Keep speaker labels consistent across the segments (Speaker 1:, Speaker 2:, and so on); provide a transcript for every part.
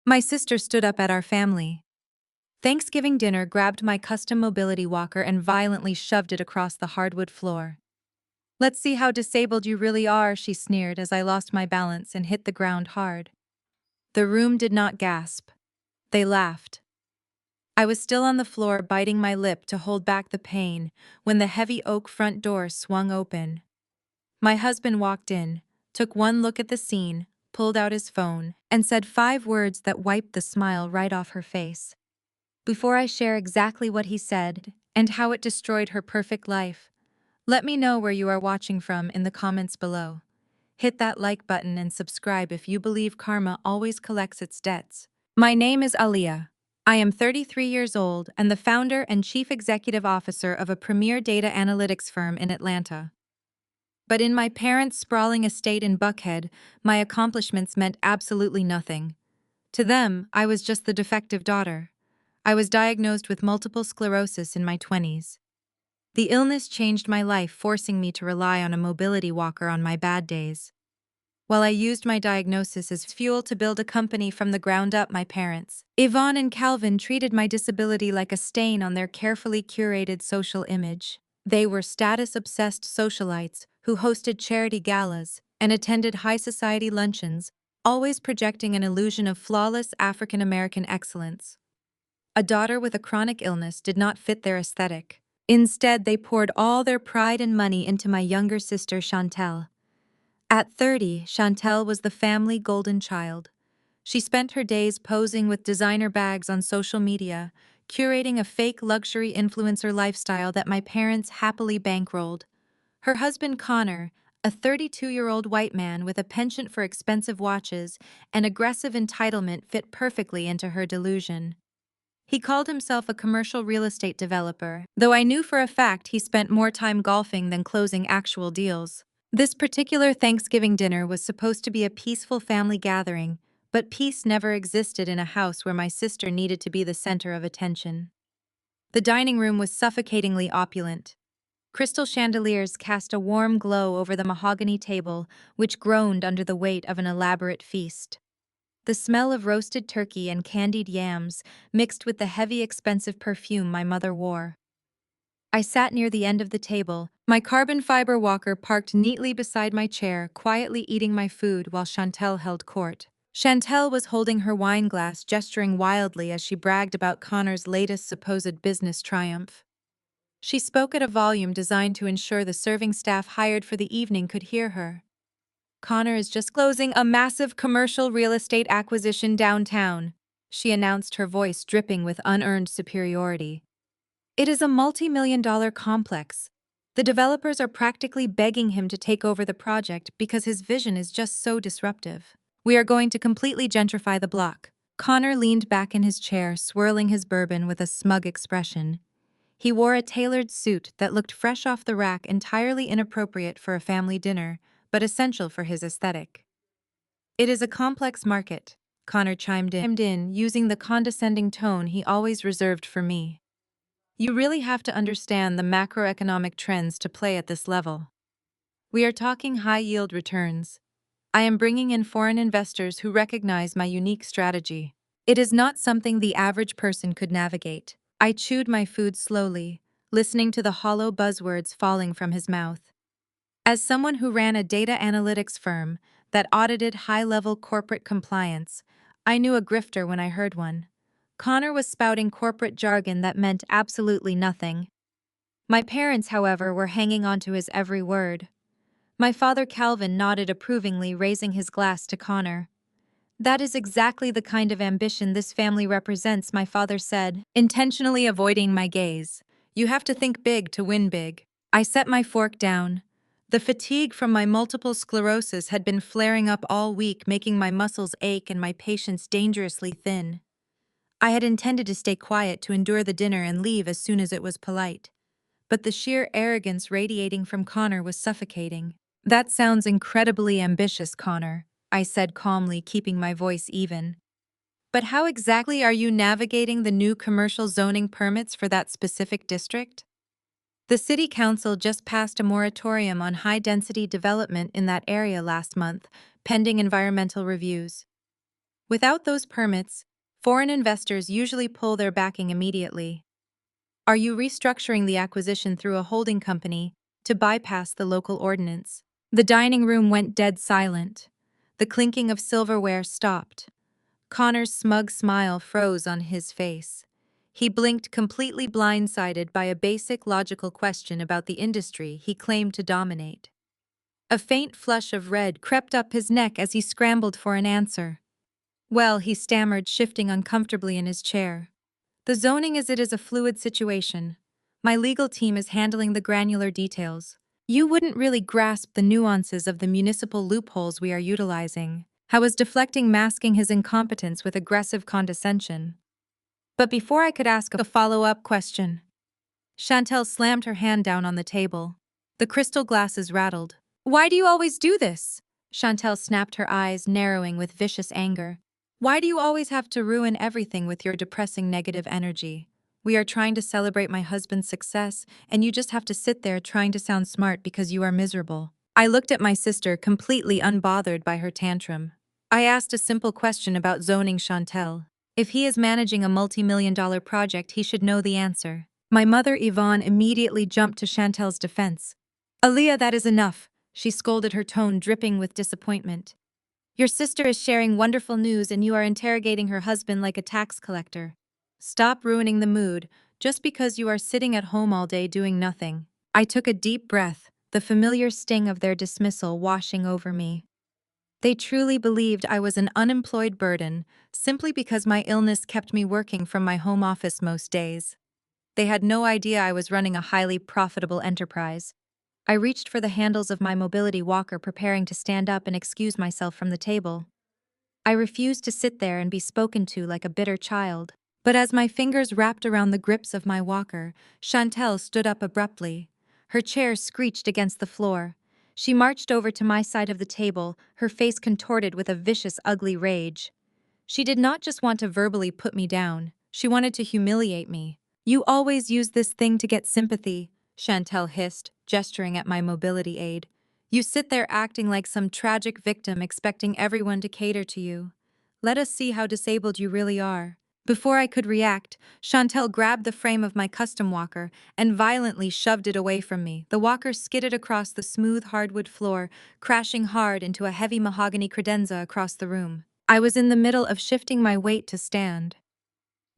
Speaker 1: My sister stood up at our family Thanksgiving dinner, grabbed my custom mobility walker and violently shoved it across the hardwood floor. "Let's see how disabled you really are," she sneered as I lost my balance and hit the ground hard. The room did not gasp. They laughed. I was still on the floor, biting my lip to hold back the pain, when the heavy oak front door swung open. My husband walked in, took one look at the scene, pulled out his phone, and said 5 words that wiped the smile right off her face. Before I share exactly what he said and how it destroyed her perfect life, let me know where you are watching from in the comments below. Hit that like button and subscribe if you believe karma always collects its debts. My name is Aliyah. I am 33 years old and the founder and chief executive officer of a premier data analytics firm in Atlanta. But in my parents' sprawling estate in Buckhead, my accomplishments meant absolutely nothing. To them, I was just the defective daughter. I was diagnosed with multiple sclerosis in my 20s. The illness changed my life, forcing me to rely on a mobility walker on my bad days. While I used my diagnosis as fuel to build a company from the ground up, my parents, Yvonne and Calvin, treated my disability like a stain on their carefully curated social image. They were status-obsessed socialites who hosted charity galas and attended high society luncheons, always projecting an illusion of flawless African-American excellence. A daughter with a chronic illness did not fit their aesthetic. Instead, they poured all their pride and money into my younger sister, Chantel. At 30, Chantel was the family golden child. She spent her days posing with designer bags on social media, curating a fake luxury influencer lifestyle that my parents happily bankrolled. Her husband, Connor, a 32-year-old white man with a penchant for expensive watches and aggressive entitlement, fit perfectly into her delusion. He called himself a commercial real estate developer, though I knew for a fact he spent more time golfing than closing actual deals. This particular Thanksgiving dinner was supposed to be a peaceful family gathering, but peace never existed in a house where my sister needed to be the center of attention. The dining room was suffocatingly opulent. Crystal chandeliers cast a warm glow over the mahogany table, which groaned under the weight of an elaborate feast. The smell of roasted turkey and candied yams mixed with the heavy, expensive perfume my mother wore. I sat near the end of the table, my carbon fiber walker parked neatly beside my chair, quietly eating my food while Chantel held court. Chantel was holding her wine glass, gesturing wildly as she bragged about Connor's latest supposed business triumph. She spoke at a volume designed to ensure the serving staff hired for the evening could hear her. "Connor is just closing a massive commercial real estate acquisition downtown," she announced, her voice dripping with unearned superiority. "It is a multi-million-dollar complex. The developers are practically begging him to take over the project because his vision is just so disruptive. We are going to completely gentrify the block." Connor leaned back in his chair, swirling his bourbon with a smug expression. He wore a tailored suit that looked fresh off the rack, entirely inappropriate for a family dinner, but essential for his aesthetic. "It is a complex market," Connor chimed in, using the condescending tone he always reserved for me. "You really have to understand the macroeconomic trends to play at this level. We are talking high-yield returns. I am bringing in foreign investors who recognize my unique strategy. It is not something the average person could navigate." I chewed my food slowly, listening to the hollow buzzwords falling from his mouth. As someone who ran a data analytics firm that audited high-level corporate compliance, I knew a grifter when I heard one. Connor was spouting corporate jargon that meant absolutely nothing. My parents, however, were hanging on to his every word. My father, Calvin, nodded approvingly, raising his glass to Connor. "That is exactly the kind of ambition this family represents," my father said, intentionally avoiding my gaze. "You have to think big to win big." I set my fork down. The fatigue from my multiple sclerosis had been flaring up all week, making my muscles ache and my patience dangerously thin. I had intended to stay quiet to endure the dinner and leave as soon as it was polite. But the sheer arrogance radiating from Connor was suffocating. "That sounds incredibly ambitious, Connor," I said calmly, keeping my voice even. "But how exactly are you navigating the new commercial zoning permits for that specific district?" The city council just passed a moratorium on high-density development in that area last month, pending environmental reviews. Without those permits, foreign investors usually pull their backing immediately. Are you restructuring the acquisition through a holding company to bypass the local ordinance? The dining room went dead silent. The clinking of silverware stopped. Connor's smug smile froze on his face. He blinked, completely blindsided by a basic logical question about the industry he claimed to dominate. A faint flush of red crept up his neck as he scrambled for an answer. Well, he stammered, shifting uncomfortably in his chair. The zoning as it is a fluid situation. My legal team is handling the granular details. You wouldn't really grasp the nuances of the municipal loopholes we are utilizing. I was deflecting, masking his incompetence with aggressive condescension. But before I could ask a follow-up question, Chantel slammed her hand down on the table. The crystal glasses rattled. Why do you always do this? Chantel snapped, her eyes narrowing with vicious anger. Why do you always have to ruin everything with your depressing negative energy? We are trying to celebrate my husband's success, and you just have to sit there trying to sound smart because you are miserable. I looked at my sister, completely unbothered by her tantrum. I asked a simple question about zoning, Chantel. If he is managing a multi-million-dollar project, he should know the answer. My mother, Yvonne, immediately jumped to Chantel's defense. Aaliyah, that is enough, she scolded, her tone dripping with disappointment. Your sister is sharing wonderful news and you are interrogating her husband like a tax collector. Stop ruining the mood just because you are sitting at home all day doing nothing. I took a deep breath, the familiar sting of their dismissal washing over me. They truly believed I was an unemployed burden simply because my illness kept me working from my home office most days. They had no idea I was running a highly profitable enterprise. I reached for the handles of my mobility walker, preparing to stand up and excuse myself from the table. I refused to sit there and be spoken to like a bitter child. But as my fingers wrapped around the grips of my walker, Chantel stood up abruptly. Her chair screeched against the floor. She marched over to my side of the table, her face contorted with a vicious, ugly rage. She did not just want to verbally put me down, she wanted to humiliate me. You always use this thing to get sympathy, Chantel hissed, gesturing at my mobility aid. You sit there acting like some tragic victim, expecting everyone to cater to you. Let us see how disabled you really are. Before I could react, Chantel grabbed the frame of my custom walker and violently shoved it away from me. The walker skidded across the smooth hardwood floor, crashing hard into a heavy mahogany credenza across the room. I was in the middle of shifting my weight to stand.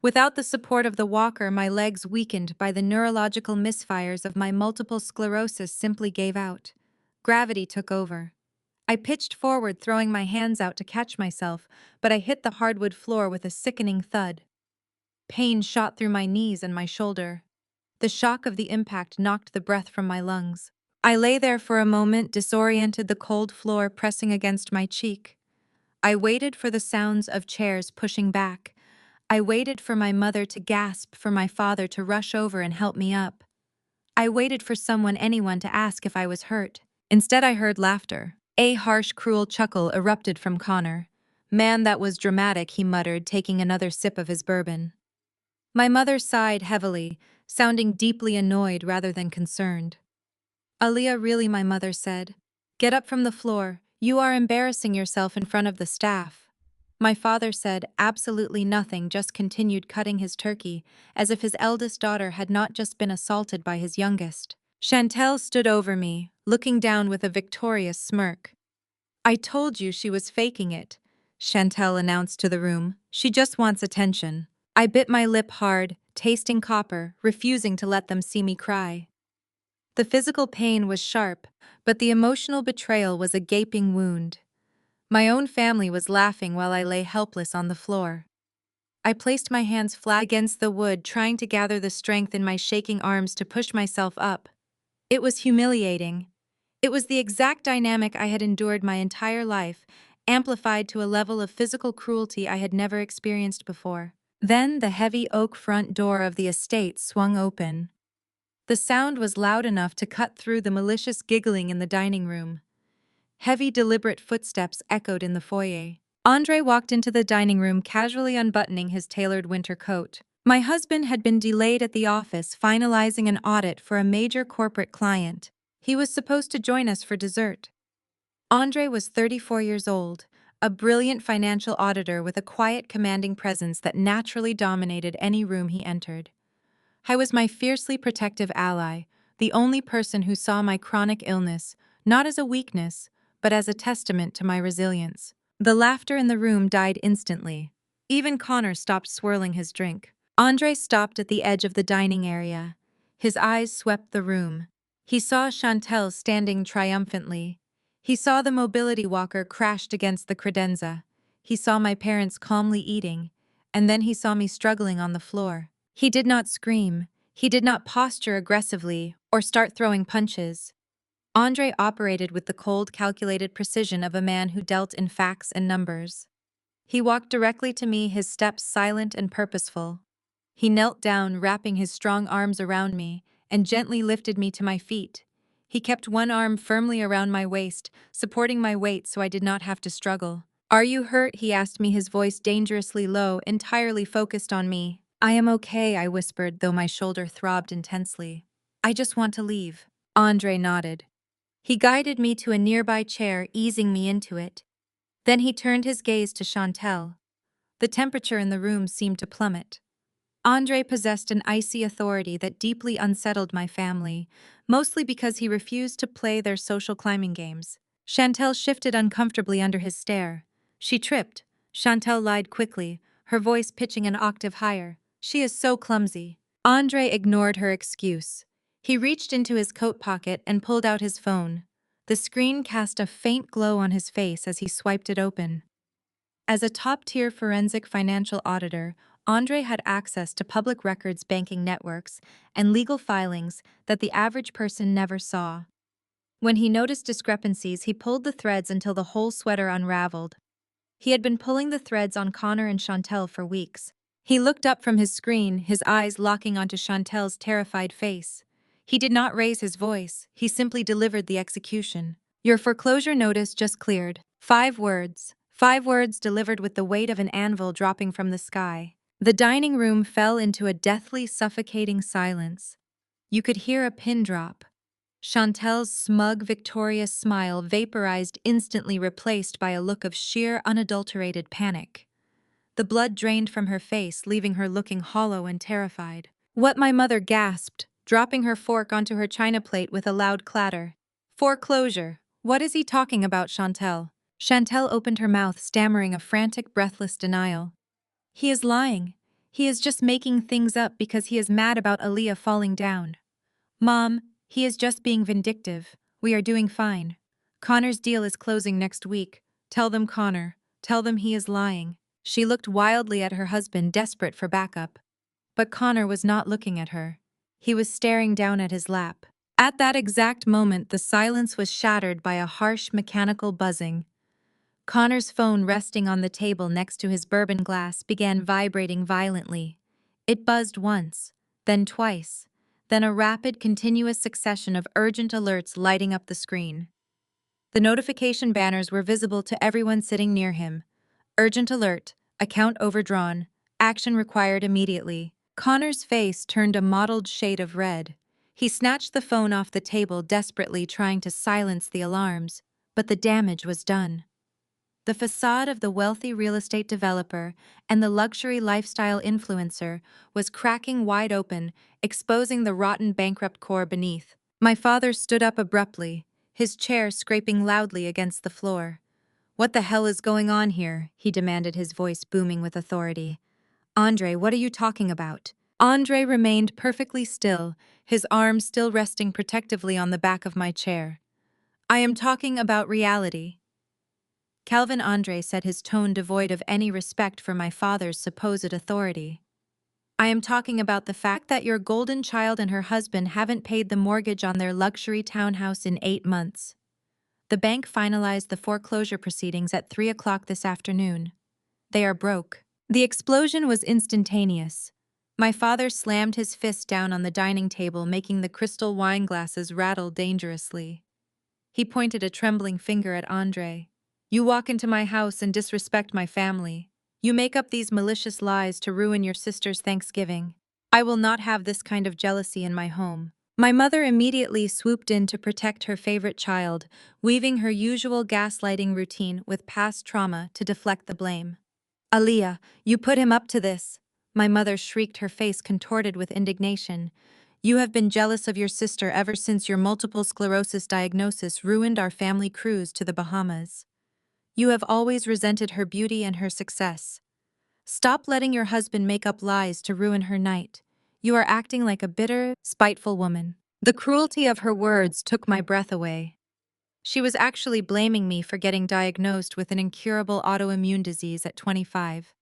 Speaker 1: Without the support of the walker, my legs, weakened by the neurological misfires of my multiple sclerosis, simply gave out. Gravity took over. I pitched forward, throwing my hands out to catch myself, but I hit the hardwood floor with a sickening thud. Pain shot through my knees and my shoulder. The shock of the impact knocked the breath from my lungs. I lay there for a moment, disoriented, the cold floor pressing against my cheek. I waited for the sounds of chairs pushing back. I waited for my mother to gasp, for my father to rush over and help me up. I waited for anyone to ask if I was hurt. Instead, I heard laughter. A harsh, cruel chuckle erupted from Connor. Man, that was dramatic, he muttered, taking another sip of his bourbon. My mother sighed heavily, sounding deeply annoyed rather than concerned. Aaliyah, really, my mother said. Get up from the floor. You are embarrassing yourself in front of the staff. My father said absolutely nothing, just continued cutting his turkey, as if his eldest daughter had not just been assaulted by his youngest. Chantel stood over me, looking down with a victorious smirk. I told you she was faking it, Chantel announced to the room. She just wants attention. I bit my lip hard, tasting copper, refusing to let them see me cry. The physical pain was sharp, but the emotional betrayal was a gaping wound. My own family was laughing while I lay helpless on the floor. I placed my hands flat against the wood, trying to gather the strength in my shaking arms to push myself up. It was humiliating. It was the exact dynamic I had endured my entire life, amplified to a level of physical cruelty I had never experienced before. Then the heavy oak front door of the estate swung open. The sound was loud enough to cut through the malicious giggling in the dining room. Heavy, deliberate footsteps echoed in the foyer. Andre walked into the dining room, casually unbuttoning his tailored winter coat. My husband had been delayed at the office, finalizing an audit for a major corporate client. He was supposed to join us for dessert. Andre was 34 years old, a brilliant financial auditor with a quiet, commanding presence that naturally dominated any room he entered. I was my fiercely protective ally, the only person who saw my chronic illness, not as a weakness, but as a testament to my resilience. The laughter in the room died instantly. Even Connor stopped swirling his drink. Andre stopped at the edge of the dining area. His eyes swept the room. He saw Chantel standing triumphantly. He saw the mobility walker crashed against the credenza. He saw my parents calmly eating, and then he saw me struggling on the floor. He did not scream. He did not posture aggressively or start throwing punches. Andre operated with the cold, calculated precision of a man who dealt in facts and numbers. He walked directly to me, his steps silent and purposeful. He knelt down, wrapping his strong arms around me, and gently lifted me to my feet. He kept one arm firmly around my waist, supporting my weight so I did not have to struggle. "Are you hurt?" he asked me, his voice dangerously low, entirely focused on me. "I am okay," I whispered, though my shoulder throbbed intensely. "I just want to leave." Andre nodded. He guided me to a nearby chair, easing me into it. Then he turned his gaze to Chantel. The temperature in the room seemed to plummet. Andre possessed an icy authority that deeply unsettled my family, mostly because he refused to play their social climbing games. Chantel shifted uncomfortably under his stare. She tripped. Chantel lied quickly, her voice pitching an octave higher. "She is so clumsy." Andre ignored her excuse. He reached into his coat pocket and pulled out his phone. The screen cast a faint glow on his face as he swiped it open. As a top-tier forensic financial auditor, Andre had access to public records, banking networks, and legal filings that the average person never saw. When he noticed discrepancies, he pulled the threads until the whole sweater unraveled. He had been pulling the threads on Connor and Chantel for weeks. He looked up from his screen, his eyes locking onto Chantel's terrified face. He did not raise his voice, he simply delivered the execution. "Your foreclosure notice just cleared." 5 words. 5 words delivered with the weight of an anvil dropping from the sky. The dining room fell into a deathly, suffocating silence. You could hear a pin drop. Chantel's smug, victorious smile vaporized, instantly replaced by a look of sheer, unadulterated panic. The blood drained from her face, leaving her looking hollow and terrified. "What?" my mother gasped, dropping her fork onto her china plate with a loud clatter. "Foreclosure. What is he talking about, Chantel?" Chantel opened her mouth, stammering a frantic, breathless denial. "He is lying. He is just making things up because he is mad about Aaliyah falling down. Mom, he is just being vindictive. We are doing fine. Connor's deal is closing next week. Tell them, Connor. Tell them he is lying." She looked wildly at her husband, desperate for backup. But Connor was not looking at her. He was staring down at his lap. At that exact moment, the silence was shattered by a harsh, mechanical buzzing. Connor's phone, resting on the table next to his bourbon glass, began vibrating violently. It buzzed once, then twice, then a rapid, continuous succession of urgent alerts lighting up the screen. The notification banners were visible to everyone sitting near him. Urgent alert, account overdrawn, action required immediately. Connor's face turned a mottled shade of red. He snatched the phone off the table, desperately trying to silence the alarms, but the damage was done. The facade of the wealthy real estate developer and the luxury lifestyle influencer was cracking wide open, exposing the rotten, bankrupt core beneath. My father stood up abruptly, his chair scraping loudly against the floor. "What the hell is going on here?" he demanded, his voice booming with authority. "Andre, what are you talking about?" Andre remained perfectly still, his arms still resting protectively on the back of my chair. "I am talking about reality." Calvin, Andre said, his tone devoid of any respect for my father's supposed authority. "I am talking about the fact that your golden child and her husband haven't paid the mortgage on their luxury townhouse in 8 months. The bank finalized the foreclosure proceedings at 3 o'clock this afternoon. They are broke." The explosion was instantaneous. My father slammed his fist down on the dining table, making the crystal wine glasses rattle dangerously. He pointed a trembling finger at Andre. "You walk into my house and disrespect my family. You make up these malicious lies to ruin your sister's Thanksgiving. I will not have this kind of jealousy in my home." My mother immediately swooped in to protect her favorite child, weaving her usual gaslighting routine with past trauma to deflect the blame. Aaliyah, you put him up to this. My mother shrieked, her face contorted with indignation. You have been jealous of your sister ever since your multiple sclerosis diagnosis ruined our family cruise to the Bahamas. You have always resented her beauty and her success. Stop letting your husband make up lies to ruin her night. You are acting like a bitter, spiteful woman. The cruelty of her words took my breath away. She was actually blaming me for getting diagnosed with an incurable autoimmune disease at 25.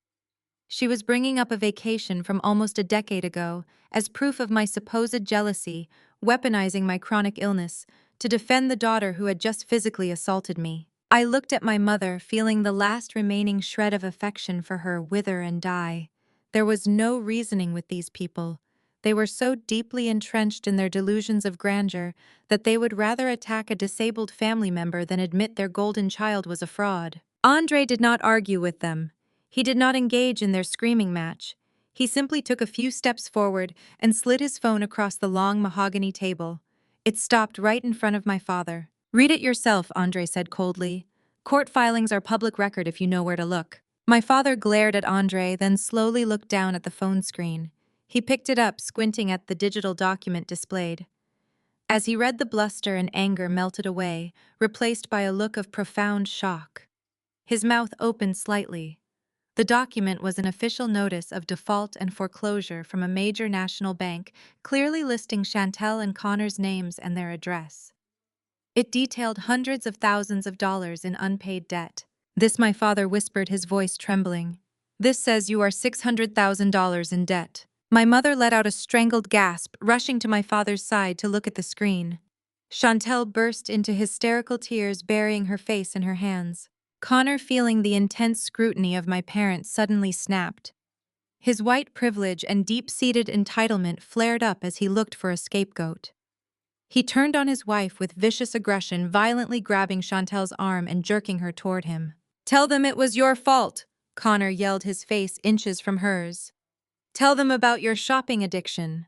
Speaker 1: She was bringing up a vacation from almost a decade ago as proof of my supposed jealousy, weaponizing my chronic illness to defend the daughter who had just physically assaulted me. I looked at my mother, feeling the last remaining shred of affection for her wither and die. There was no reasoning with these people. They were so deeply entrenched in their delusions of grandeur that they would rather attack a disabled family member than admit their golden child was a fraud. Andre did not argue with them. He did not engage in their screaming match. He simply took a few steps forward and slid his phone across the long mahogany table. It stopped right in front of my father. Read it yourself, Andre said coldly. Court filings are public record if you know where to look. My father glared at Andre, then slowly looked down at the phone screen. He picked it up, squinting at the digital document displayed. As he read, the bluster and anger melted away, replaced by a look of profound shock. His mouth opened slightly. The document was an official notice of default and foreclosure from a major national bank, clearly listing Chantel and Connor's names and their address. It detailed hundreds of thousands of dollars in unpaid debt. This, my father whispered, his voice trembling. This says you are $600,000 in debt. My mother let out a strangled gasp, rushing to my father's side to look at the screen. Chantel burst into hysterical tears, burying her face in her hands. Connor, feeling the intense scrutiny of my parents, suddenly snapped. His white privilege and deep-seated entitlement flared up as he looked for a scapegoat. He turned on his wife with vicious aggression, violently grabbing Chantel's arm and jerking her toward him. Tell them it was your fault, Connor yelled, his face inches from hers. Tell them about your shopping addiction.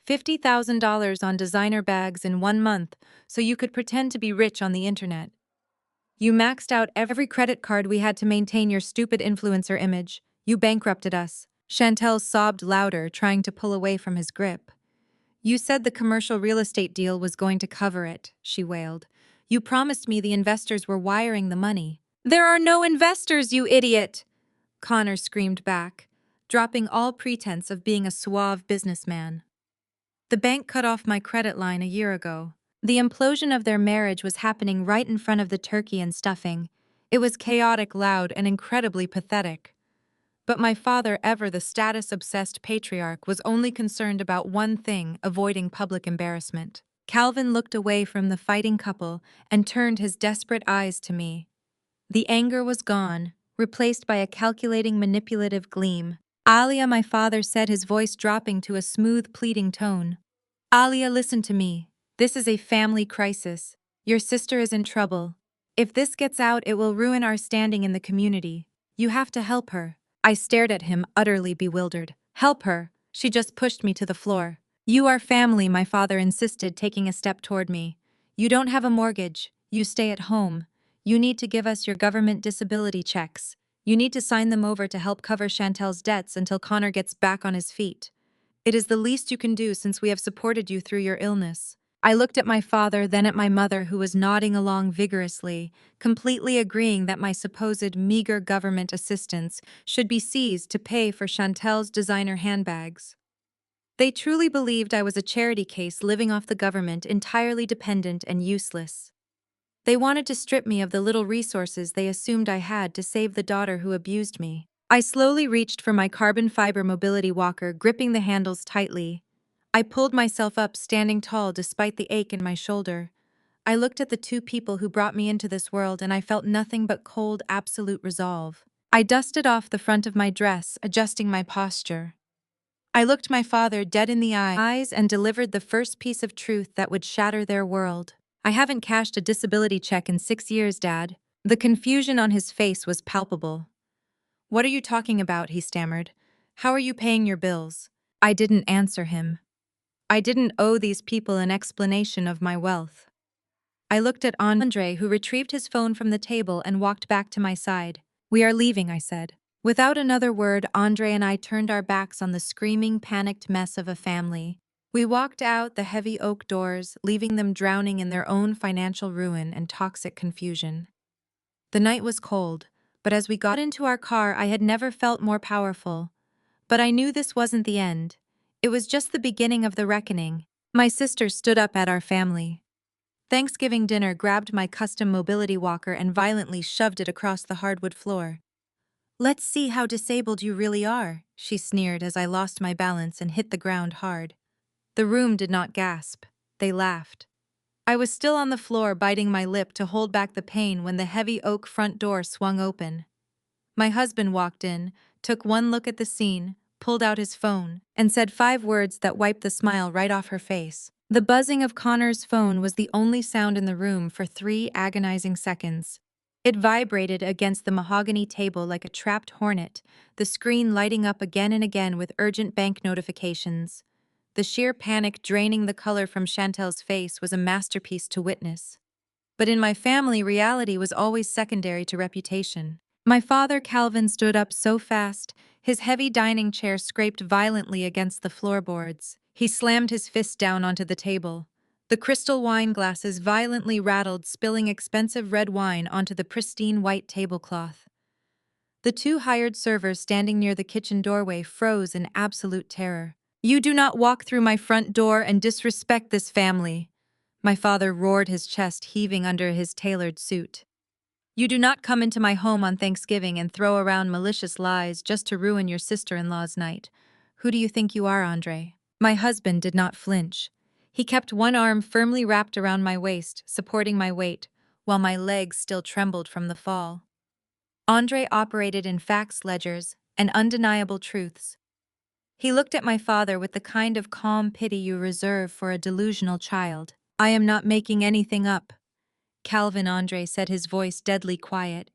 Speaker 1: $50,000 on designer bags in 1 month so you could pretend to be rich on the internet. You maxed out every credit card we had to maintain your stupid influencer image. You bankrupted us. Chantel sobbed louder, trying to pull away from his grip. You said the commercial real estate deal was going to cover it, she wailed. You promised me the investors were wiring the money. There are no investors, you idiot! Connor screamed back, dropping all pretense of being a suave businessman. The bank cut off my credit line a year ago. The implosion of their marriage was happening right in front of the turkey and stuffing. It was chaotic, loud, and incredibly pathetic. But my father, ever the status-obsessed patriarch, was only concerned about one thing: avoiding public embarrassment. Calvin looked away from the fighting couple and turned his desperate eyes to me. The anger was gone, replaced by a calculating, manipulative gleam. Alia, my father said, his voice dropping to a smooth, pleading tone. Alia, listen to me. This is a family crisis. Your sister is in trouble. If this gets out, it will ruin our standing in the community. You have to help her. I stared at him, utterly bewildered. Help her? She just pushed me to the floor. You are family, my father insisted, taking a step toward me. You don't have a mortgage. You stay at home. You need to give us your government disability checks. You need to sign them over to help cover Chantel's debts until Connor gets back on his feet. It is the least you can do since we have supported you through your illness. I looked at my father, then at my mother, who was nodding along vigorously, completely agreeing that my supposed meager government assistance should be seized to pay for Chantel's designer handbags. They truly believed I was a charity case living off the government, entirely dependent and useless. They wanted to strip me of the little resources they assumed I had to save the daughter who abused me. I slowly reached for my carbon fiber mobility walker, gripping the handles tightly. I pulled myself up, standing tall despite the ache in my shoulder. I looked at the two people who brought me into this world, and I felt nothing but cold, absolute resolve. I dusted off the front of my dress, adjusting my posture. I looked my father dead in the eyes and delivered the first piece of truth that would shatter their world. I haven't cashed a disability check in 6 years, Dad. The confusion on his face was palpable. What are you talking about? He stammered. How are you paying your bills? I didn't answer him. I didn't owe these people an explanation of my wealth. I looked at Andre, who retrieved his phone from the table and walked back to my side. "We are leaving," I said. Without another word, Andre and I turned our backs on the screaming, panicked mess of a family. We walked out the heavy oak doors, leaving them drowning in their own financial ruin and toxic confusion. The night was cold, but as we got into our car, I had never felt more powerful. But I knew this wasn't the end. It was just the beginning of the reckoning. My sister stood up at our family. Thanksgiving dinner grabbed my custom mobility walker and violently shoved it across the hardwood floor. "Let's see how disabled you really are," she sneered as I lost my balance and hit the ground hard. The room did not gasp. They laughed. I was still on the floor biting my lip to hold back the pain when the heavy oak front door swung open. My husband walked in, took one look at the scene, pulled out his phone, and said 5 words that wiped the smile right off her face. The buzzing of Connor's phone was the only sound in the room for 3 agonizing seconds. It vibrated against the mahogany table like a trapped hornet, the screen lighting up again and again with urgent bank notifications. The sheer panic draining the color from Chantel's face was a masterpiece to witness. But in my family, reality was always secondary to reputation. My father, Calvin, stood up so fast, his heavy dining chair scraped violently against the floorboards. He slammed his fist down onto the table. The crystal wine glasses violently rattled, spilling expensive red wine onto the pristine white tablecloth. The 2 hired servers standing near the kitchen doorway froze in absolute terror. "You do not walk through my front door and disrespect this family," my father roared, his chest heaving under his tailored suit. "You do not come into my home on Thanksgiving and throw around malicious lies just to ruin your sister-in-law's night. Who do you think you are, Andre?" My husband did not flinch. He kept one arm firmly wrapped around my waist, supporting my weight, while my legs still trembled from the fall. Andre operated in facts ledgers and undeniable truths. He looked at my father with the kind of calm pity you reserve for a delusional child. "I am not making anything up," Calvin Andre said, his voice deadly quiet.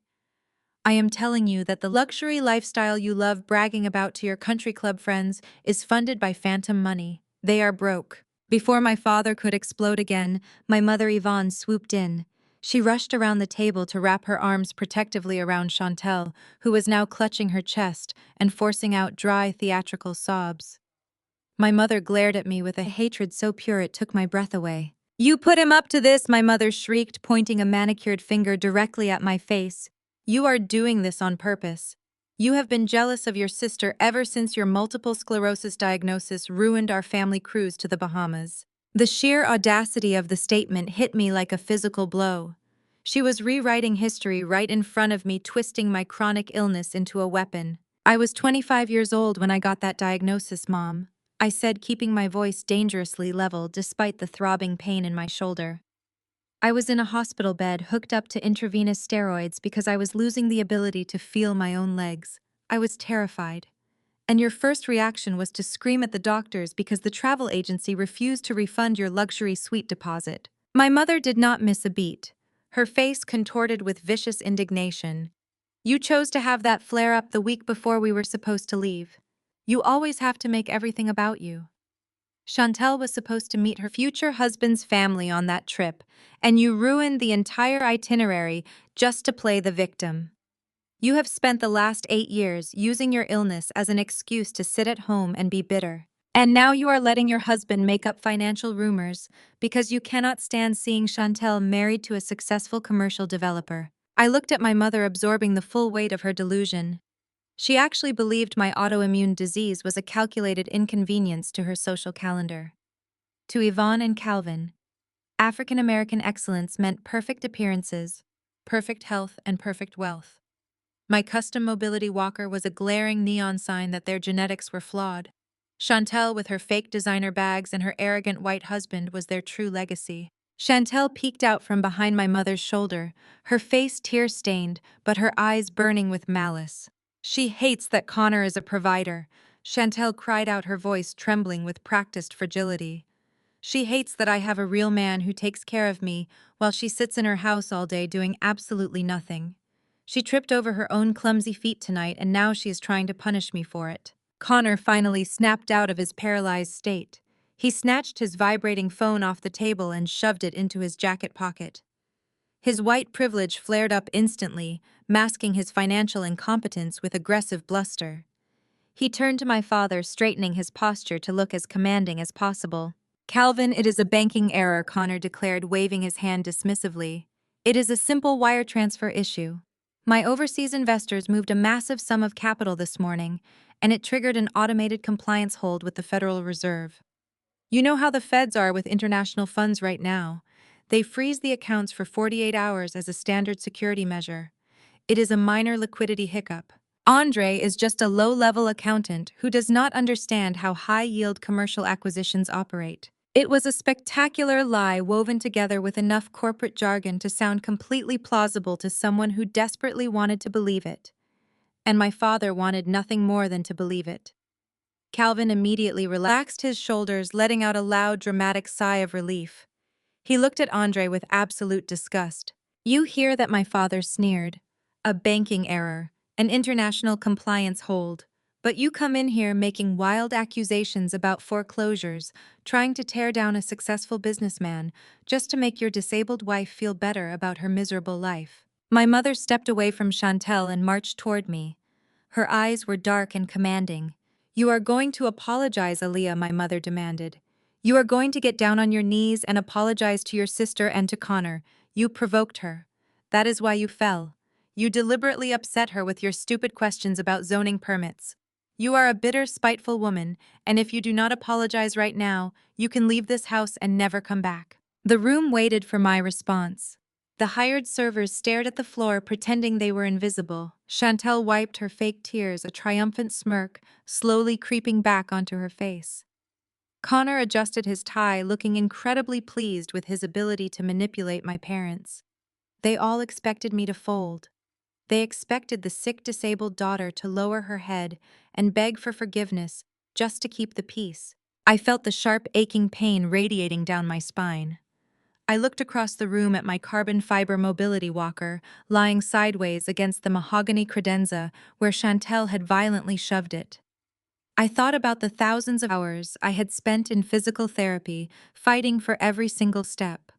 Speaker 1: "I am telling you that the luxury lifestyle you love bragging about to your country club friends is funded by phantom money. They are broke." Before my father could explode again, my mother Yvonne swooped in. She rushed around the table to wrap her arms protectively around Chantel, who was now clutching her chest and forcing out dry, theatrical sobs. My mother glared at me with a hatred so pure it took my breath away. "You put him up to this," my mother shrieked, pointing a manicured finger directly at my face. "You are doing this on purpose. You have been jealous of your sister ever since your multiple sclerosis diagnosis ruined our family cruise to the Bahamas." The sheer audacity of the statement hit me like a physical blow. She was rewriting history right in front of me, twisting my chronic illness into a weapon. "I was 25 years old when I got that diagnosis, Mom," I said, keeping my voice dangerously level despite the throbbing pain in my shoulder. "I was in a hospital bed hooked up to intravenous steroids because I was losing the ability to feel my own legs. I was terrified. And your first reaction was to scream at the doctors because the travel agency refused to refund your luxury suite deposit." My mother did not miss a beat, her face contorted with vicious indignation. "You chose to have that flare-up the week before we were supposed to leave. You always have to make everything about you." Chantel was supposed to meet her future husband's family on that trip, and you ruined the entire itinerary just to play the victim. You have spent the last 8 years using your illness as an excuse to sit at home and be bitter. And now you are letting your husband make up financial rumors because you cannot stand seeing Chantel married to a successful commercial developer. I looked at my mother, absorbing the full weight of her delusion. She actually believed my autoimmune disease was a calculated inconvenience to her social calendar. To Yvonne and Calvin, African American excellence meant perfect appearances, perfect health, and perfect wealth. My custom mobility walker was a glaring neon sign that their genetics were flawed. Chantel, with her fake designer bags, and her arrogant white husband, was their true legacy. Chantel peeked out from behind my mother's shoulder, her face tear-stained, but her eyes burning with malice. "She hates that Connor is a provider," Chantel cried out, her voice trembling with practiced fragility. "She hates that I have a real man who takes care of me while she sits in her house all day doing absolutely nothing. She tripped over her own clumsy feet tonight, and now she is trying to punish me for it." Connor finally snapped out of his paralyzed state. He snatched his vibrating phone off the table and shoved it into his jacket pocket. His white privilege flared up instantly, masking his financial incompetence with aggressive bluster. He turned to my father, straightening his posture to look as commanding as possible. "Calvin, it is a banking error," Connor declared, waving his hand dismissively. "It is a simple wire transfer issue. My overseas investors moved a massive sum of capital this morning, and it triggered an automated compliance hold with the Federal Reserve. You know how the feds are with international funds right now. They freeze the accounts for 48 hours as a standard security measure. It is a minor liquidity hiccup. Andre is just a low-level accountant who does not understand how high-yield commercial acquisitions operate." It was a spectacular lie woven together with enough corporate jargon to sound completely plausible to someone who desperately wanted to believe it. And my father wanted nothing more than to believe it. Calvin immediately relaxed his shoulders, letting out a loud, dramatic sigh of relief. He looked at Andre with absolute disgust. "You hear that?" my father sneered. "A banking error, an international compliance hold. But you come in here making wild accusations about foreclosures, trying to tear down a successful businessman, just to make your disabled wife feel better about her miserable life." My mother stepped away from Chantel and marched toward me. Her eyes were dark and commanding. "You are going to apologize, Aaliyah," my mother demanded. "You are going to get down on your knees and apologize to your sister and to Connor. You provoked her. That is why you fell. You deliberately upset her with your stupid questions about zoning permits. You are a bitter, spiteful woman, and if you do not apologize right now, you can leave this house and never come back." The room waited for my response. The hired servers stared at the floor, pretending they were invisible. Chantel wiped her fake tears, a triumphant smirk slowly creeping back onto her face. Connor adjusted his tie, looking incredibly pleased with his ability to manipulate my parents. They all expected me to fold. They expected the sick, disabled daughter to lower her head and beg for forgiveness just to keep the peace. I felt the sharp, aching pain radiating down my spine. I looked across the room at my carbon fiber mobility walker, lying sideways against the mahogany credenza where Chantel had violently shoved it. I thought about the thousands of hours I had spent in physical therapy, fighting for every single step.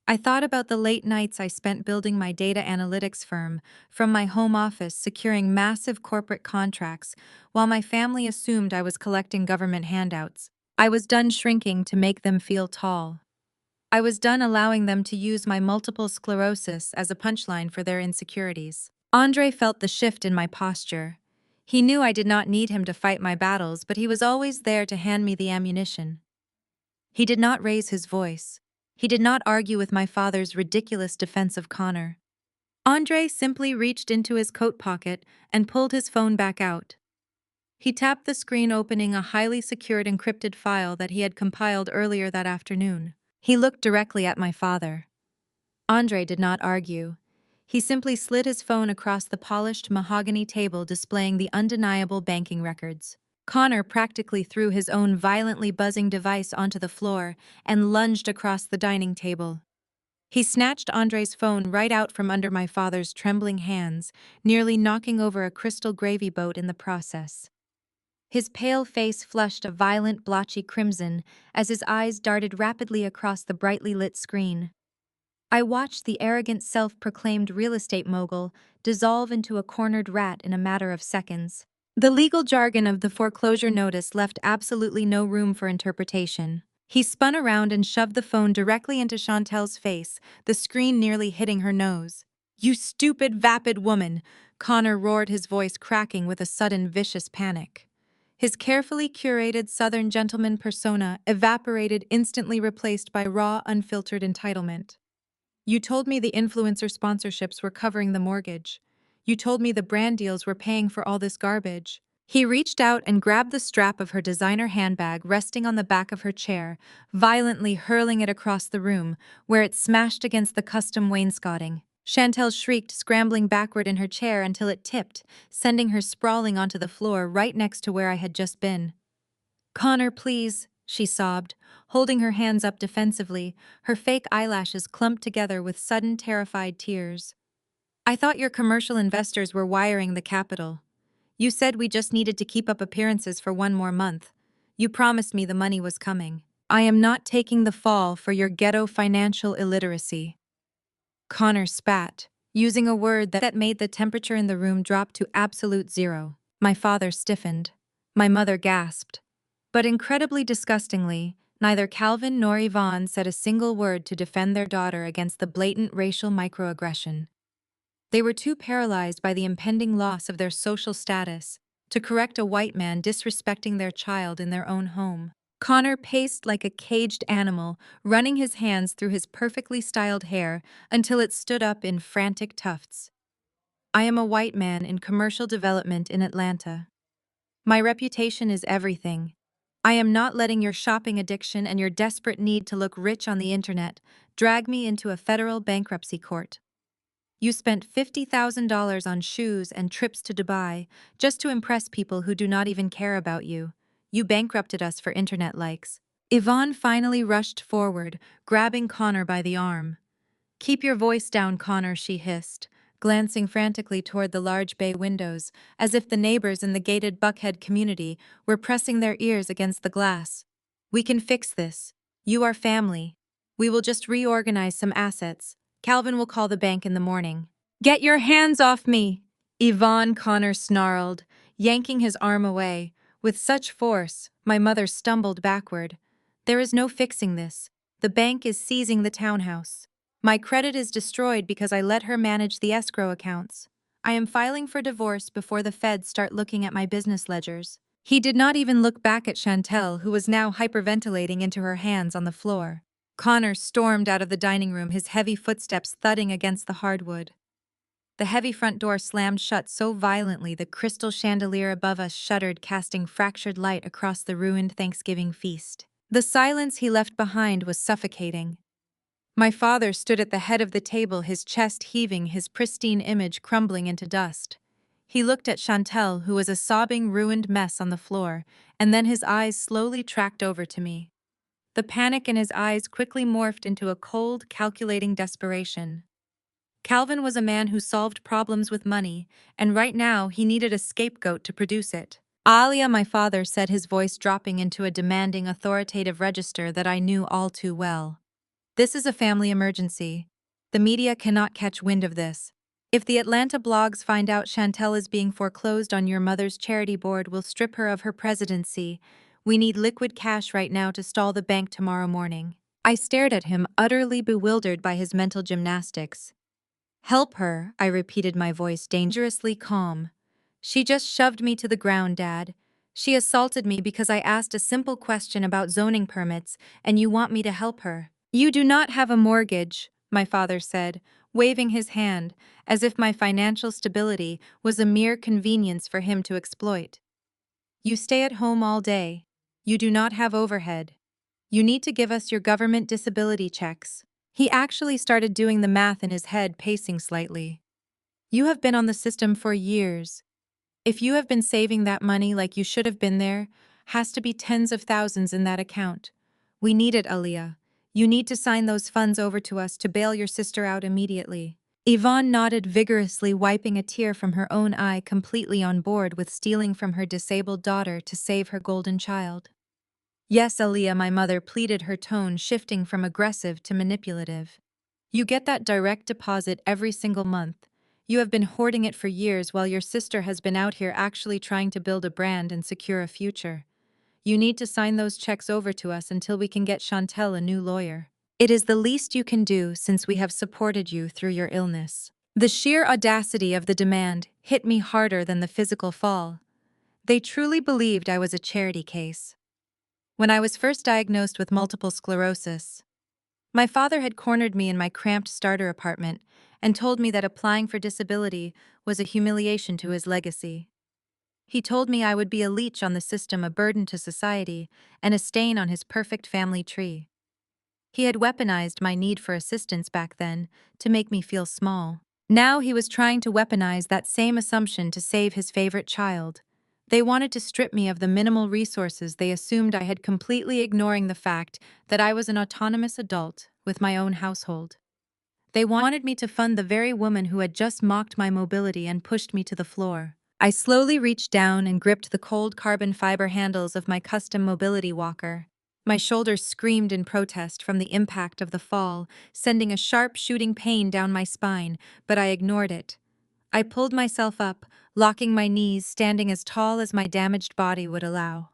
Speaker 1: I thought about the late nights I spent building my data analytics firm, from my home office securing massive corporate contracts, while my family assumed I was collecting government handouts. I was done shrinking to make them feel tall. I was done allowing them to use my multiple sclerosis as a punchline for their insecurities. Andre felt the shift in my posture. He knew I did not need him to fight my battles, but he was always there to hand me the ammunition. He did not raise his voice. He did not argue with my father's ridiculous defense of Connor. Andre simply reached into his coat pocket and pulled his phone back out. He tapped the screen, opening a highly secured encrypted file that he had compiled earlier that afternoon. He looked directly at my father. Andre did not argue. He simply slid his phone across the polished mahogany table, displaying the undeniable banking records. Connor practically threw his own violently buzzing device onto the floor and lunged across the dining table. He snatched Andre's phone right out from under my father's trembling hands, nearly knocking over a crystal gravy boat in the process. His pale face flushed a violent, blotchy crimson as his eyes darted rapidly across the brightly lit screen. I watched the arrogant, self-proclaimed real estate mogul dissolve into a cornered rat in a matter of seconds. The legal jargon of the foreclosure notice left absolutely no room for interpretation. He spun around and shoved the phone directly into Chantel's face, the screen nearly hitting her nose. "You stupid, vapid woman!" Connor roared, his voice cracking with a sudden vicious panic. His carefully curated Southern gentleman persona evaporated, instantly replaced by raw, unfiltered entitlement. "You told me the influencer sponsorships were covering the mortgage. You told me the brand deals were paying for all this garbage." He reached out and grabbed the strap of her designer handbag resting on the back of her chair, violently hurling it across the room, where it smashed against the custom wainscoting. Chantel shrieked, scrambling backward in her chair until it tipped, sending her sprawling onto the floor right next to where I had just been. "Connor, please," she sobbed, holding her hands up defensively, her fake eyelashes clumped together with sudden, terrified tears. "I thought your commercial investors were wiring the capital. You said we just needed to keep up appearances for one more month. You promised me the money was coming. I am not taking the fall for your ghetto financial illiteracy. Connor spat, using a word that made the temperature in the room drop to absolute zero. My father stiffened. My mother gasped. But incredibly disgustingly, neither Calvin nor Yvonne said a single word to defend their daughter against the blatant racial microaggression. They were too paralyzed by the impending loss of their social status to correct a white man disrespecting their child in their own home. Connor paced like a caged animal, running his hands through his perfectly styled hair until it stood up in frantic tufts. I am a white man in commercial development in Atlanta. My reputation is everything. I am not letting your shopping addiction and your desperate need to look rich on the internet drag me into a federal bankruptcy court. You spent $50,000 on shoes and trips to Dubai just to impress people who do not even care about you. You bankrupted us for internet likes. Yvonne finally rushed forward, grabbing Connor by the arm. Keep your voice down, Connor, she hissed, glancing frantically toward the large bay windows, as if the neighbors in the gated Buckhead community were pressing their ears against the glass. We can fix this. You are family. We will just reorganize some assets. Calvin will call the bank in the morning. Get your hands off me! Yvonne, Connor snarled, yanking his arm away. With such force, my mother stumbled backward. There is no fixing this. The bank is seizing the townhouse. My credit is destroyed because I let her manage the escrow accounts. I am filing for divorce before the feds start looking at my business ledgers. He did not even look back at Chantel, who was now hyperventilating into her hands on the floor. Connor stormed out of the dining room, his heavy footsteps thudding against the hardwood. The heavy front door slammed shut so violently the crystal chandelier above us shuddered, casting fractured light across the ruined Thanksgiving feast. The silence he left behind was suffocating. My father stood at the head of the table, his chest heaving, his pristine image crumbling into dust. He looked at Chantel, who was a sobbing, ruined mess on the floor, and then his eyes slowly tracked over to me. The panic in his eyes quickly morphed into a cold, calculating desperation. Calvin was a man who solved problems with money, and right now he needed a scapegoat to produce it. Alia, my father said, his voice dropping into a demanding, authoritative register that I knew all too well. This is a family emergency. The media cannot catch wind of this. If the Atlanta blogs find out Chantel is being foreclosed on, your mother's charity board will strip her of her presidency. We need liquid cash right now to stall the bank tomorrow morning. I stared at him, utterly bewildered by his mental gymnastics. Help her, I repeated, my voice dangerously calm. She just shoved me to the ground, Dad. She assaulted me because I asked a simple question about zoning permits, and you want me to help her. You do not have a mortgage, my father said, waving his hand, as if my financial stability was a mere convenience for him to exploit. You stay at home all day. You do not have overhead. You need to give us your government disability checks. He actually started doing the math in his head, pacing slightly. You have been on the system for years. If you have been saving that money like you should have been, there has to be tens of thousands in that account. We need it, Aaliyah. You need to sign those funds over to us to bail your sister out immediately. Yvonne nodded vigorously, wiping a tear from her own eye, completely on board with stealing from her disabled daughter to save her golden child. Yes, Aaliyah, my mother pleaded, her tone shifting from aggressive to manipulative. You get that direct deposit every single month. You have been hoarding it for years while your sister has been out here actually trying to build a brand and secure a future. You need to sign those checks over to us until we can get Chantel a new lawyer. It is the least you can do since we have supported you through your illness. The sheer audacity of the demand hit me harder than the physical fall. They truly believed I was a charity case. When I was first diagnosed with multiple sclerosis, my father had cornered me in my cramped starter apartment and told me that applying for disability was a humiliation to his legacy. He told me I would be a leech on the system, a burden to society, and a stain on his perfect family tree. He had weaponized my need for assistance back then to make me feel small. Now he was trying to weaponize that same assumption to save his favorite child. They wanted to strip me of the minimal resources they assumed I had, completely ignoring the fact that I was an autonomous adult with my own household. They wanted me to fund the very woman who had just mocked my mobility and pushed me to the floor. I slowly reached down and gripped the cold carbon fiber handles of my custom mobility walker. My shoulders screamed in protest from the impact of the fall, sending a sharp shooting pain down my spine, but I ignored it. I pulled myself up, locking my knees, standing as tall as my damaged body would allow.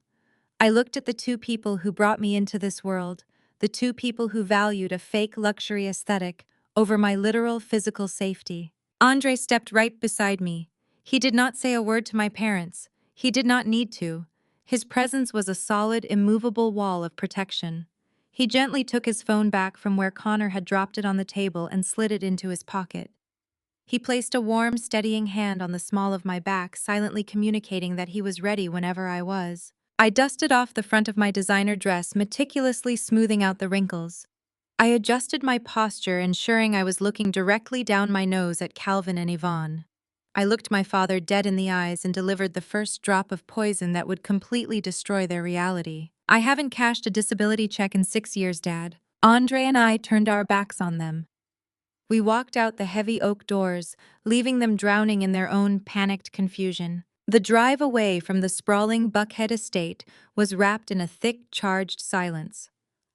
Speaker 1: I looked at the two people who brought me into this world, the two people who valued a fake luxury aesthetic over my literal physical safety. Andre stepped right beside me. He did not say a word to my parents. He did not need to. His presence was a solid, immovable wall of protection. He gently took his phone back from where Connor had dropped it on the table and slid it into his pocket. He placed a warm, steadying hand on the small of my back, silently communicating that he was ready whenever I was. I dusted off the front of my designer dress, meticulously smoothing out the wrinkles. I adjusted my posture, ensuring I was looking directly down my nose at Calvin and Yvonne. I looked my father dead in the eyes and delivered the first drop of poison that would completely destroy their reality. I haven't cashed a disability check in 6 years, Dad. Andre and I turned our backs on them. We walked out the heavy oak doors, leaving them drowning in their own panicked confusion. The drive away from the sprawling Buckhead estate was wrapped in a thick, charged silence.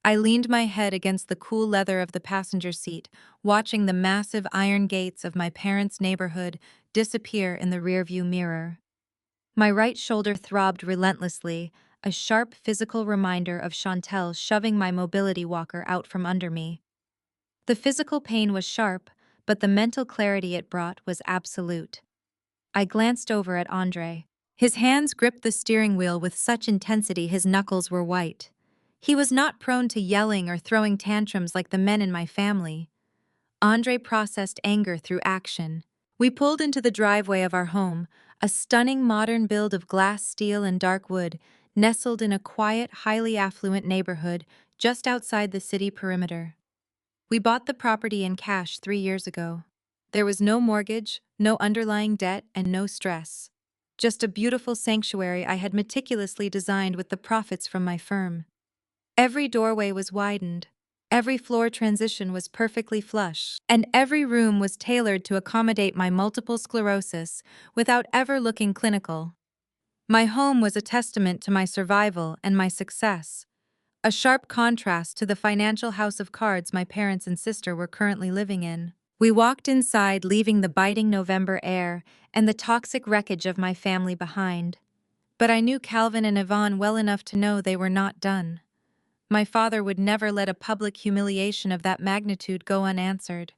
Speaker 1: I leaned my head against the cool leather of the passenger seat, watching the massive iron gates of my parents' neighborhood disappear in the rearview mirror. My right shoulder throbbed relentlessly, a sharp physical reminder of Chantel shoving my mobility walker out from under me. The physical pain was sharp, but the mental clarity it brought was absolute. I glanced over at Andre. His hands gripped the steering wheel with such intensity his knuckles were white. He was not prone to yelling or throwing tantrums like the men in my family. Andre processed anger through action. We pulled into the driveway of our home, a stunning modern build of glass, steel, and dark wood, nestled in a quiet, highly affluent neighborhood just outside the city perimeter. We bought the property in cash 3 years ago. There was no mortgage, no underlying debt, and no stress. Just a beautiful sanctuary I had meticulously designed with the profits from my firm. Every doorway was widened, every floor transition was perfectly flush, and every room was tailored to accommodate my multiple sclerosis without ever looking clinical. My home was a testament to my survival and my success, a sharp contrast to the financial house of cards my parents and sister were currently living in. We walked inside, leaving the biting November air and the toxic wreckage of my family behind. But I knew Calvin and Yvonne well enough to know they were not done. My father would never let a public humiliation of that magnitude go unanswered.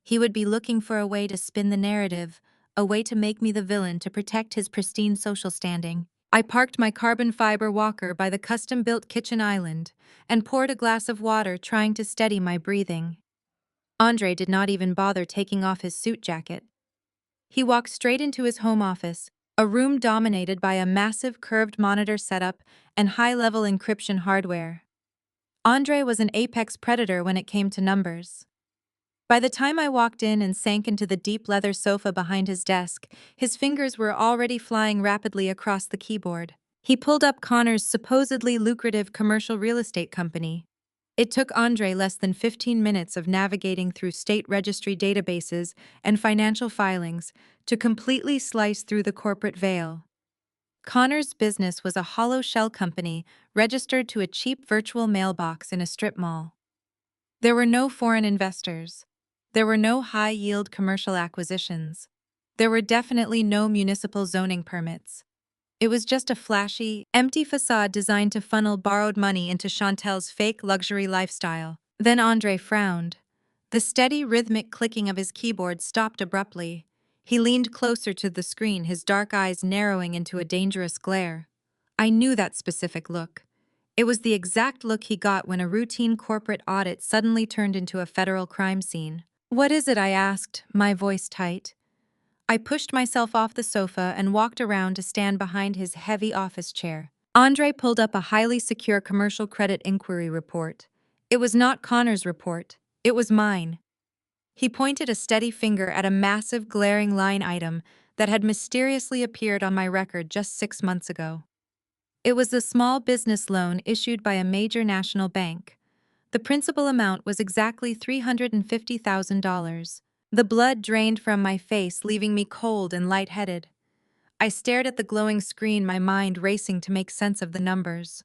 Speaker 1: He would be looking for a way to spin the narrative, a way to make me the villain to protect his pristine social standing. I parked my carbon fiber walker by the custom-built kitchen island and poured a glass of water, trying to steady my breathing. Andre did not even bother taking off his suit jacket. He walked straight into his home office, a room dominated by a massive curved monitor setup and high-level encryption hardware. Andre was an apex predator when it came to numbers. By the time I walked in and sank into the deep leather sofa behind his desk, his fingers were already flying rapidly across the keyboard. He pulled up Connor's supposedly lucrative commercial real estate company. It took Andre less than 15 minutes of navigating through state registry databases and financial filings to completely slice through the corporate veil. Connor's business was a hollow shell company registered to a cheap virtual mailbox in a strip mall. There were no foreign investors. There were no high-yield commercial acquisitions. There were definitely no municipal zoning permits. It was just a flashy, empty facade designed to funnel borrowed money into Chantel's fake luxury lifestyle. Then Andre frowned. The steady, rhythmic clicking of his keyboard stopped abruptly. He leaned closer to the screen, his dark eyes narrowing into a dangerous glare. I knew that specific look. It was the exact look he got when a routine corporate audit suddenly turned into a federal crime scene. "What is it?" I asked, my voice tight. I pushed myself off the sofa and walked around to stand behind his heavy office chair. Andre pulled up a highly secure commercial credit inquiry report. It was not Connor's report. It was mine. He pointed a steady finger at a massive, glaring line item that had mysteriously appeared on my record just 6 months ago. It was a small business loan issued by a major national bank. The principal amount was exactly $350,000. The blood drained from my face, leaving me cold and lightheaded. I stared at the glowing screen, my mind racing to make sense of the numbers.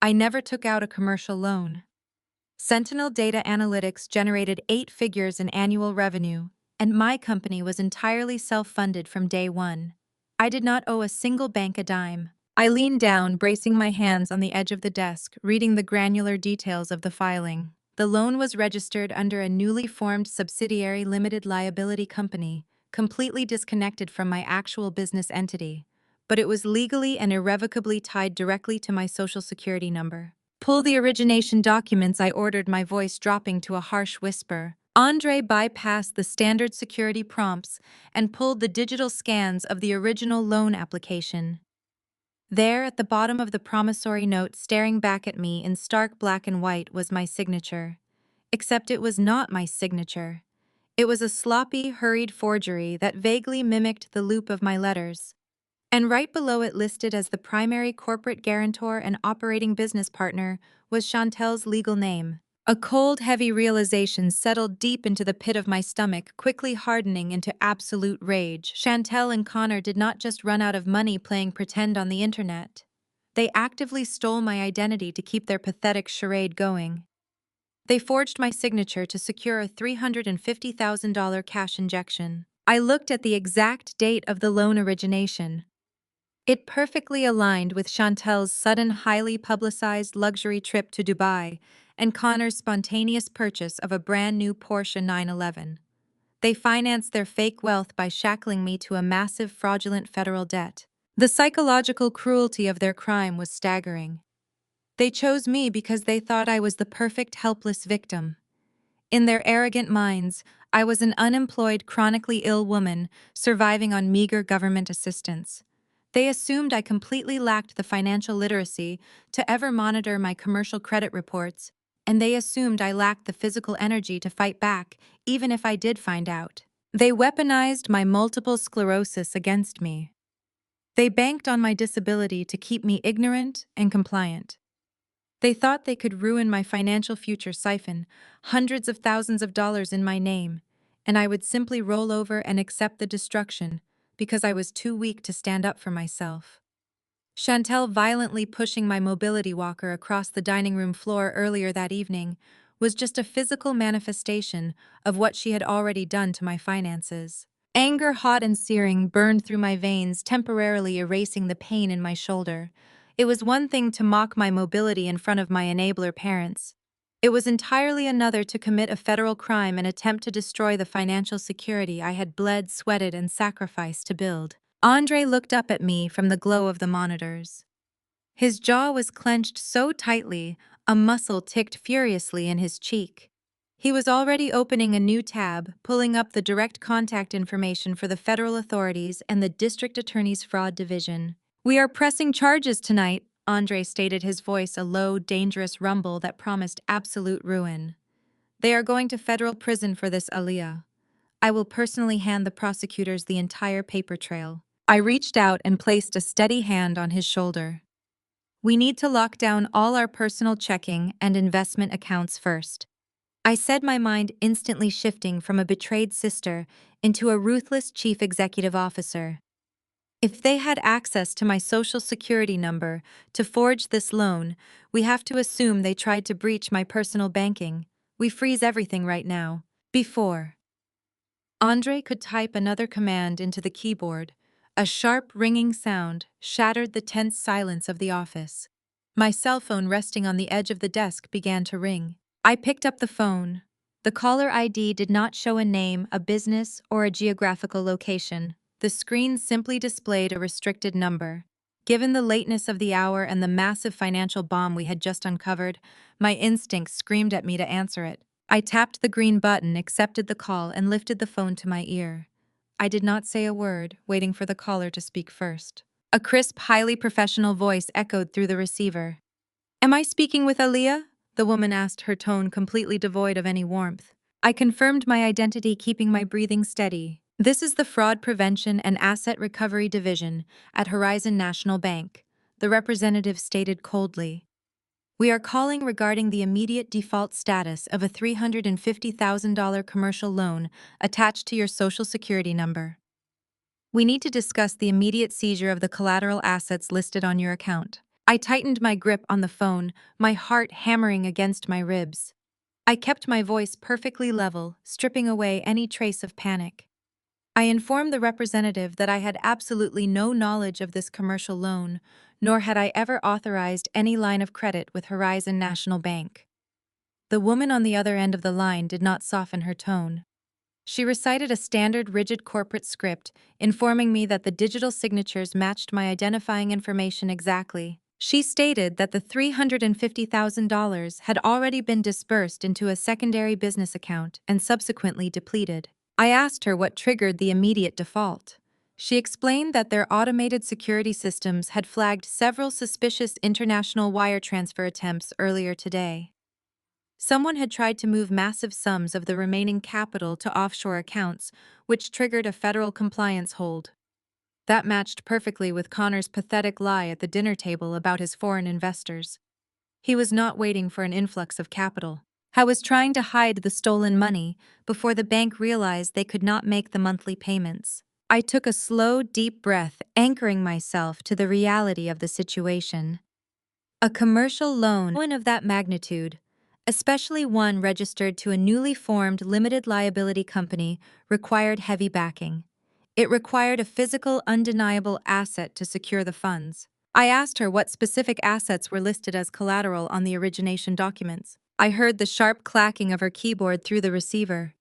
Speaker 1: I never took out a commercial loan. Sentinel Data Analytics generated 8 figures in annual revenue, and my company was entirely self-funded from day one. I did not owe a single bank a dime. I leaned down, bracing my hands on the edge of the desk, reading the granular details of the filing. The loan was registered under a newly formed subsidiary limited liability company, completely disconnected from my actual business entity, but it was legally and irrevocably tied directly to my social security number. Pull the origination documents, I ordered, my voice dropping to a harsh whisper. Andre bypassed the standard security prompts and pulled the digital scans of the original loan application. There, at the bottom of the promissory note, staring back at me in stark black and white, was my signature. Except it was not my signature. It was a sloppy, hurried forgery that vaguely mimicked the loop of my letters. And right below it, listed as the primary corporate guarantor and operating business partner, was Chantel's legal name. A cold, heavy realization settled deep into the pit of my stomach, quickly hardening into absolute rage. Chantel and Connor did not just run out of money playing pretend on the internet. They actively stole my identity to keep their pathetic charade going. They forged my signature to secure a $350,000 cash injection. I looked at the exact date of the loan origination. It perfectly aligned with Chantel's sudden, highly publicized luxury trip to Dubai and Connor's spontaneous purchase of a brand new Porsche 911. They financed their fake wealth by shackling me to a massive fraudulent federal debt. The psychological cruelty of their crime was staggering. They chose me because they thought I was the perfect helpless victim. In their arrogant minds, I was an unemployed, chronically ill woman surviving on meager government assistance. They assumed I completely lacked the financial literacy to ever monitor my commercial credit reports, and they assumed I lacked the physical energy to fight back, even if I did find out. They weaponized my multiple sclerosis against me. They banked on my disability to keep me ignorant and compliant. They thought they could ruin my financial future, siphon hundreds of thousands of dollars in my name, and I would simply roll over and accept the destruction because I was too weak to stand up for myself. Chantel violently pushing my mobility walker across the dining room floor earlier that evening was just a physical manifestation of what she had already done to my finances. Anger, hot and searing, burned through my veins, temporarily erasing the pain in my shoulder. It was one thing to mock my mobility in front of my enabler parents. It was entirely another to commit a federal crime and attempt to destroy the financial security I had bled, sweated, and sacrificed to build. Andre looked up at me from the glow of the monitors. His jaw was clenched so tightly, a muscle ticked furiously in his cheek. He was already opening a new tab, pulling up the direct contact information for the federal authorities and the district attorney's fraud division. "We are pressing charges tonight," Andre stated, his voice a low, dangerous rumble that promised absolute ruin. "They are going to federal prison for this, Aaliyah. I will personally hand the prosecutors the entire paper trail." I reached out and placed a steady hand on his shoulder. "We need to lock down all our personal checking and investment accounts first." I said, my mind instantly shifting from a betrayed sister into a ruthless chief executive officer. If they had access to my social security number to forge this loan, we have to assume they tried to breach my personal banking. We freeze everything right now. Before Andre could type another command into the keyboard, a sharp, ringing sound shattered the tense silence of the office. My cell phone resting on the edge of the desk began to ring. I picked up the phone. The caller ID did not show a name, a business, or a geographical location. The screen simply displayed a restricted number. Given the lateness of the hour and the massive financial bomb we had just uncovered, my instincts screamed at me to answer it. I tapped the green button, accepted the call, and lifted the phone to my ear. I did not say a word, waiting for the caller to speak first. A crisp, highly professional voice echoed through the receiver. "Am I speaking with Aaliyah?" the woman asked, her tone completely devoid of any warmth. I confirmed my identity, keeping my breathing steady. "This is the Fraud Prevention and Asset Recovery Division at Horizon National Bank," the representative stated coldly. "We are calling regarding the immediate default status of a $350,000 commercial loan attached to your Social Security number." We need to discuss the immediate seizure of the collateral assets listed on your account. I tightened my grip on the phone, my heart hammering against my ribs. I kept my voice perfectly level, stripping away any trace of panic. I informed the representative that I had absolutely no knowledge of this commercial loan, nor had I ever authorized any line of credit with Horizon National Bank. The woman on the other end of the line did not soften her tone. She recited a standard rigid corporate script, informing me that the digital signatures matched my identifying information exactly. She stated that the $350,000 had already been disbursed into a secondary business account and subsequently depleted. I asked her what triggered the immediate default. She explained that their automated security systems had flagged several suspicious international wire transfer attempts earlier today. Someone had tried to move massive sums of the remaining capital to offshore accounts, which triggered a federal compliance hold. That matched perfectly with Connor's pathetic lie at the dinner table about his foreign investors. He was not waiting for an influx of capital. I was trying to hide the stolen money before the bank realized they could not make the monthly payments. I took a slow, deep breath, anchoring myself to the reality of the situation. A commercial loan of that magnitude, especially one registered to a newly formed limited liability company, required heavy backing. It required a physical, undeniable asset to secure the funds. I asked her what specific assets were listed as collateral on the origination documents. I heard the sharp clacking of her keyboard through the receiver.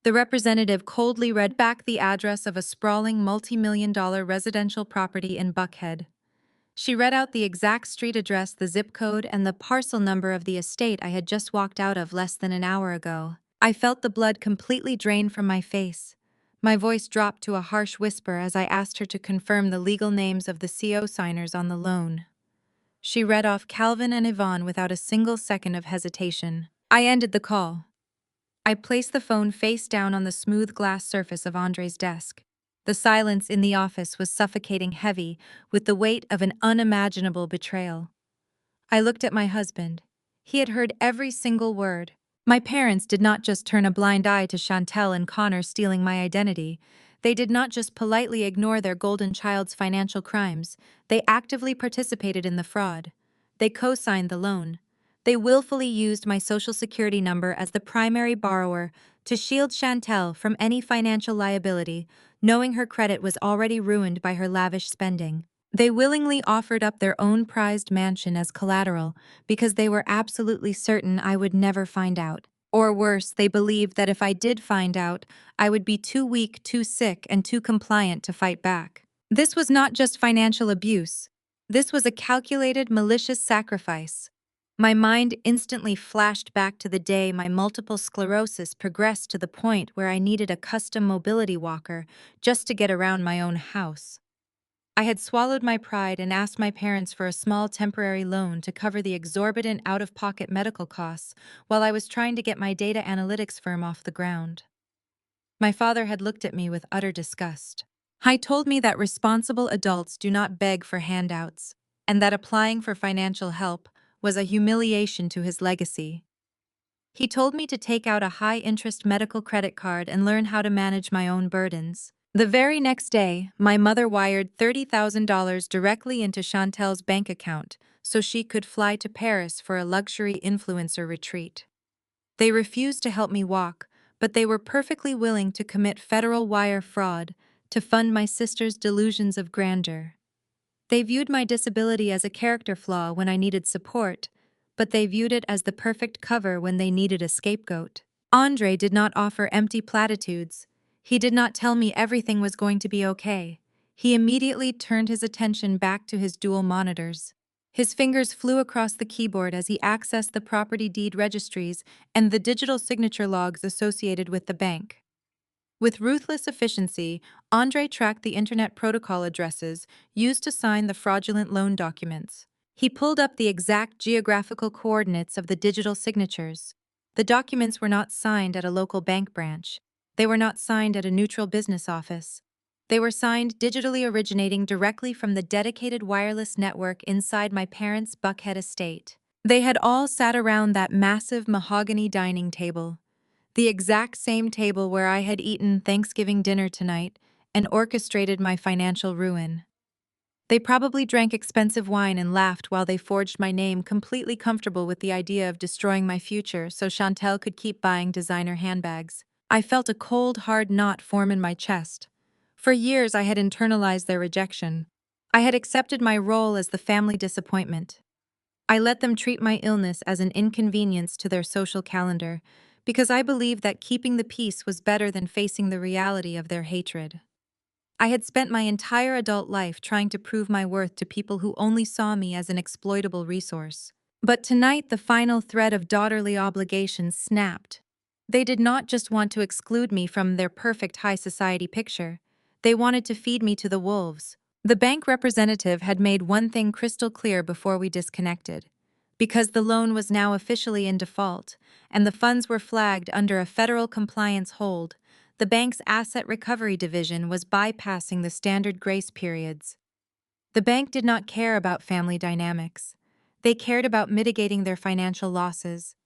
Speaker 1: The representative coldly read back the address of a sprawling multi-million-dollar residential property in Buckhead. She read out the exact street address, the zip code, and the parcel number of the estate I had just walked out of less than an hour ago. I felt the blood completely drain from my face. My voice dropped to a harsh whisper as I asked her to confirm the legal names of the CO signers on the loan. She read off Calvin and Yvonne without a single second of hesitation. I ended the call. I placed the phone face down on the smooth glass surface of Andre's desk. The silence in the office was suffocating heavy with the weight of an unimaginable betrayal. I looked at my husband. He had heard every single word. My parents did not just turn a blind eye to Chantel and Connor stealing my identity. They did not just politely ignore their golden child's financial crimes. They actively participated in the fraud. They co-signed the loan. They willfully used my social security number as the primary borrower to shield Chantel from any financial liability, knowing her credit was already ruined by her lavish spending. They willingly offered up their own prized mansion as collateral because they were absolutely certain I would never find out. Or worse, they believed that if I did find out, I would be too weak, too sick, and too compliant to fight back. This was not just financial abuse. This was a calculated, malicious sacrifice. My mind instantly flashed back to the day my multiple sclerosis progressed to the point where I needed a custom mobility walker just to get around my own house. I had swallowed my pride and asked my parents for a small temporary loan to cover the exorbitant out-of-pocket medical costs while I was trying to get my data analytics firm off the ground. My father had looked at me with utter disgust. He told me that responsible adults do not beg for handouts, and that applying for financial help was a humiliation to his legacy. He told me to take out a high-interest medical credit card and learn how to manage my own burdens. The very next day, my mother wired $30,000 directly into Chantel's bank account so she could fly to Paris for a luxury influencer retreat. They refused to help me walk, but they were perfectly willing to commit federal wire fraud to fund my sister's delusions of grandeur. They viewed my disability as a character flaw when I needed support, but they viewed it as the perfect cover when they needed a scapegoat. Andre did not offer empty platitudes. He did not tell me everything was going to be okay. He immediately turned his attention back to his dual monitors. His fingers flew across the keyboard as he accessed the property deed registries and the digital signature logs associated with the bank. With ruthless efficiency, Andre tracked the Internet Protocol addresses used to sign the fraudulent loan documents. He pulled up the exact geographical coordinates of the digital signatures. The documents were not signed at a local bank branch. They were not signed at a neutral business office. They were signed digitally originating directly from the dedicated wireless network inside my parents' Buckhead estate. They had all sat around that massive mahogany dining table, the exact same table where I had eaten Thanksgiving dinner tonight, and orchestrated my financial ruin. They probably drank expensive wine and laughed while they forged my name, completely comfortable with the idea of destroying my future so Chantel could keep buying designer handbags. I felt a cold, hard knot form in my chest. For years, I had internalized their rejection. I had accepted my role as the family disappointment. I let them treat my illness as an inconvenience to their social calendar because I believed that keeping the peace was better than facing the reality of their hatred. I had spent my entire adult life trying to prove my worth to people who only saw me as an exploitable resource. But tonight, the final thread of daughterly obligations snapped. They did not just want to exclude me from their perfect high society picture. They wanted to feed me to the wolves. The bank representative had made one thing crystal clear before we disconnected. Because the loan was now officially in default, and the funds were flagged under a federal compliance hold, the bank's asset recovery division was bypassing the standard grace periods. The bank did not care about family dynamics. They cared about mitigating their financial losses.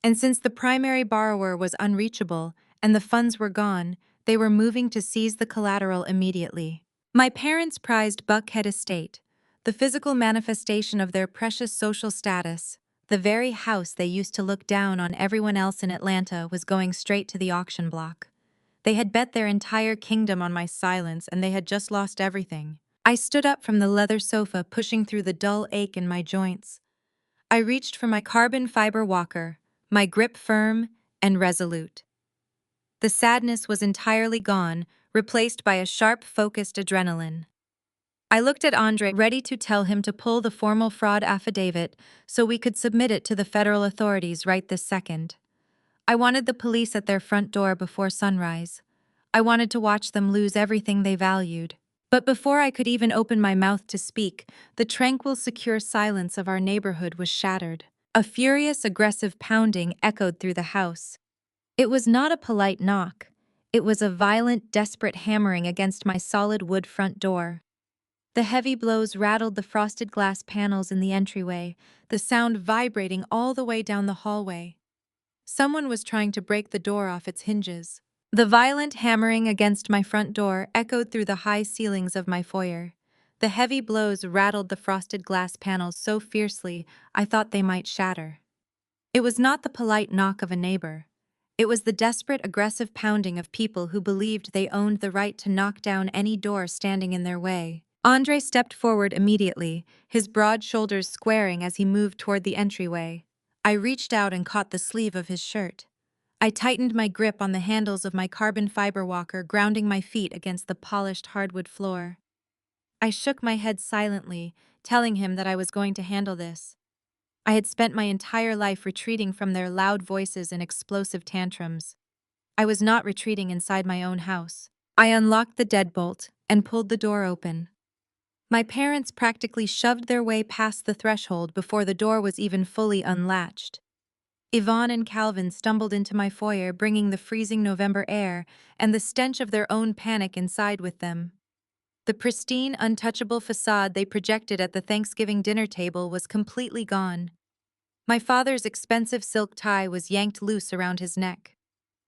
Speaker 1: And since the primary borrower was unreachable and the funds were gone, they were moving to seize the collateral immediately. My parents prized Buckhead Estate, the physical manifestation of their precious social status. The very house they used to look down on everyone else in Atlanta was going straight to the auction block. They had bet their entire kingdom on my silence, and they had just lost everything. I stood up from the leather sofa, pushing through the dull ache in my joints. I reached for my carbon fiber walker, my grip firm and resolute. The sadness was entirely gone, replaced by a sharp, focused adrenaline. I looked at Andre, ready to tell him to pull the formal fraud affidavit so we could submit it to the federal authorities right this second. I wanted the police at their front door before sunrise. I wanted to watch them lose everything they valued. But before I could even open my mouth to speak, the tranquil, secure silence of our neighborhood was shattered. A furious, aggressive pounding echoed through the house. It was not a polite knock. It was a violent, desperate hammering against my solid wood front door. The heavy blows rattled the frosted glass panels in the entryway, the sound vibrating all the way down the hallway. Someone was trying to break the door off its hinges. The violent hammering against my front door echoed through the high ceilings of my foyer. The heavy blows rattled the frosted glass panels so fiercely I thought they might shatter. It was not the polite knock of a neighbor. It was the desperate, aggressive pounding of people who believed they owned the right to knock down any door standing in their way. Andre stepped forward immediately, his broad shoulders squaring as he moved toward the entryway. I reached out and caught the sleeve of his shirt. I tightened my grip on the handles of my carbon fiber walker, grounding my feet against the polished hardwood floor. I shook my head silently, telling him that I was going to handle this. I had spent my entire life retreating from their loud voices and explosive tantrums. I was not retreating inside my own house. I unlocked the deadbolt and pulled the door open. My parents practically shoved their way past the threshold before the door was even fully unlatched. Yvonne and Calvin stumbled into my foyer, bringing the freezing November air and the stench of their own panic inside with them. The pristine, untouchable facade they projected at the Thanksgiving dinner table was completely gone. My father's expensive silk tie was yanked loose around his neck.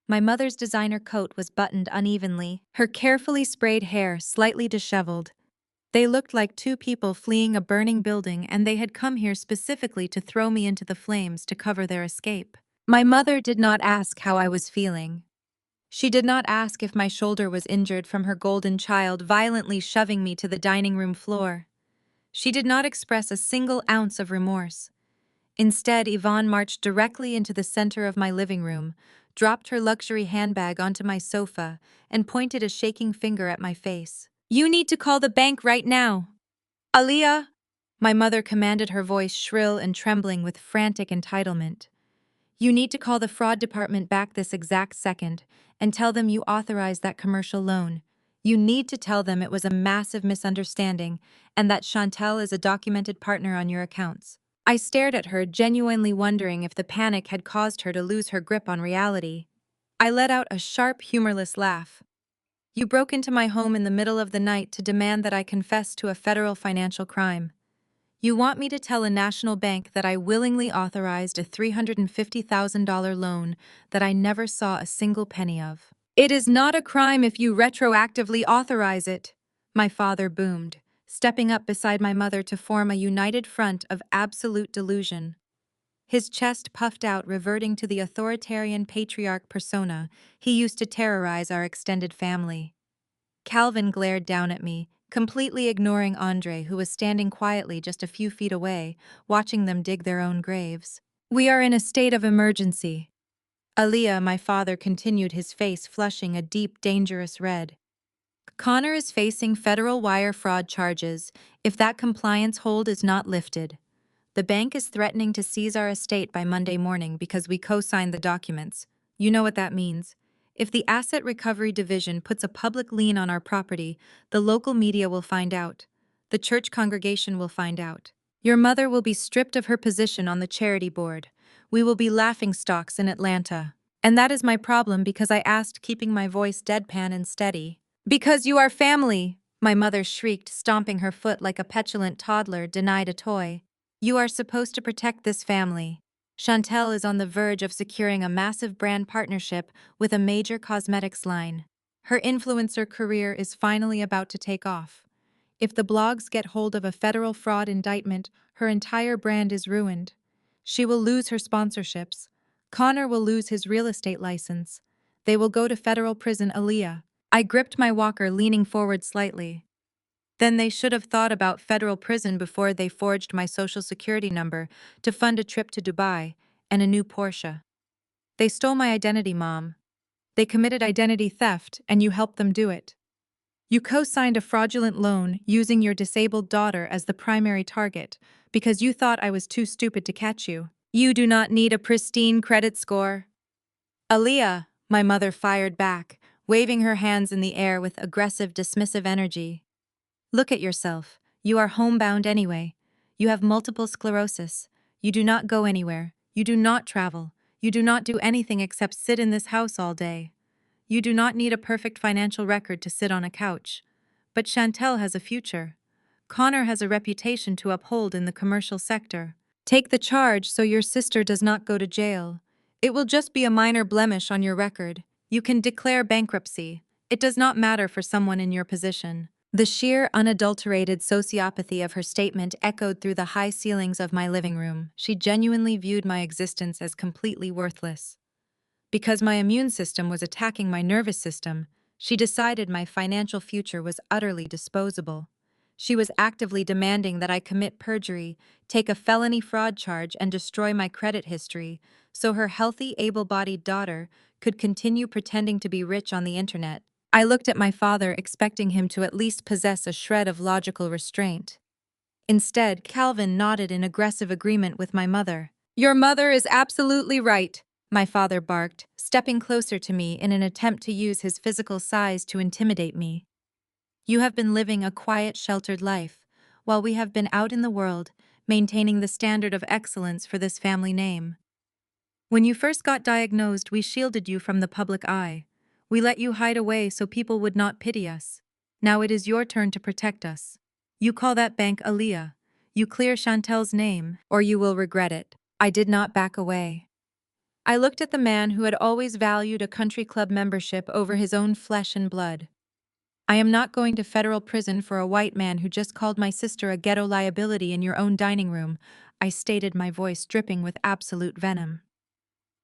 Speaker 1: My mother's designer coat was buttoned unevenly, her carefully sprayed hair slightly disheveled. They looked like two people fleeing a burning building, and they had come here specifically to throw me into the flames to cover their escape. My mother did not ask how I was feeling. She did not ask if my shoulder was injured from her golden child violently shoving me to the dining room floor. She did not express a single ounce of remorse. Instead, Yvonne marched directly into the center of my living room, dropped her luxury handbag onto my sofa, and pointed a shaking finger at my face. "You need to call the bank right now." "Aaliyah!" My mother commanded, her voice shrill and trembling with frantic entitlement. "You need to call the fraud department back this exact second and tell them you authorized that commercial loan. You need to tell them it was a massive misunderstanding and that Chantel is a documented partner on your accounts." I stared at her, genuinely wondering if the panic had caused her to lose her grip on reality. I let out a sharp, humorless laugh. "You broke into my home in the middle of the night to demand that I confess to a federal financial crime. You want me to tell a national bank that I willingly authorized a $350,000 loan that I never saw a single penny of. It is not a crime if you retroactively authorize it, my father boomed, stepping up beside my mother to form a united front of absolute delusion. His chest puffed out, reverting to the authoritarian patriarch persona he used to terrorize our extended family. Calvin glared down at me, completely ignoring Andre, who was standing quietly just a few feet away, watching them dig their own graves. We are in a state of emergency. Aaliyah, my father, continued, his face flushing a deep, dangerous red. Connor is facing federal wire fraud charges if that compliance hold is not lifted. The bank is threatening to seize our estate by Monday morning because we co-signed the documents. You know what that means. If the Asset Recovery Division puts a public lien on our property, the local media will find out. The church congregation will find out. Your mother will be stripped of her position on the charity board. We will be laughingstocks in Atlanta. And that is my problem, because I asked, keeping my voice deadpan and steady. Because you are family, my mother shrieked, stomping her foot like a petulant toddler denied a toy. You are supposed to protect this family. Chantel is on the verge of securing a massive brand partnership with a major cosmetics line. Her influencer career is finally about to take off. If the blogs get hold of a federal fraud indictment, her entire brand is ruined. She will lose her sponsorships. Connor will lose his real estate license. They will go to federal prison. Aaliyah. I gripped my walker, leaning forward slightly. Then they should have thought about federal prison before they forged my social security number to fund a trip to Dubai and a new Porsche. They stole my identity, Mom. They committed identity theft, and you helped them do it. You co-signed a fraudulent loan using your disabled daughter as the primary target because you thought I was too stupid to catch you. You do not need a pristine credit score. Aaliyah, my mother fired back, waving her hands in the air with aggressive, dismissive energy. Look at yourself. You are homebound anyway. You have multiple sclerosis. You do not go anywhere. You do not travel. You do not do anything except sit in this house all day. You do not need a perfect financial record to sit on a couch. But Chantel has a future. Connor has a reputation to uphold in the commercial sector. Take the charge so your sister does not go to jail. It will just be a minor blemish on your record. You can declare bankruptcy. It does not matter for someone in your position. The sheer, unadulterated sociopathy of her statement echoed through the high ceilings of my living room. She genuinely viewed my existence as completely worthless. Because my immune system was attacking my nervous system, she decided my financial future was utterly disposable. She was actively demanding that I commit perjury, take a felony fraud charge, and destroy my credit history, so her healthy, able-bodied daughter could continue pretending to be rich on the internet. I looked at my father, expecting him to at least possess a shred of logical restraint. Instead, Calvin nodded in aggressive agreement with my mother. Your mother is absolutely right, my father barked, stepping closer to me in an attempt to use his physical size to intimidate me. You have been living a quiet, sheltered life, while we have been out in the world, maintaining the standard of excellence for this family name. When you first got diagnosed, we shielded you from the public eye. We let you hide away so people would not pity us. Now it is your turn to protect us. You call that bank Aaliyah. You clear Chantel's name, or you will regret it. I did not back away. I looked at the man who had always valued a country club membership over his own flesh and blood. I am not going to federal prison for a white man who just called my sister a ghetto liability in your own dining room, I stated, my voice dripping with absolute venom.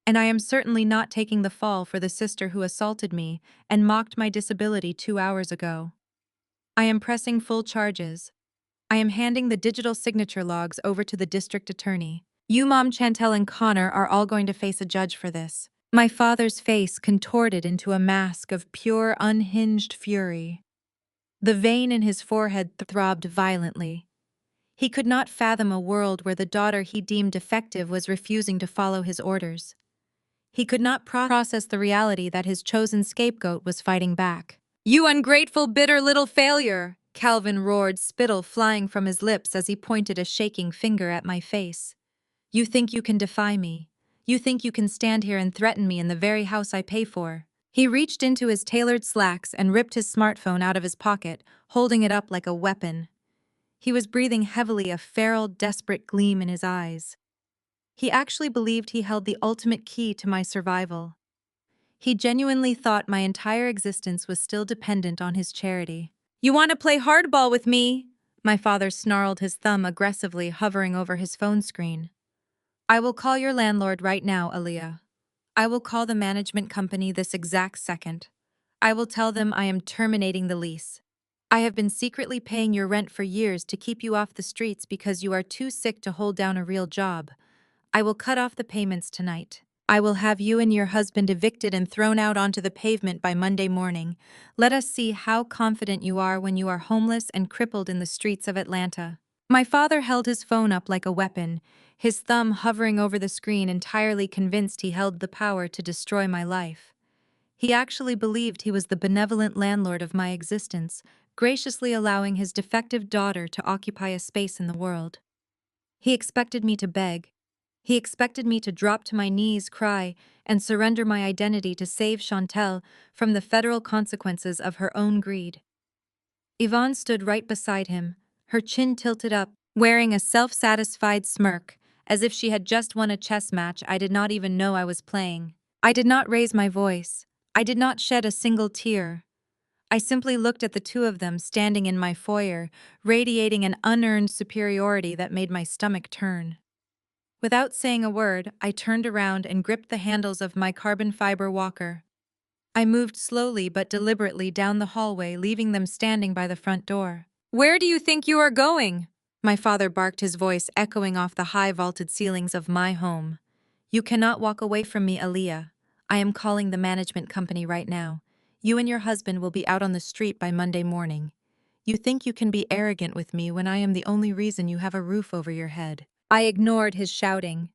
Speaker 1: And I am certainly not taking the fall for the sister who assaulted me and mocked my disability 2 hours ago. I am pressing full charges. I am handing the digital signature logs over to the district attorney. You, Mom, Chantel, and Connor are all going to face a judge for this. My father's face contorted into a mask of pure, unhinged fury. The vein in his forehead throbbed violently. He could not fathom a world where the daughter he deemed defective was refusing to follow his orders. He could not process the reality that his chosen scapegoat was fighting back. You ungrateful, bitter little failure! Calvin roared, spittle flying from his lips as he pointed a shaking finger at my face. You think you can defy me. You think you can stand here and threaten me in the very house I pay for. He reached into his tailored slacks and ripped his smartphone out of his pocket, holding it up like a weapon. He was breathing heavily, a feral, desperate gleam in his eyes. He actually believed he held the ultimate key to my survival. He genuinely thought my entire existence was still dependent on his charity. "You want to play hardball with me?" My father snarled, his thumb aggressively hovering over his phone screen. "I will call your landlord right now, Aaliyah. I will call the management company this exact second. I will tell them I am terminating the lease. I have been secretly paying your rent for years to keep you off the streets because you are too sick to hold down a real job. I will cut off the payments tonight. I will have you and your husband evicted and thrown out onto the pavement by Monday morning. Let us see how confident you are when you are homeless and crippled in the streets of Atlanta." My father held his phone up like a weapon, his thumb hovering over the screen, entirely convinced he held the power to destroy my life. He actually believed he was the benevolent landlord of my existence, graciously allowing his defective daughter to occupy a space in the world. He expected me to beg. He expected me to drop to my knees, cry, and surrender my identity to save Chantel from the federal consequences of her own greed. Yvonne stood right beside him, her chin tilted up, wearing a self-satisfied smirk, as if she had just won a chess match I did not even know I was playing. I did not raise my voice. I did not shed a single tear. I simply looked at the two of them standing in my foyer, radiating an unearned superiority that made my stomach turn. Without saying a word, I turned around and gripped the handles of my carbon fiber walker. I moved slowly but deliberately down the hallway, leaving them standing by the front door. "Where do you think you are going?" My father barked, his voice echoing off the high vaulted ceilings of my home. "You cannot walk away from me, Aaliyah. I am calling the management company right now. You and your husband will be out on the street by Monday morning. You think you can be arrogant with me when I am the only reason you have a roof over your head." I ignored his shouting.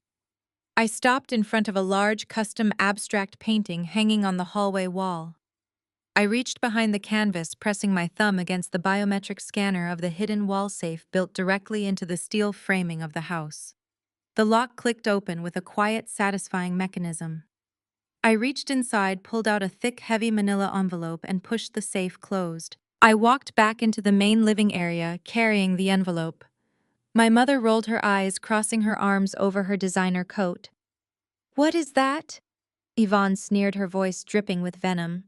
Speaker 1: I stopped in front of a large custom abstract painting hanging on the hallway wall. I reached behind the canvas, pressing my thumb against the biometric scanner of the hidden wall safe built directly into the steel framing of the house. The lock clicked open with a quiet, satisfying mechanism. I reached inside, pulled out a thick, heavy manila envelope, and pushed the safe closed. I walked back into the main living area, carrying the envelope. My mother rolled her eyes, crossing her arms over her designer coat. "What is that?" Yvonne sneered, her voice dripping with venom.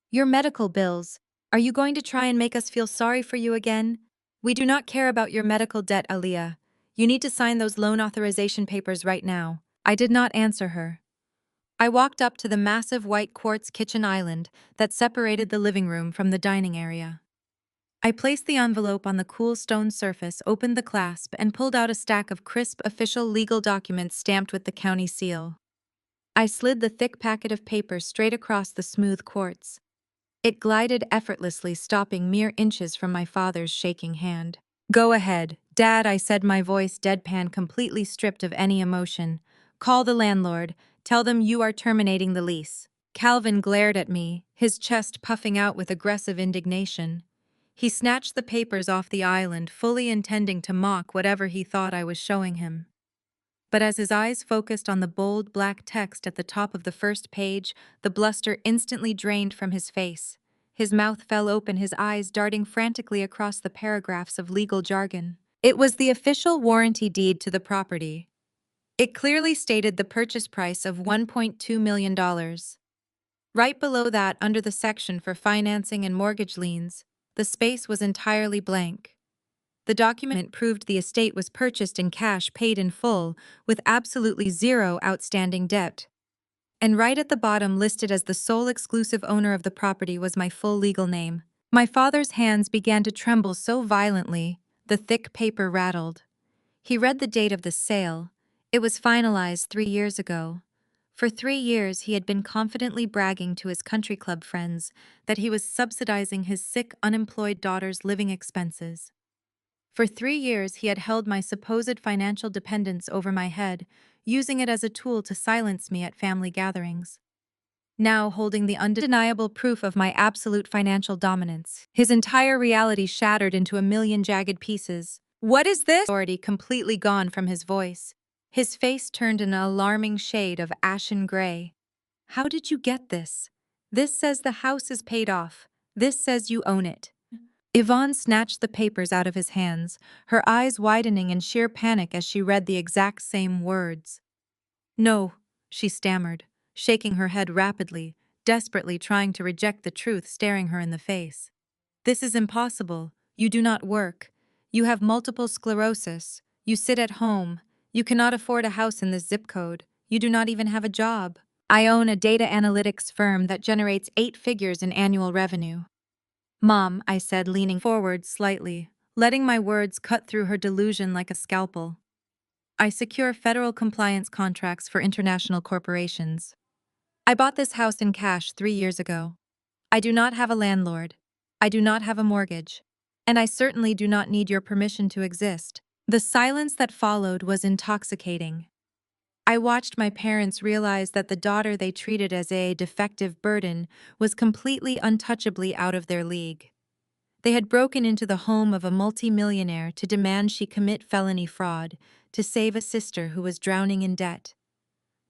Speaker 1: "Your medical bills. Are you going to try and make us feel sorry for you again? We do not care about your medical debt, Aaliyah. You need to sign those loan authorization papers right now." I did not answer her. I walked up to the massive white quartz kitchen island that separated the living room from the dining area. I placed the envelope on the cool stone surface, opened the clasp, and pulled out a stack of crisp official legal documents stamped with the county seal. I slid the thick packet of paper straight across the smooth quartz. It glided effortlessly, stopping mere inches from my father's shaking hand. "Go ahead, Dad," I said, my voice deadpan, completely stripped of any emotion. "Call the landlord. Tell them you are terminating the lease." Calvin glared at me, his chest puffing out with aggressive indignation. He snatched the papers off the island, fully intending to mock whatever he thought I was showing him. But as his eyes focused on the bold black text at the top of the first page, the bluster instantly drained from his face. His mouth fell open, his eyes darting frantically across the paragraphs of legal jargon. It was the official warranty deed to the property. It clearly stated the purchase price of $1.2 million. Right below that, under the section for financing and mortgage liens, the space was entirely blank. The document proved the estate was purchased in cash, paid in full, with absolutely zero outstanding debt. And right at the bottom, listed as the sole exclusive owner of the property, was my full legal name. My father's hands began to tremble so violently, the thick paper rattled. He read the date of the sale. It was finalized 3 years ago. For 3 years, he had been confidently bragging to his country club friends that he was subsidizing his sick, unemployed daughter's living expenses. For 3 years, he had held my supposed financial dependence over my head, using it as a tool to silence me at family gatherings. Now, holding the undeniable proof of my absolute financial dominance, his entire reality shattered into a million jagged pieces. "What is this?" Authority completely gone from his voice. His face turned an alarming shade of ashen gray. "How did you get this? This says the house is paid off. This says you own it." Yvonne snatched the papers out of his hands, her eyes widening in sheer panic as she read the exact same words. "No," she stammered, shaking her head rapidly. desperately trying to reject the truth staring her in the face. This is impossible. You do not work. You have multiple sclerosis. You sit at home. You cannot afford a house in this zip code. You do not even have a job. I own a data analytics firm that generates 8 figures in annual revenue. Mom, I said, leaning forward slightly, letting my words cut through her delusion like a scalpel. I secure federal compliance contracts for international corporations. I bought this house in cash 3 years ago. I do not have a landlord. I do not have a mortgage. And I certainly do not need your permission to exist. The silence that followed was intoxicating. I watched my parents realize that the daughter they treated as a defective burden was completely untouchably out of their league. They had broken into the home of a multimillionaire to demand she commit felony fraud to save a sister who was drowning in debt.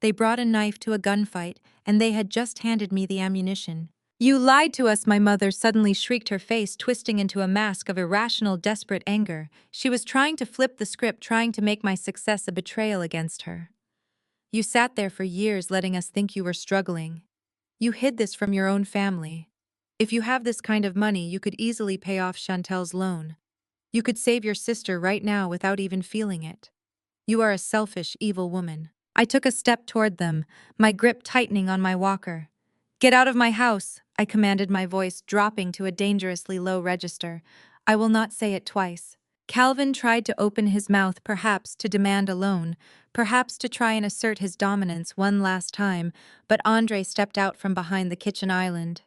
Speaker 1: They brought a knife to a gunfight, and they had just handed me the ammunition. You lied to us, my mother suddenly shrieked, her face twisting into a mask of irrational, desperate anger. She was trying to flip the script, trying to make my success a betrayal against her. You sat there for years letting us think you were struggling. You hid this from your own family. If you have this kind of money, you could easily pay off Chantel's loan. You could save your sister right now without even feeling it. You are a selfish, evil woman. I took a step toward them, my grip tightening on my walker. Get out of my house, I commanded, my voice dropping to a dangerously low register. I will not say it twice. Calvin tried to open his mouth, perhaps to demand a loan, perhaps to try and assert his dominance one last time, but Andre stepped out from behind the kitchen island.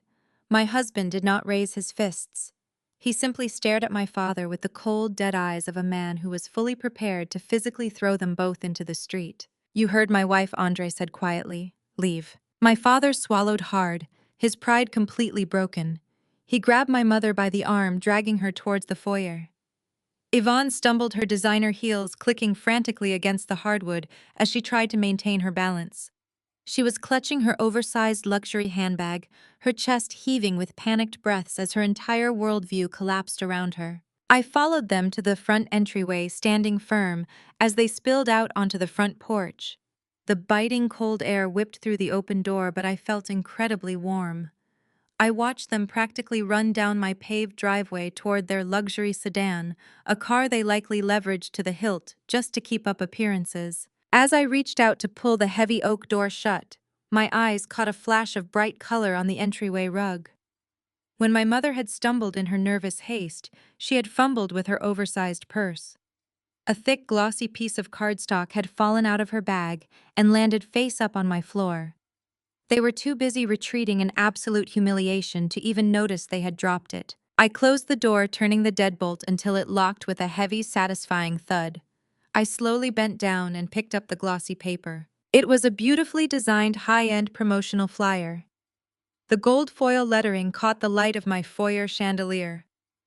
Speaker 1: My husband did not raise his fists. He simply stared at my father with the cold, dead eyes of a man who was fully prepared to physically throw them both into the street. You heard my wife, Andre said quietly. Leave. My father swallowed hard, his pride completely broken. He grabbed my mother by the arm, dragging her towards the foyer. Yvonne stumbled, her designer heels clicking frantically against the hardwood as she tried to maintain her balance. She was clutching her oversized luxury handbag, her chest heaving with panicked breaths as her entire worldview collapsed around her. I followed them to the front entryway, standing firm as they spilled out onto the front porch. The biting cold air whipped through the open door, but I felt incredibly warm. I watched them practically run down my paved driveway toward their luxury sedan, a car they likely leveraged to the hilt just to keep up appearances. As I reached out to pull the heavy oak door shut, my eyes caught a flash of bright color on the entryway rug. When my mother had stumbled in her nervous haste, she had fumbled with her oversized purse. A thick, glossy piece of cardstock had fallen out of her bag and landed face up on my floor. They were too busy retreating in absolute humiliation to even notice they had dropped it. I closed the door, turning the deadbolt until it locked with a heavy, satisfying thud. I slowly bent down and picked up the glossy paper. It was a beautifully designed high-end promotional flyer. The gold foil lettering caught the light of my foyer chandelier.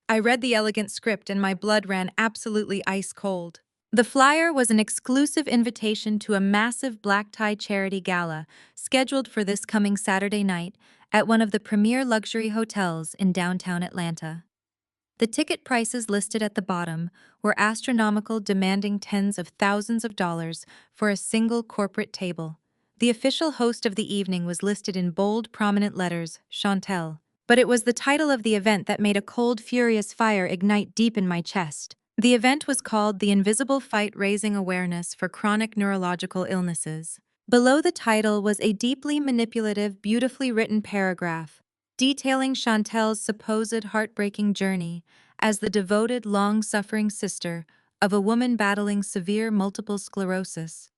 Speaker 1: I read the elegant script and my blood ran absolutely ice cold. The flyer was an exclusive invitation to a massive black-tie charity gala scheduled for this coming Saturday night at one of the premier luxury hotels in downtown Atlanta. The ticket prices listed at the bottom were astronomical, demanding tens of thousands of dollars for a single corporate table. The official host of the evening was listed in bold, prominent letters, Chantel. But it was the title of the event that made a cold, furious fire ignite deep in my chest. The event was called The Invisible Fight, Raising Awareness for Chronic Neurological Illnesses. Below the title was a deeply manipulative, beautifully written paragraph detailing Chantel's supposed heartbreaking journey as the devoted, long-suffering sister of a woman battling severe multiple sclerosis.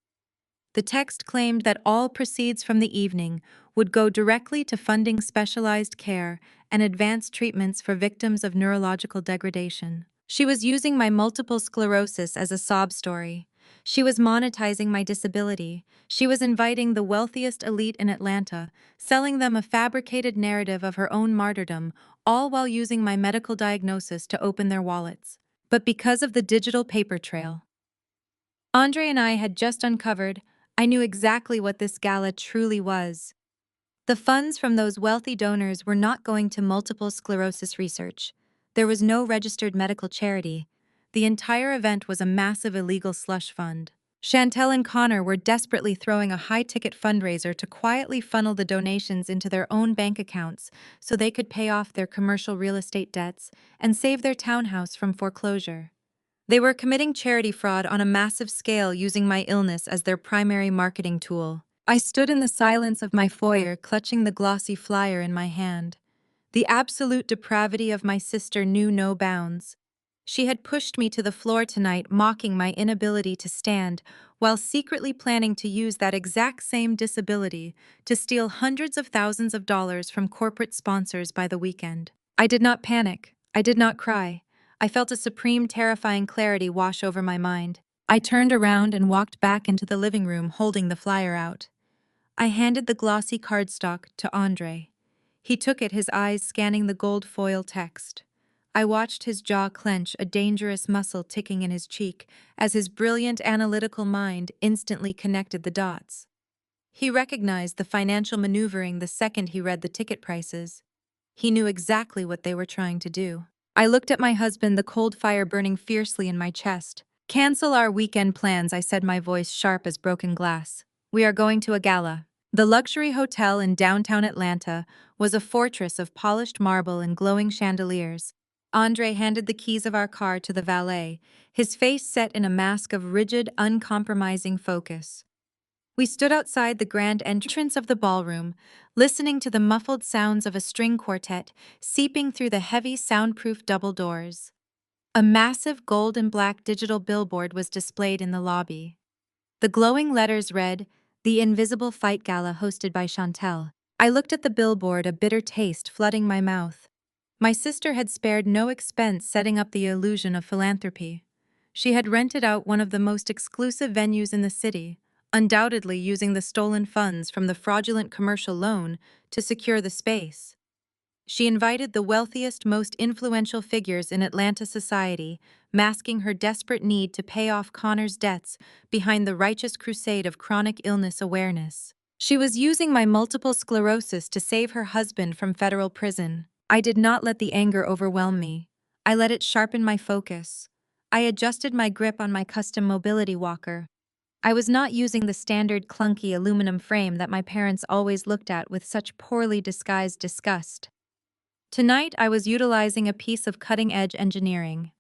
Speaker 1: The text claimed that all proceeds from the evening would go directly to funding specialized care and advanced treatments for victims of neurological degradation. She was using my multiple sclerosis as a sob story. She was monetizing my disability. She was inviting the wealthiest elite in Atlanta, selling them a fabricated narrative of her own martyrdom, all while using my medical diagnosis to open their wallets. But because of the digital paper trail Andre and I had just uncovered, I knew exactly what this gala truly was. The funds from those wealthy donors were not going to multiple sclerosis research. There was no registered medical charity. The entire event was a massive illegal slush fund. Chantel and Connor were desperately throwing a high-ticket fundraiser to quietly funnel the donations into their own bank accounts so they could pay off their commercial real estate debts and save their townhouse from foreclosure. They were committing charity fraud on a massive scale using my illness as their primary marketing tool. I stood in the silence of my foyer, clutching the glossy flyer in my hand. The absolute depravity of my sister knew no bounds. She had pushed me to the floor tonight, mocking my inability to stand, while secretly planning to use that exact same disability to steal hundreds of thousands of dollars from corporate sponsors by the weekend. I did not panic. I did not cry. I felt a supreme, terrifying clarity wash over my mind. I turned around and walked back into the living room, holding the flyer out. I handed the glossy cardstock to Andre. He took it, his eyes scanning the gold foil text. I watched his jaw clench, a dangerous muscle ticking in his cheek, as his brilliant analytical mind instantly connected the dots. He recognized the financial maneuvering the second he read the ticket prices. He knew exactly what they were trying to do. I looked at my husband, the cold fire burning fiercely in my chest. "Cancel our weekend plans," I said, my voice sharp as broken glass. "We are going to a gala." The luxury hotel in downtown Atlanta was a fortress of polished marble and glowing chandeliers. Andre handed the keys of our car to the valet, his face set in a mask of rigid, uncompromising focus. We stood outside the grand entrance of the ballroom, listening to the muffled sounds of a string quartet seeping through the heavy, soundproof double doors. A massive gold and black digital billboard was displayed in the lobby. The glowing letters read, "The Invisible Fight Gala hosted by Chantel." I looked at the billboard, a bitter taste flooding my mouth. My sister had spared no expense setting up the illusion of philanthropy. She had rented out one of the most exclusive venues in the city, undoubtedly using the stolen funds from the fraudulent commercial loan to secure the space. She invited the wealthiest, most influential figures in Atlanta society, masking her desperate need to pay off Connor's debts behind the righteous crusade of chronic illness awareness. She was using my multiple sclerosis to save her husband from federal prison. I did not let the anger overwhelm me. I let it sharpen my focus. I adjusted my grip on my custom mobility walker. I was not using the standard clunky aluminum frame that my parents always looked at with such poorly disguised disgust. Tonight, I was utilizing a piece of cutting-edge engineering.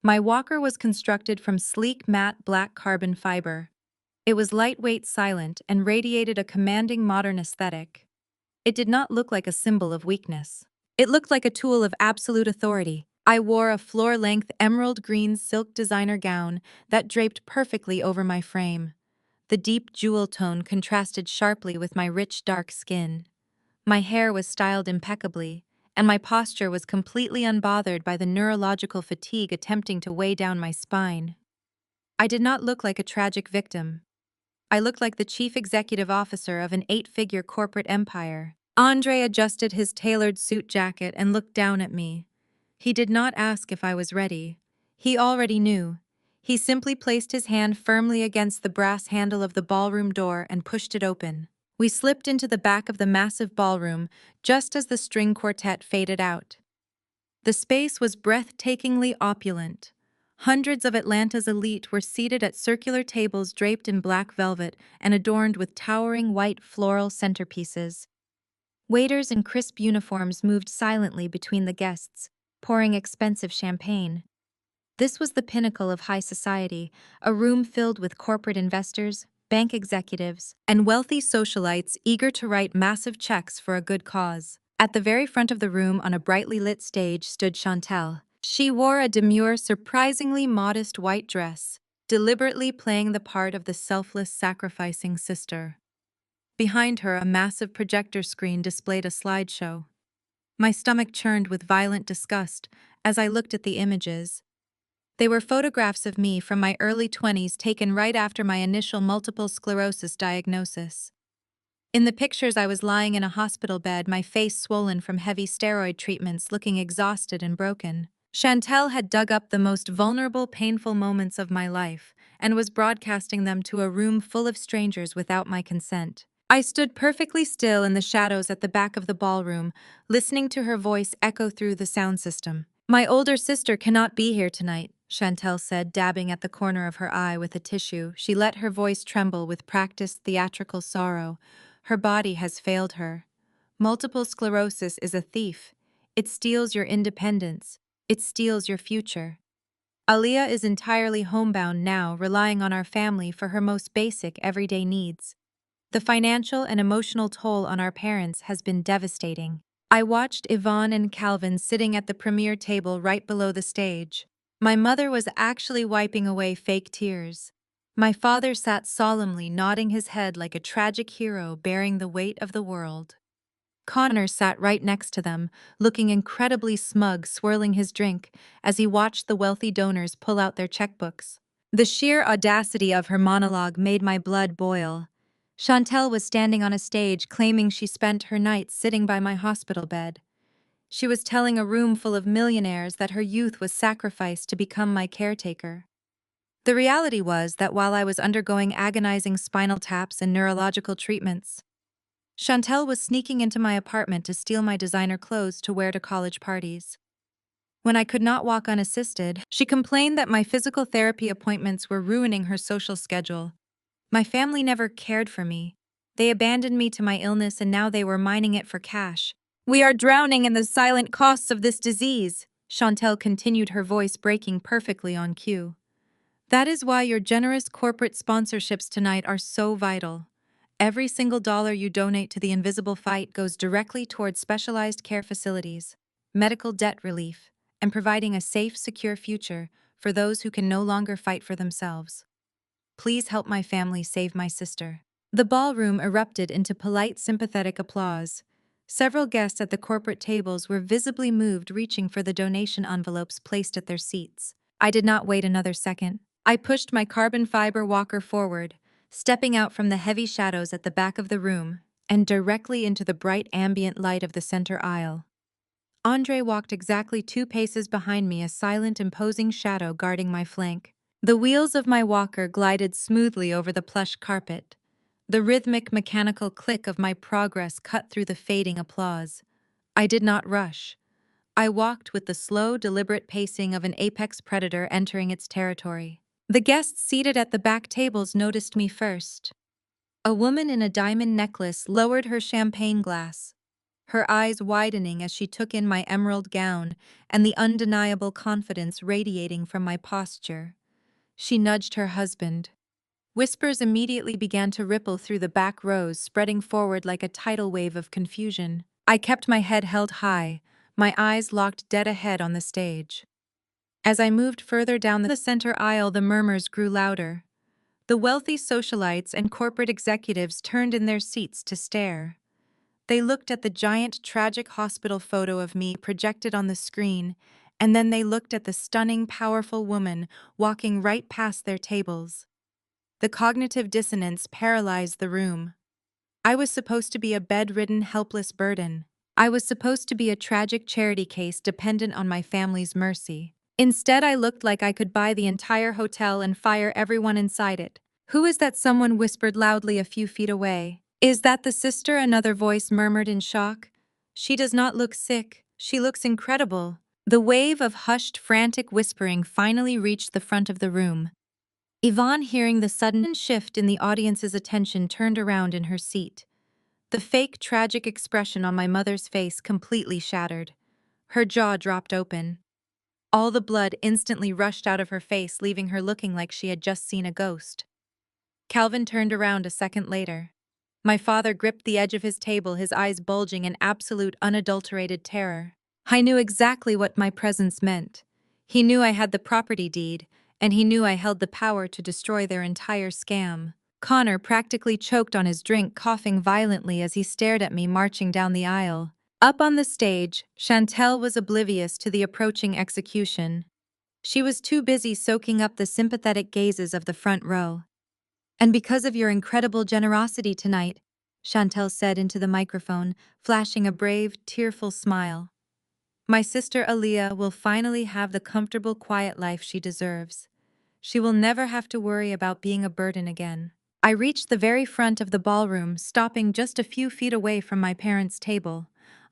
Speaker 1: My walker was constructed from sleek, matte black carbon fiber. It was lightweight, silent, and radiated a commanding modern aesthetic. It did not look like a symbol of weakness. It looked like a tool of absolute authority. I wore a floor-length emerald green silk designer gown that draped perfectly over my frame. The deep jewel tone contrasted sharply with my rich, dark skin. My hair was styled impeccably, and my posture was completely unbothered by the neurological fatigue attempting to weigh down my spine. I did not look like a tragic victim. I looked like the chief executive officer of an 8-figure corporate empire. Andre adjusted his tailored suit jacket and looked down at me. He did not ask if I was ready. He already knew. He simply placed his hand firmly against the brass handle of the ballroom door and pushed it open. We slipped into the back of the massive ballroom just as the string quartet faded out. The space was breathtakingly opulent. Hundreds of Atlanta's elite were seated at circular tables draped in black velvet and adorned with towering white floral centerpieces. Waiters in crisp uniforms moved silently between the guests, pouring expensive champagne. This was the pinnacle of high society, a room filled with corporate investors, bank executives, and wealthy socialites eager to write massive checks for a good cause. At the very front of the room on a brightly lit stage stood Chantel. She wore a demure, surprisingly modest white dress, deliberately playing the part of the selfless, sacrificing sister. Behind her, a massive projector screen displayed a slideshow. My stomach churned with violent disgust as I looked at the images. They were photographs of me from my early 20s taken right after my initial multiple sclerosis diagnosis. In the pictures, I was lying in a hospital bed, my face swollen from heavy steroid treatments, looking exhausted and broken. Chantel had dug up the most vulnerable, painful moments of my life and was broadcasting them to a room full of strangers without my consent. I stood perfectly still in the shadows at the back of the ballroom, listening to her voice echo through the sound system. "My older sister cannot be here tonight. Chantel said, dabbing at the corner of her eye with a tissue. She let her voice tremble with practiced theatrical sorrow. Her body has failed her. Multiple sclerosis is a thief. It steals your independence. It steals your future. Aaliyah is entirely homebound now, relying on our family for her most basic everyday needs. The financial and emotional toll on our parents has been devastating. I watched Yvonne and Calvin sitting at the premiere table right below the stage. My mother was actually wiping away fake tears. My father sat solemnly, nodding his head like a tragic hero bearing the weight of the world. Connor sat right next to them, looking incredibly smug, swirling his drink as he watched the wealthy donors pull out their checkbooks. The sheer audacity of her monologue made my blood boil. Chantel was standing on a stage claiming she spent her nights sitting by my hospital bed. She was telling a room full of millionaires that her youth was sacrificed to become my caretaker. The reality was that while I was undergoing agonizing spinal taps and neurological treatments, Chantel was sneaking into my apartment to steal my designer clothes to wear to college parties. When I could not walk unassisted, she complained that my physical therapy appointments were ruining her social schedule. My family never cared for me. They abandoned me to my illness and now they were mining it for cash. We are drowning in the silent costs of this disease, Chantel continued, her voice breaking perfectly on cue. That is why your generous corporate sponsorships tonight are so vital. Every single dollar you donate to the invisible fight goes directly towards specialized care facilities, medical debt relief, and providing a safe, secure future for those who can no longer fight for themselves. Please help my family save my sister. The ballroom erupted into polite, sympathetic applause. Several guests at the corporate tables were visibly moved, reaching for the donation envelopes placed at their seats. I did not wait another second. I pushed my carbon fiber walker forward, stepping out from the heavy shadows at the back of the room and directly into the bright ambient light of the center aisle. Andre walked exactly 2 paces behind me, a silent, imposing shadow guarding my flank. The wheels of my walker glided smoothly over the plush carpet. The rhythmic, mechanical click of my progress cut through the fading applause. I did not rush. I walked with the slow, deliberate pacing of an apex predator entering its territory. The guests seated at the back tables noticed me first. A woman in a diamond necklace lowered her champagne glass, her eyes widening as she took in my emerald gown and the undeniable confidence radiating from my posture. She nudged her husband. Whispers immediately began to ripple through the back rows, spreading forward like a tidal wave of confusion. I kept my head held high, my eyes locked dead ahead on the stage. As I moved further down the center aisle, the murmurs grew louder. The wealthy socialites and corporate executives turned in their seats to stare. They looked at the giant, tragic hospital photo of me projected on the screen, and then they looked at the stunning, powerful woman walking right past their tables. The cognitive dissonance paralyzed the room. I was supposed to be a bedridden, helpless burden. I was supposed to be a tragic charity case dependent on my family's mercy. Instead, I looked like I could buy the entire hotel and fire everyone inside it. "Who is that?" someone whispered loudly a few feet away. "Is that the sister?" another voice murmured in shock. "She does not look sick. She looks incredible." The wave of hushed, frantic whispering finally reached the front of the room. Yvonne, hearing the sudden shift in the audience's attention, turned around in her seat. The fake, tragic expression on my mother's face completely shattered. Her jaw dropped open. All the blood instantly rushed out of her face, leaving her looking like she had just seen a ghost. Calvin turned around a second later. My father gripped the edge of his table, his eyes bulging in absolute, unadulterated terror. I knew exactly what my presence meant. He knew I had the property deed, and he knew I held the power to destroy their entire scam. Connor practically choked on his drink, coughing violently as he stared at me marching down the aisle. Up on the stage, Chantel was oblivious to the approaching execution. She was too busy soaking up the sympathetic gazes of the front row. "And because of your incredible generosity tonight," Chantel said into the microphone, flashing a brave, tearful smile, "my sister Aaliyah will finally have the comfortable, quiet life she deserves. She will never have to worry about being a burden again." I reached the very front of the ballroom, stopping just a few feet away from my parents' table.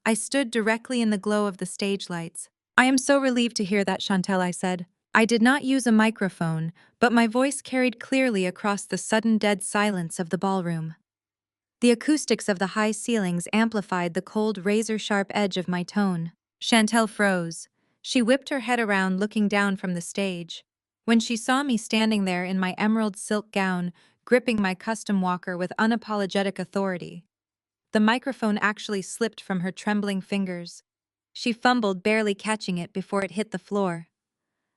Speaker 1: I stood directly in the glow of the stage lights. "I am so relieved to hear that, Chantel," I said. I did not use a microphone, but my voice carried clearly across the sudden dead silence of the ballroom. The acoustics of the high ceilings amplified the cold razor-sharp edge of my tone. Chantel froze. She whipped her head around, looking down from the stage. When she saw me standing there in my emerald silk gown, gripping my custom walker with unapologetic authority, the microphone actually slipped from her trembling fingers. She fumbled, barely catching it before it hit the floor.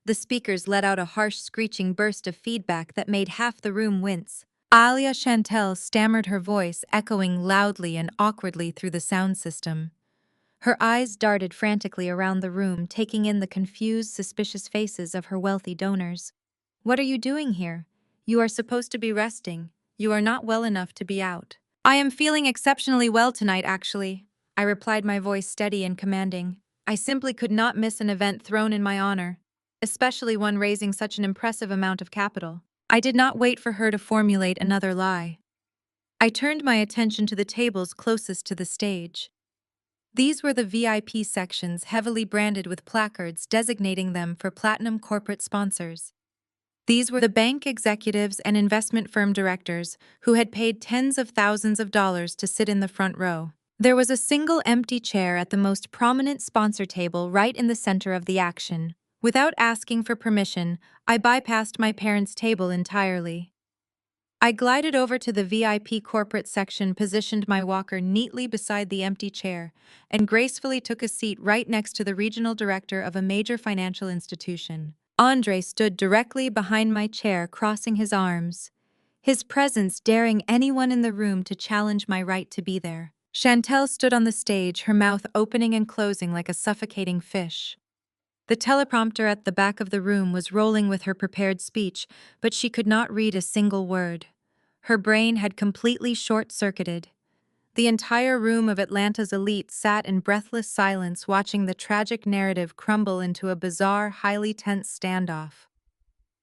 Speaker 1: The speakers let out a harsh screeching burst of feedback that made half the room wince. Alia Chantel stammered, her voice echoing loudly and awkwardly through the sound system. Her eyes darted frantically around the room, taking in the confused, suspicious faces of her wealthy donors. "What are you doing here? You are supposed to be resting. You are not well enough to be out." "I am feeling exceptionally well tonight, actually," I replied, my voice steady and commanding. I simply could not miss an event thrown in my honor, especially one raising such an impressive amount of capital. I did not wait for her to formulate another lie. I turned my attention to the tables closest to the stage. These were the VIP sections, heavily branded with placards designating them for platinum corporate sponsors. These were the bank executives and investment firm directors who had paid tens of thousands of dollars to sit in the front row. There was a single empty chair at the most prominent sponsor table right in the center of the action. Without asking for permission, I bypassed my parents' table entirely. I glided over to the VIP corporate section, positioned my walker neatly beside the empty chair, and gracefully took a seat right next to the regional director of a major financial institution. Andre stood directly behind my chair, crossing his arms, his presence daring anyone in the room to challenge my right to be there. Chantel stood on the stage, her mouth opening and closing like a suffocating fish. The teleprompter at the back of the room was rolling with her prepared speech, but she could not read a single word. Her brain had completely short-circuited. The entire room of Atlanta's elite sat in breathless silence, watching the tragic narrative crumble into a bizarre, highly tense standoff.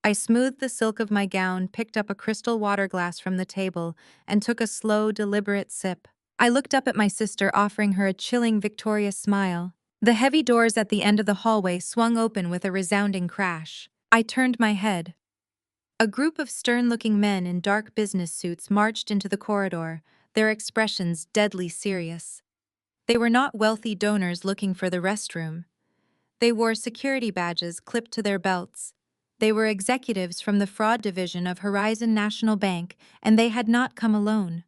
Speaker 1: I smoothed the silk of my gown, picked up a crystal water glass from the table, and took a slow, deliberate sip. I looked up at my sister, offering her a chilling, victorious smile. The heavy doors at the end of the hallway swung open with a resounding crash. I turned my head. A group of stern-looking men in dark business suits marched into the corridor, their expressions deadly serious. They were not wealthy donors looking for the restroom. They wore security badges clipped to their belts. They were executives from the fraud division of Horizon National Bank, and they had not come alone.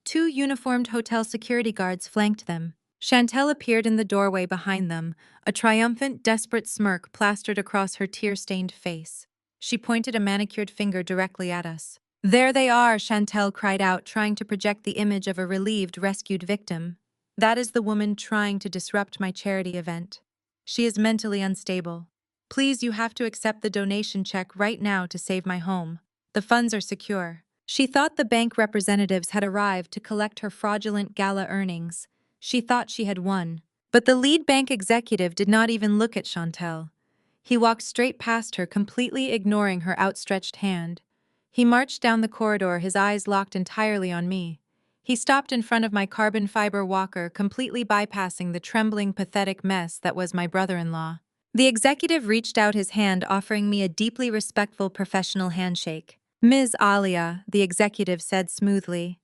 Speaker 1: Two uniformed hotel security guards flanked them. Chantel appeared in the doorway behind them, a triumphant, desperate smirk plastered across her tear-stained face. She pointed a manicured finger directly at us. "There they are," Chantel cried out, trying to project the image of a relieved, rescued victim. "That is the woman trying to disrupt my charity event. She is mentally unstable. Please, you have to accept the donation check right now to save my home. The funds are secure." She thought the bank representatives had arrived to collect her fraudulent gala earnings. She thought she had won. But the lead bank executive did not even look at Chantel. He walked straight past her, completely ignoring her outstretched hand. He marched down the corridor, his eyes locked entirely on me. He stopped in front of my carbon fiber walker, completely bypassing the trembling, pathetic mess that was my brother-in-law. The executive reached out his hand, offering me a deeply respectful professional handshake. "Ms. Alia," the executive said smoothly,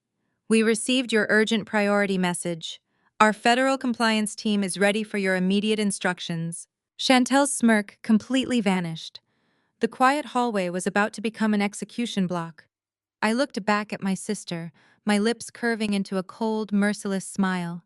Speaker 1: "we received your urgent priority message. Our federal compliance team is ready for your immediate instructions." Chantel's smirk completely vanished. The quiet hallway was about to become an execution block. I looked back at my sister, my lips curving into a cold, merciless smile.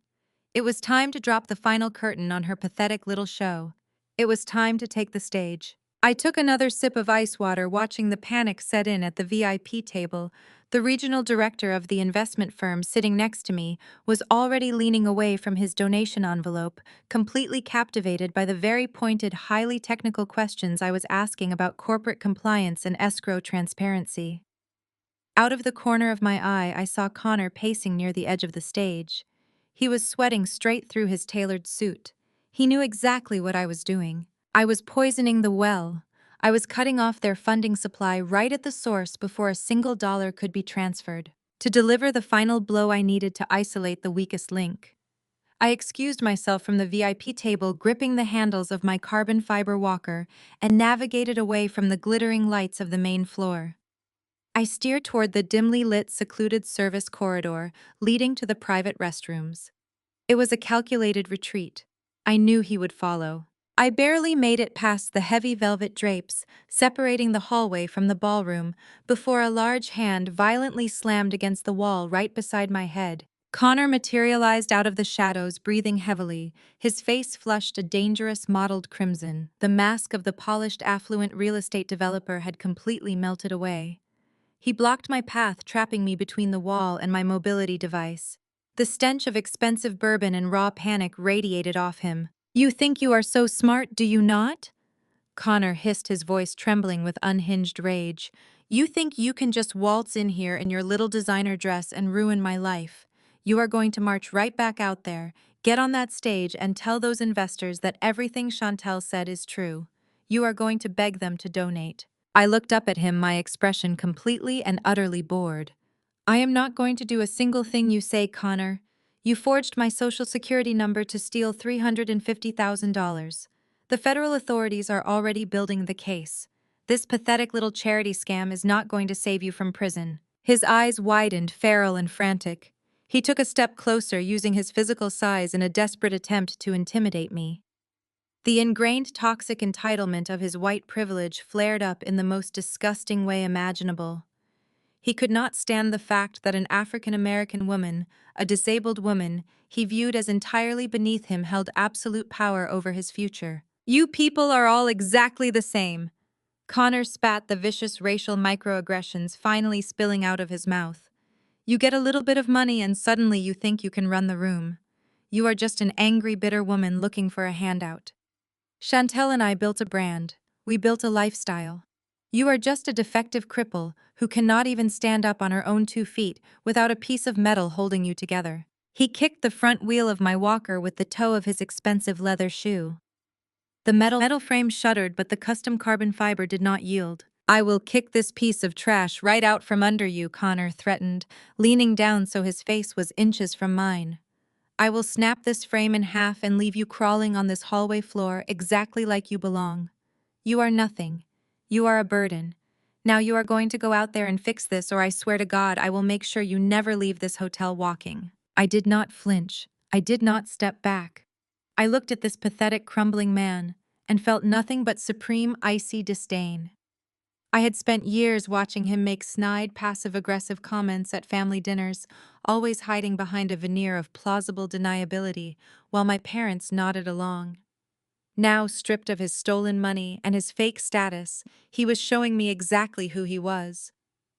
Speaker 1: It was time to drop the final curtain on her pathetic little show. It was time to take the stage. I took another sip of ice water, watching the panic set in at the VIP table. The regional director of the investment firm sitting next to me was already leaning away from his donation envelope, completely captivated by the very pointed, highly technical questions I was asking about corporate compliance and escrow transparency. Out of the corner of my eye, I saw Connor pacing near the edge of the stage. He was sweating straight through his tailored suit. He knew exactly what I was doing. I was poisoning the well. I was cutting off their funding supply right at the source before a single dollar could be transferred. To deliver the final blow, I needed to isolate the weakest link. I excused myself from the VIP table, gripping the handles of my carbon fiber walker, and navigated away from the glittering lights of the main floor. I steered toward the dimly lit, secluded service corridor leading to the private restrooms. It was a calculated retreat. I knew he would follow. I barely made it past the heavy velvet drapes separating the hallway from the ballroom before a large hand violently slammed against the wall right beside my head. Connor materialized out of the shadows, breathing heavily, his face flushed a dangerous mottled crimson. The mask of the polished, affluent real estate developer had completely melted away. He blocked my path, trapping me between the wall and my mobility device. The stench of expensive bourbon and raw panic radiated off him. "You think you are so smart, do you not?" Connor hissed, his voice trembling with unhinged rage. "You think you can just waltz in here in your little designer dress and ruin my life? You are going to march right back out there, get on that stage and tell those investors that everything Chantel said is true. You are going to beg them to donate." I looked up at him, my expression completely and utterly bored. "I am not going to do a single thing you say, Connor. You forged my social security number to steal $350,000. The federal authorities are already building the case. This pathetic little charity scam is not going to save you from prison." His eyes widened, feral and frantic. He took a step closer, using his physical size in a desperate attempt to intimidate me. The ingrained toxic entitlement of his white privilege flared up in the most disgusting way imaginable. He could not stand the fact that an African American woman, a disabled woman, he viewed as entirely beneath him, held absolute power over his future. "You people are all exactly the same." Connor spat, the vicious racial microaggressions finally spilling out of his mouth. "You get a little bit of money and suddenly you think you can run the room. You are just an angry, bitter woman looking for a handout. Chantel and I built a brand. We built a lifestyle. You are just a defective cripple who cannot even stand up on her own 2 feet without a piece of metal holding you together." He kicked the front wheel of my walker with the toe of his expensive leather shoe. The metal frame shuddered, but the custom carbon fiber did not yield. "I will kick this piece of trash right out from under you," Connor threatened, leaning down so his face was inches from mine. "I will snap this frame in half and leave you crawling on this hallway floor exactly like you belong. You are nothing. You are a burden. Now you are going to go out there and fix this, or I swear to God I will make sure you never leave this hotel walking." I did not flinch. I did not step back. I looked at this pathetic, crumbling man and felt nothing but supreme, icy disdain. I had spent years watching him make snide, passive-aggressive comments at family dinners, always hiding behind a veneer of plausible deniability, while my parents nodded along. Now, stripped of his stolen money and his fake status, he was showing me exactly who he was: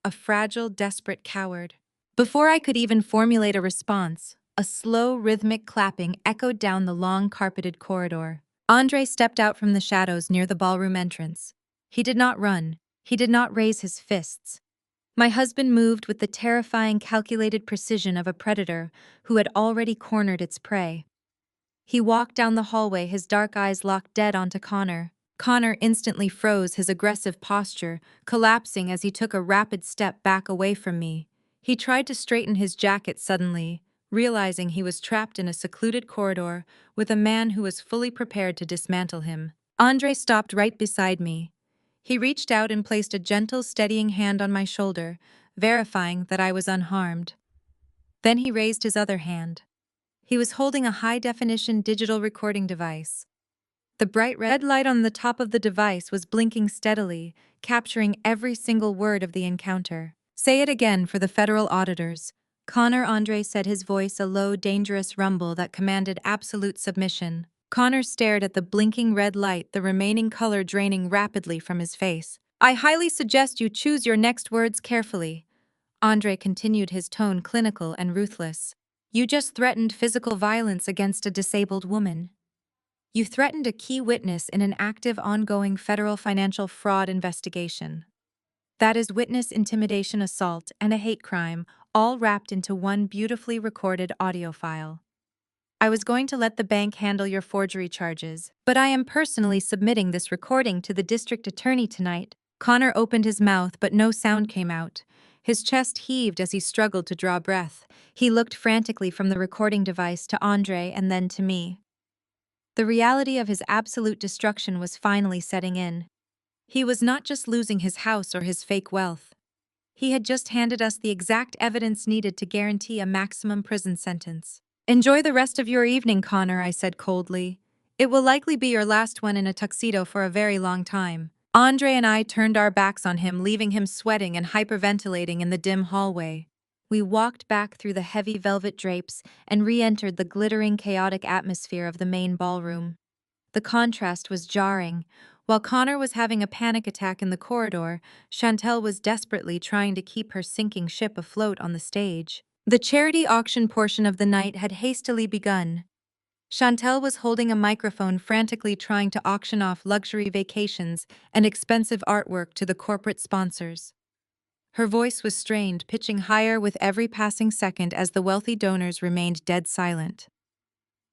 Speaker 1: a fragile, desperate coward. Before I could even formulate a response, a slow, rhythmic clapping echoed down the long, carpeted corridor. Andre stepped out from the shadows near the ballroom entrance. He did not run. He did not raise his fists. My husband moved with the terrifying, calculated precision of a predator who had already cornered its prey. He walked down the hallway, his dark eyes locked dead onto Connor. Connor instantly froze, his aggressive posture collapsing as he took a rapid step back away from me. He tried to straighten his jacket suddenly, realizing he was trapped in a secluded corridor with a man who was fully prepared to dismantle him. Andre stopped right beside me. He reached out and placed a gentle, steadying hand on my shoulder, verifying that I was unharmed. Then he raised his other hand. He was holding a high-definition digital recording device. The bright red light on the top of the device was blinking steadily, capturing every single word of the encounter. "Say it again for the federal auditors," Andre said, his voice a low, dangerous rumble that commanded absolute submission. Connor stared at the blinking red light, the remaining color draining rapidly from his face. "I highly suggest you choose your next words carefully," Andre continued, his tone clinical and ruthless. "You just threatened physical violence against a disabled woman. You threatened a key witness in an active, ongoing federal financial fraud investigation. That is witness intimidation, assault, and a hate crime, all wrapped into one beautifully recorded audio file. I was going to let the bank handle your forgery charges, but I am personally submitting this recording to the district attorney tonight." Connor opened his mouth, but no sound came out. His chest heaved as he struggled to draw breath. He looked frantically from the recording device to Andre and then to me. The reality of his absolute destruction was finally setting in. He was not just losing his house or his fake wealth. He had just handed us the exact evidence needed to guarantee a maximum prison sentence. "Enjoy the rest of your evening, Connor," I said coldly. "It will likely be your last one in a tuxedo for a very long time." Andre and I turned our backs on him, leaving him sweating and hyperventilating in the dim hallway. We walked back through the heavy velvet drapes and re-entered the glittering, chaotic atmosphere of the main ballroom. The contrast was jarring. While Connor was having a panic attack in the corridor, Chantel was desperately trying to keep her sinking ship afloat on the stage. The charity auction portion of the night had hastily begun. Chantel was holding a microphone, frantically trying to auction off luxury vacations and expensive artwork to the corporate sponsors. Her voice was strained, pitching higher with every passing second as the wealthy donors remained dead silent.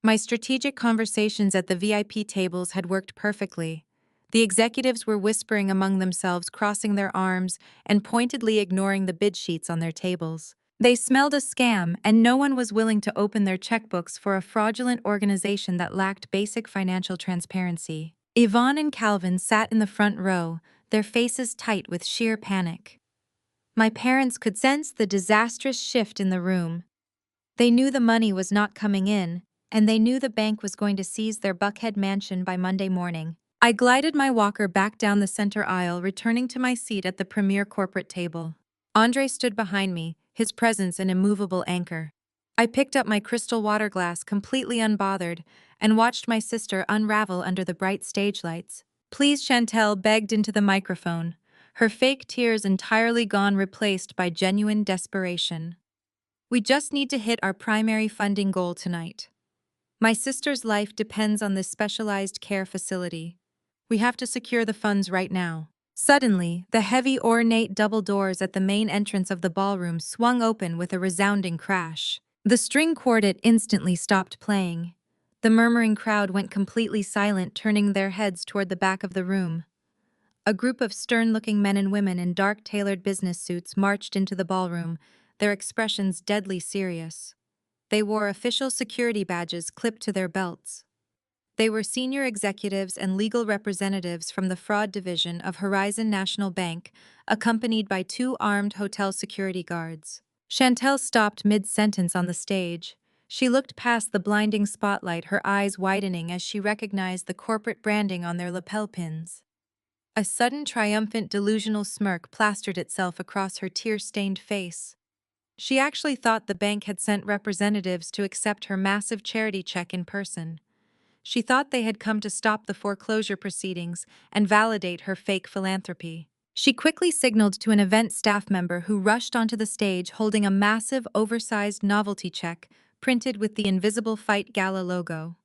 Speaker 1: My strategic conversations at the VIP tables had worked perfectly. The executives were whispering among themselves, crossing their arms, and pointedly ignoring the bid sheets on their tables. They smelled a scam, and no one was willing to open their checkbooks for a fraudulent organization that lacked basic financial transparency. Yvonne and Calvin sat in the front row, their faces tight with sheer panic. My parents could sense the disastrous shift in the room. They knew the money was not coming in, and they knew the bank was going to seize their Buckhead mansion by Monday morning. I glided my walker back down the center aisle, returning to my seat at the premier corporate table. Andre stood behind me, his presence an immovable anchor. I picked up my crystal water glass, completely unbothered, and watched my sister unravel under the bright stage lights. "Please," Chantel begged into the microphone, her fake tears entirely gone, replaced by genuine desperation. "We just need to hit our primary funding goal tonight. My sister's life depends on this specialized care facility. We have to secure the funds right now." Suddenly, the heavy, ornate double doors at the main entrance of the ballroom swung open with a resounding crash. The string quartet instantly stopped playing. The murmuring crowd went completely silent, turning their heads toward the back of the room. A group of stern-looking men and women in dark, tailored business suits marched into the ballroom, their expressions deadly serious. They wore official security badges clipped to their belts. They were senior executives and legal representatives from the fraud division of Horizon National Bank, accompanied by two armed hotel security guards. Chantel stopped mid-sentence on the stage. She looked past the blinding spotlight, her eyes widening as she recognized the corporate branding on their lapel pins. A sudden, triumphant, delusional smirk plastered itself across her tear-stained face. She actually thought the bank had sent representatives to accept her massive charity check in person. She thought they had come to stop the foreclosure proceedings and validate her fake philanthropy. She quickly signaled to an event staff member who rushed onto the stage holding a massive, oversized novelty check printed with the Invisible Fight Gala logo.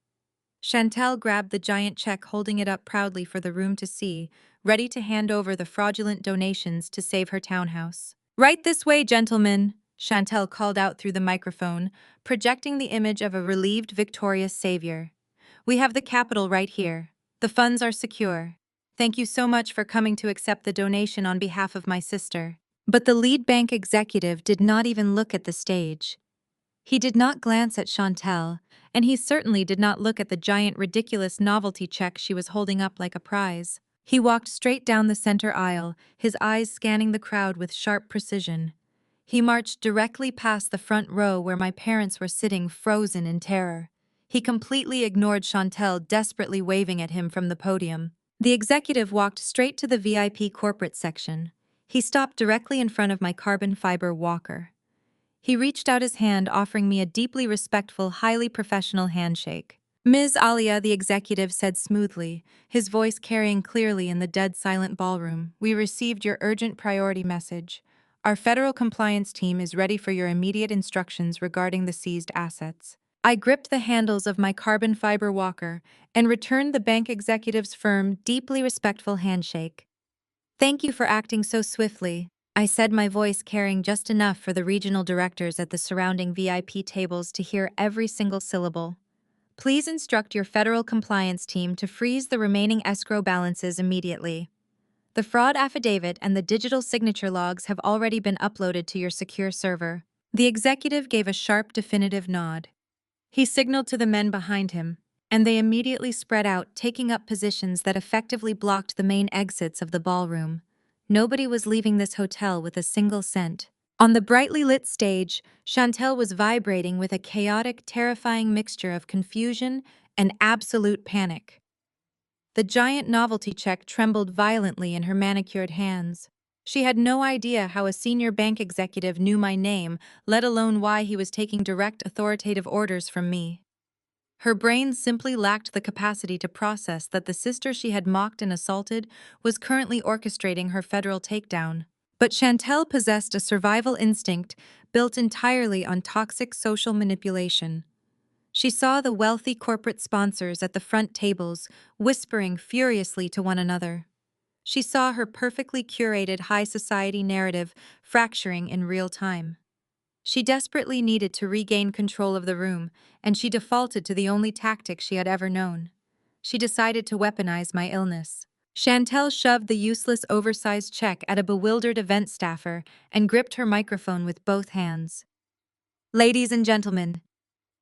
Speaker 1: Chantel grabbed the giant check, holding it up proudly for the room to see, ready to hand over the fraudulent donations to save her townhouse. "Right this way, gentlemen," Chantel called out through the microphone, projecting the image of a relieved, victorious savior. "We have the capital right here. The funds are secure. Thank you so much for coming to accept the donation on behalf of my sister." But the lead bank executive did not even look at the stage. He did not glance at Chantel, and he certainly did not look at the giant, ridiculous novelty check she was holding up like a prize. He walked straight down the center aisle, his eyes scanning the crowd with sharp precision. He marched directly past the front row where my parents were sitting, frozen in terror. He completely ignored Chantel, desperately waving at him from the podium. The executive walked straight to the VIP corporate section. He stopped directly in front of my carbon fiber walker. He reached out his hand, offering me a deeply respectful, highly professional handshake. "Ms. Alia," the executive said smoothly, his voice carrying clearly in the dead silent ballroom, "we received your urgent priority message. Our federal compliance team is ready for your immediate instructions regarding the seized assets." I gripped the handles of my carbon fiber walker and returned the bank executive's firm, deeply respectful handshake. "Thank you for acting so swiftly," I said, my voice carrying just enough for the regional directors at the surrounding VIP tables to hear every single syllable. "Please instruct your federal compliance team to freeze the remaining escrow balances immediately." The fraud affidavit and the digital signature logs have already been uploaded to your secure server. The executive gave a sharp, definitive nod. He signaled to the men behind him, and they immediately spread out, taking up positions that effectively blocked the main exits of the ballroom. Nobody was leaving this hotel with a single cent. On the brightly lit stage, Chantel was vibrating with a chaotic, terrifying mixture of confusion and absolute panic. The giant novelty check trembled violently in her manicured hands. She had no idea how a senior bank executive knew my name, let alone why he was taking direct authoritative orders from me. Her brain simply lacked the capacity to process that the sister she had mocked and assaulted was currently orchestrating her federal takedown. But Chantel possessed a survival instinct built entirely on toxic social manipulation. She saw the wealthy corporate sponsors at the front tables whispering furiously to one another. She saw her perfectly curated high society narrative fracturing in real time. She desperately needed to regain control of the room, and she defaulted to the only tactic she had ever known. She decided to weaponize my illness. Chantel shoved the useless oversized check at a bewildered event staffer and gripped her microphone with both hands. "Ladies and gentlemen,"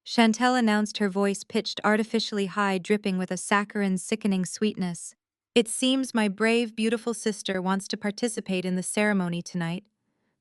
Speaker 1: Chantel announced, her voice pitched artificially high, dripping with a saccharine, sickening sweetness. "It seems my brave, beautiful sister wants to participate in the ceremony tonight.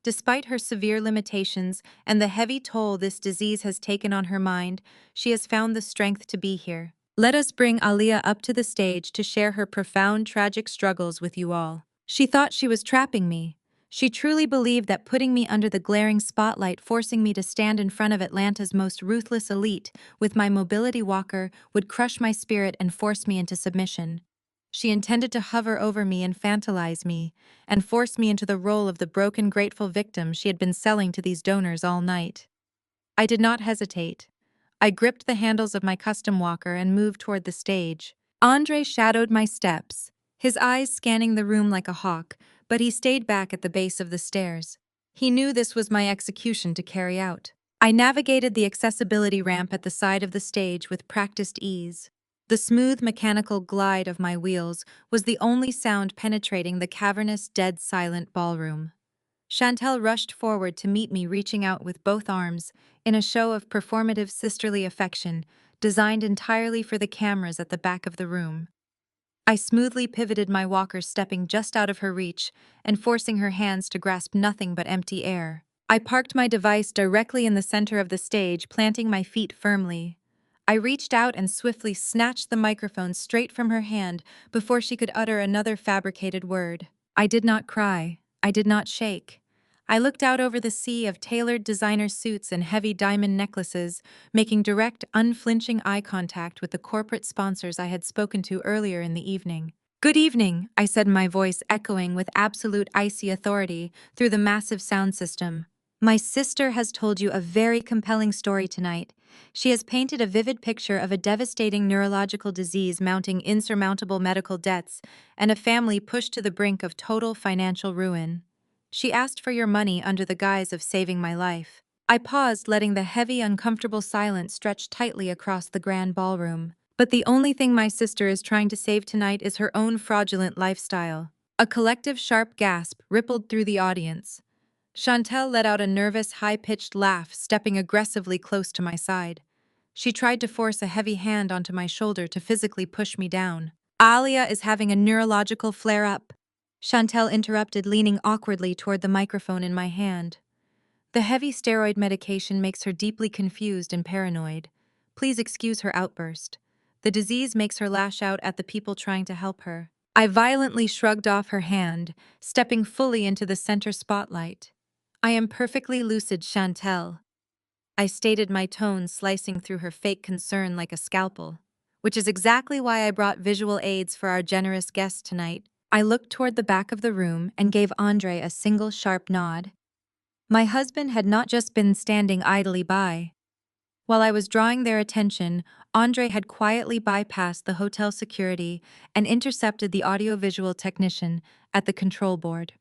Speaker 1: Despite her severe limitations and the heavy toll this disease has taken on her mind, she has found the strength to be here. Let us bring Aliyah up to the stage to share her profound, tragic struggles with you all." She thought she was trapping me. She truly believed that putting me under the glaring spotlight, forcing me to stand in front of Atlanta's most ruthless elite with my mobility walker, would crush my spirit and force me into submission. She intended to hover over me, infantilize me, and force me into the role of the broken, grateful victim she had been selling to these donors all night. I did not hesitate. I gripped the handles of my custom walker and moved toward the stage. Andre shadowed my steps, his eyes scanning the room like a hawk, but he stayed back at the base of the stairs. He knew this was my execution to carry out. I navigated the accessibility ramp at the side of the stage with practiced ease. The smooth mechanical glide of my wheels was the only sound penetrating the cavernous, dead silent ballroom. Chantel rushed forward to meet me, reaching out with both arms, in a show of performative sisterly affection, designed entirely for the cameras at the back of the room. I smoothly pivoted my walker, stepping just out of her reach and forcing her hands to grasp nothing but empty air. I parked my device directly in the center of the stage, planting my feet firmly. I reached out and swiftly snatched the microphone straight from her hand before she could utter another fabricated word. I did not cry. I did not shake. I looked out over the sea of tailored designer suits and heavy diamond necklaces, making direct, unflinching eye contact with the corporate sponsors I had spoken to earlier in the evening. "Good evening," I said, my voice echoing with absolute icy authority through the massive sound system. "My sister has told you a very compelling story tonight. She has painted a vivid picture of a devastating neurological disease, mounting insurmountable medical debts, and a family pushed to the brink of total financial ruin. She asked for your money under the guise of saving my life." I paused, letting the heavy, uncomfortable silence stretch tightly across the grand ballroom. "But the only thing my sister is trying to save tonight is her own fraudulent lifestyle." A collective sharp gasp rippled through the audience. Chantel let out a nervous, high-pitched laugh, stepping aggressively close to my side. She tried to force a heavy hand onto my shoulder to physically push me down. "Alia is having a neurological flare-up," Chantel interrupted, leaning awkwardly toward the microphone in my hand. "The heavy steroid medication makes her deeply confused and paranoid. Please excuse her outburst. The disease makes her lash out at the people trying to help her." I violently shrugged off her hand, stepping fully into the center spotlight. "I am perfectly lucid, Chantel," I stated, my tone slicing through her fake concern like a scalpel. "Which is exactly why I brought visual aids for our generous guest tonight." I looked toward the back of the room and gave Andre a single sharp nod. My husband had not just been standing idly by. While I was drawing their attention, Andre had quietly bypassed the hotel security and intercepted the audiovisual technician at the control board.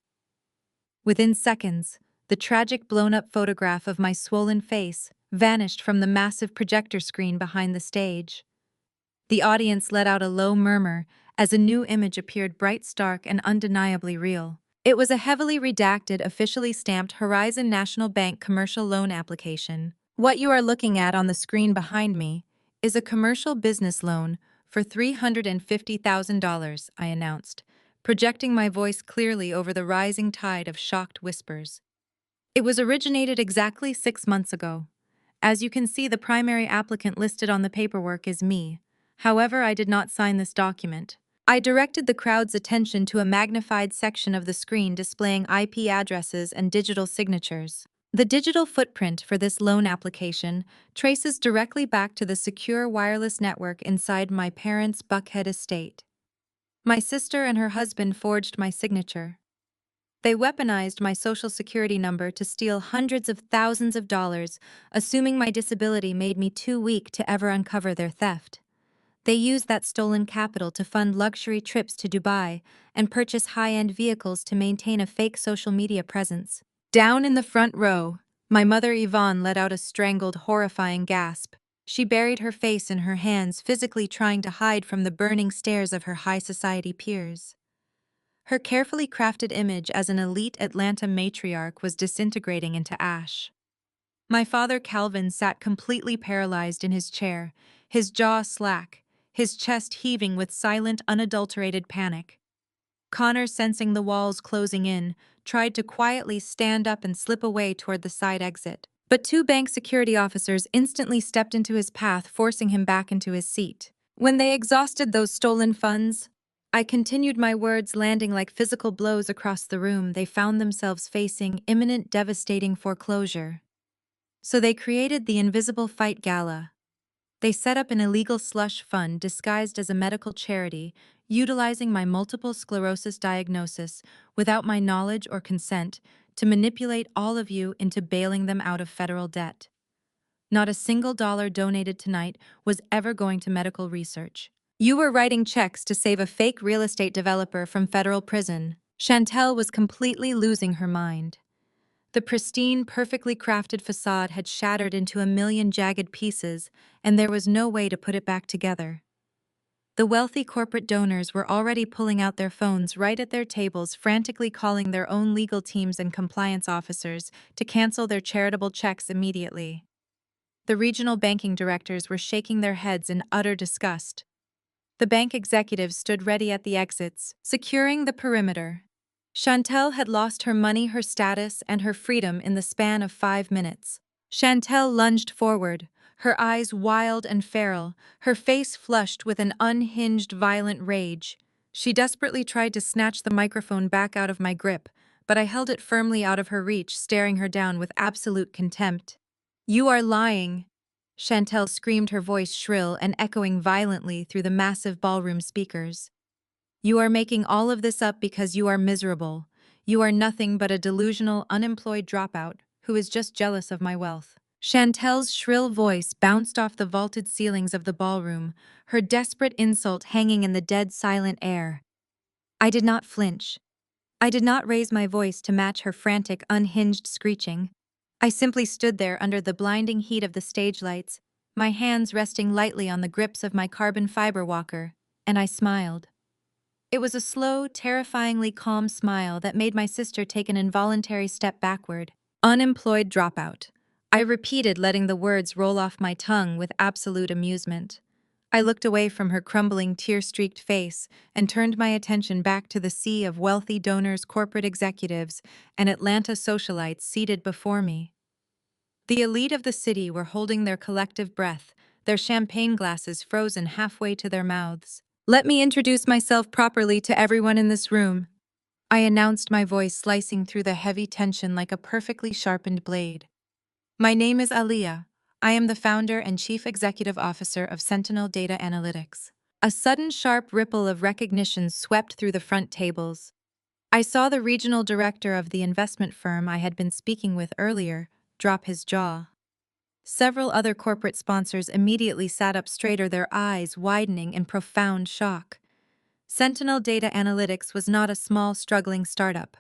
Speaker 1: Within seconds, the tragic blown-up photograph of my swollen face vanished from the massive projector screen behind the stage. The audience let out a low murmur as a new image appeared bright, stark, and undeniably real. It was a heavily redacted, officially stamped Horizon National Bank commercial loan application. What you are looking at on the screen behind me is a commercial business loan for $350,000, I announced, projecting my voice clearly over the rising tide of shocked whispers. It was originated exactly 6 months ago. As you can see, the primary applicant listed on the paperwork is me. However, I did not sign this document. I directed the crowd's attention to a magnified section of the screen displaying IP addresses and digital signatures. The digital footprint for this loan application traces directly back to the secure wireless network inside my parents' Buckhead estate. My sister and her husband forged my signature. They weaponized my social security number to steal hundreds of thousands of dollars, assuming my disability made me too weak to ever uncover their theft. They used that stolen capital to fund luxury trips to Dubai and purchase high-end vehicles to maintain a fake social media presence. Down in the front row, my mother Yvonne let out a strangled, horrifying gasp. She buried her face in her hands, physically trying to hide from the burning stares of her high society peers. Her carefully crafted image as an elite Atlanta matriarch was disintegrating into ash. My father Calvin sat completely paralyzed in his chair, his jaw slack, his chest heaving with silent, unadulterated panic. Connor, sensing the walls closing in, tried to quietly stand up and slip away toward the side exit. But two bank security officers instantly stepped into his path, forcing him back into his seat. When they exhausted those stolen funds, I continued, my words landing like physical blows across the room. They found themselves facing imminent, devastating foreclosure. So they created the Invisible Fight Gala. They set up an illegal slush fund disguised as a medical charity, utilizing my multiple sclerosis diagnosis without my knowledge or consent to manipulate all of you into bailing them out of federal debt. Not a single dollar donated tonight was ever going to medical research. You were writing checks to save a fake real estate developer from federal prison. Chantel was completely losing her mind. The pristine, perfectly crafted facade had shattered into a million jagged pieces, and there was no way to put it back together. The wealthy corporate donors were already pulling out their phones right at their tables, frantically calling their own legal teams and compliance officers to cancel their charitable checks immediately. The regional banking directors were shaking their heads in utter disgust. The bank executives stood ready at the exits, securing the perimeter. Chantel had lost her money, her status, and her freedom in the span of 5 minutes. Chantel lunged forward, her eyes wild and feral, her face flushed with an unhinged, violent rage. She desperately tried to snatch the microphone back out of my grip, but I held it firmly out of her reach, staring her down with absolute contempt. "You are lying!" Chantel screamed, her voice shrill and echoing violently through the massive ballroom speakers. "You are making all of this up because you are miserable. You are nothing but a delusional, unemployed dropout who is just jealous of my wealth." Chantel's shrill voice bounced off the vaulted ceilings of the ballroom, her desperate insult hanging in the dead silent air. I did not flinch. I did not raise my voice to match her frantic, unhinged screeching. I simply stood there under the blinding heat of the stage lights, my hands resting lightly on the grips of my carbon fiber walker, and I smiled. It was a slow, terrifyingly calm smile that made my sister take an involuntary step backward. "Unemployed dropout," I repeated, letting the words roll off my tongue with absolute amusement. I looked away from her crumbling, tear-streaked face and turned my attention back to the sea of wealthy donors, corporate executives, and Atlanta socialites seated before me. The elite of the city were holding their collective breath, their champagne glasses frozen halfway to their mouths. "Let me introduce myself properly to everyone in this room," I announced, my voice slicing through the heavy tension like a perfectly sharpened blade. "My name is Aliyah. I am the founder and chief executive officer of Sentinel Data Analytics." A sudden sharp ripple of recognition swept through the front tables. I saw the regional director of the investment firm I had been speaking with earlier drop his jaw. Several other corporate sponsors immediately sat up straighter, their eyes widening in profound shock. Sentinel Data Analytics was not a small, struggling startup.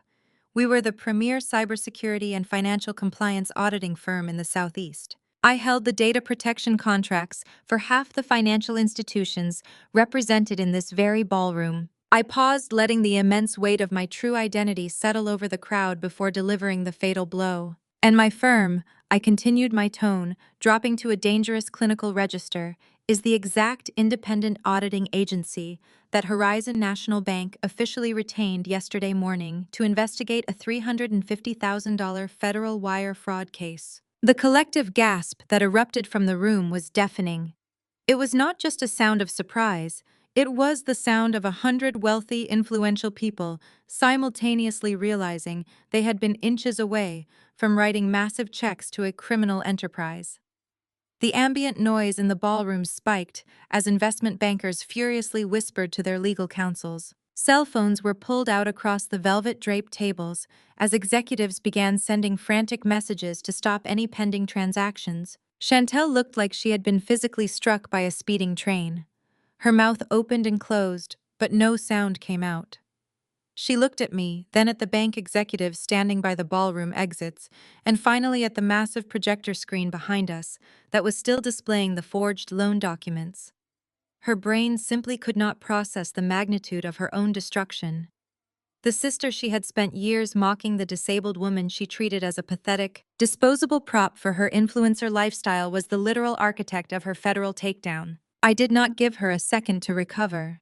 Speaker 1: We were the premier cybersecurity and financial compliance auditing firm in the Southeast. I held the data protection contracts for half the financial institutions represented in this very ballroom. I paused, letting the immense weight of my true identity settle over the crowd before delivering the fatal blow. And my firm, I continued my tone, dropping to a dangerous clinical register, is the exact independent auditing agency that Horizon National Bank officially retained yesterday morning to investigate a $350,000 federal wire fraud case. The collective gasp that erupted from the room was deafening. It was not just a sound of surprise, it was the sound of 100 wealthy, influential people simultaneously realizing they had been inches away from writing massive checks to a criminal enterprise. The ambient noise in the ballroom spiked as investment bankers furiously whispered to their legal counsels. Cell phones were pulled out across the velvet-draped tables as executives began sending frantic messages to stop any pending transactions. Chantel looked like she had been physically struck by a speeding train. Her mouth opened and closed, but no sound came out. She looked at me, then at the bank executives standing by the ballroom exits, and finally at the massive projector screen behind us that was still displaying the forged loan documents. Her brain simply could not process the magnitude of her own destruction. The sister she had spent years mocking the disabled woman she treated as a pathetic, disposable prop for her influencer lifestyle was the literal architect of her federal takedown. I did not give her a second to recover.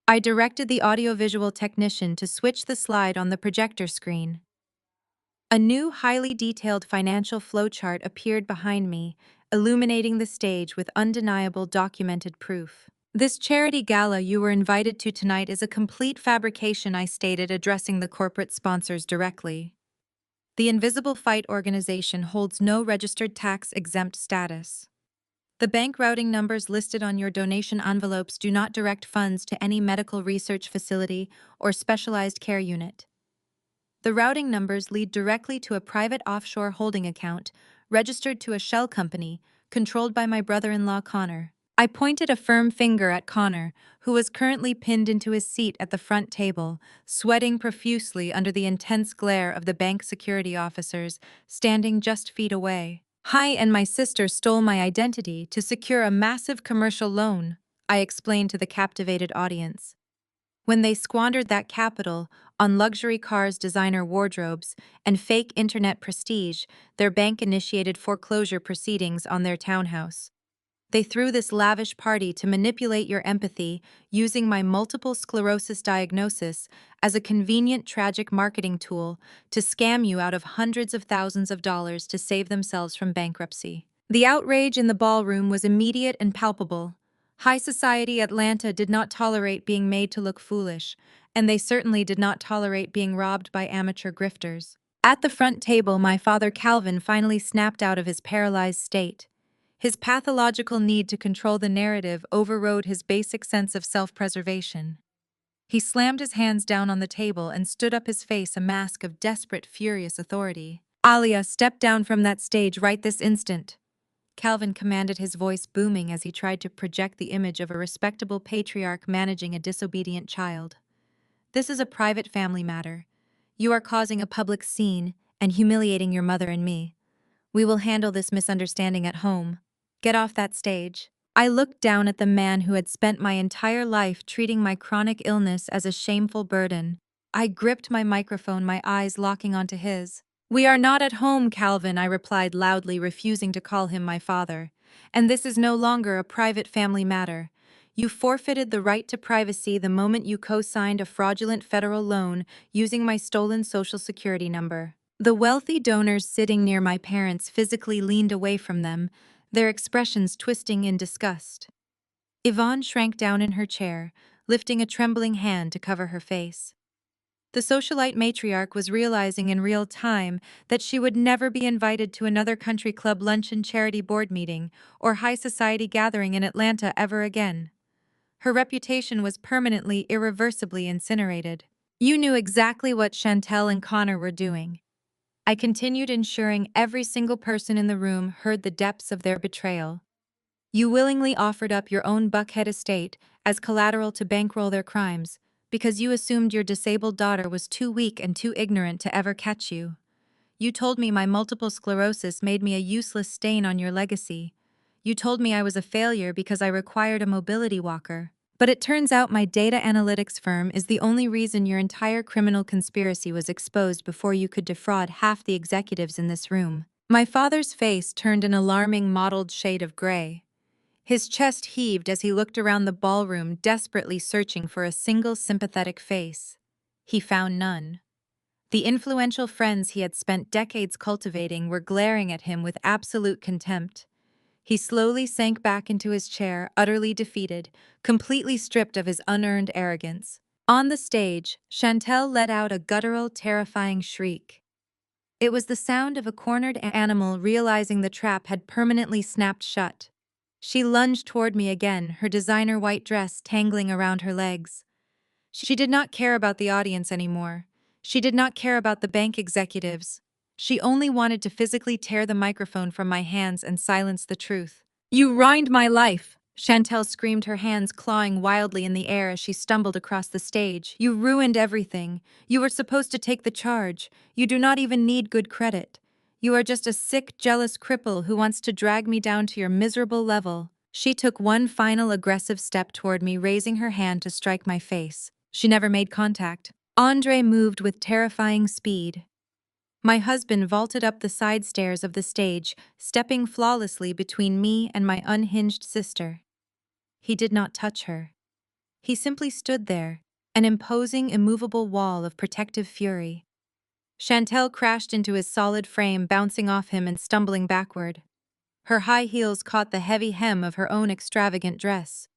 Speaker 1: I directed the audiovisual technician to switch the slide on the projector screen. A new, highly detailed financial flowchart appeared behind me, illuminating the stage with undeniable documented proof. "This charity gala you were invited to tonight is a complete fabrication," I stated, addressing the corporate sponsors directly. "The Invisible Fight organization holds no registered tax-exempt status. The bank routing numbers listed on your donation envelopes do not direct funds to any medical research facility or specialized care unit. The routing numbers lead directly to a private offshore holding account registered to a shell company controlled by my brother-in-law Connor." I pointed a firm finger at Connor, who was currently pinned into his seat at the front table, sweating profusely under the intense glare of the bank security officers standing just feet away. "Hi, and my sister stole my identity to secure a massive commercial loan," I explained to the captivated audience. "When they squandered that capital on luxury cars, designer wardrobes, and fake internet prestige, their bank initiated foreclosure proceedings on their townhouse. They threw this lavish party to manipulate your empathy, using my multiple sclerosis diagnosis as a convenient, tragic marketing tool to scam you out of hundreds of thousands of dollars to save themselves from bankruptcy." The outrage in the ballroom was immediate and palpable. High society Atlanta did not tolerate being made to look foolish, and they certainly did not tolerate being robbed by amateur grifters. At the front table, my father Calvin finally snapped out of his paralyzed state. His pathological need to control the narrative overrode his basic sense of self-preservation. He slammed his hands down on the table and stood up, his face a mask of desperate, furious authority. "Alia, step down from that stage right this instant," Calvin commanded, his voice booming as he tried to project the image of a respectable patriarch managing a disobedient child. "This is a private family matter. You are causing a public scene and humiliating your mother and me. We will handle this misunderstanding at home. Get off that stage." I looked down at the man who had spent my entire life treating my chronic illness as a shameful burden. I gripped my microphone, my eyes locking onto his. "We are not at home, Calvin," I replied loudly, refusing to call him my father. "And this is no longer a private family matter. You forfeited the right to privacy the moment you co-signed a fraudulent federal loan using my stolen social security number." The wealthy donors sitting near my parents physically leaned away from them, their expressions twisting in disgust. Yvonne shrank down in her chair, lifting a trembling hand to cover her face. The socialite matriarch was realizing in real time that she would never be invited to another country club luncheon, charity board meeting, or high society gathering in Atlanta ever again. Her reputation was permanently, irreversibly incinerated. "You knew exactly what Chantel and Connor were doing." I continued, ensuring every single person in the room heard the depths of their betrayal. "You willingly offered up your own Buckhead estate as collateral to bankroll their crimes, because you assumed your disabled daughter was too weak and too ignorant to ever catch you. You told me my multiple sclerosis made me a useless stain on your legacy. You told me I was a failure because I required a mobility walker. But it turns out my data analytics firm is the only reason your entire criminal conspiracy was exposed before you could defraud half the executives in this room. My father's face turned an alarming mottled shade of gray. His chest heaved as he looked around the ballroom, desperately searching for a single sympathetic face. He found none. The influential friends he had spent decades cultivating were glaring at him with absolute contempt. He slowly sank back into his chair, utterly defeated, completely stripped of his unearned arrogance. On the stage, Chantel let out a guttural, terrifying shriek. It was the sound of a cornered animal realizing the trap had permanently snapped shut. She lunged toward me again, her designer white dress tangling around her legs. She did not care about the audience anymore. She did not care about the bank executives. She only wanted to physically tear the microphone from my hands and silence the truth. "You ruined my life!" Chantel screamed, her hands clawing wildly in the air as she stumbled across the stage. "You ruined everything. You were supposed to take the charge. You do not even need good credit. You are just a sick, jealous cripple who wants to drag me down to your miserable level." She took one final aggressive step toward me, raising her hand to strike my face. She never made contact. Andre moved with terrifying speed. My husband vaulted up the side stairs of the stage, stepping flawlessly between me and my unhinged sister. He did not touch her. He simply stood there, an imposing, immovable wall of protective fury. Chantel crashed into his solid frame, bouncing off him and stumbling backward. Her high heels caught the heavy hem of her own extravagant dress.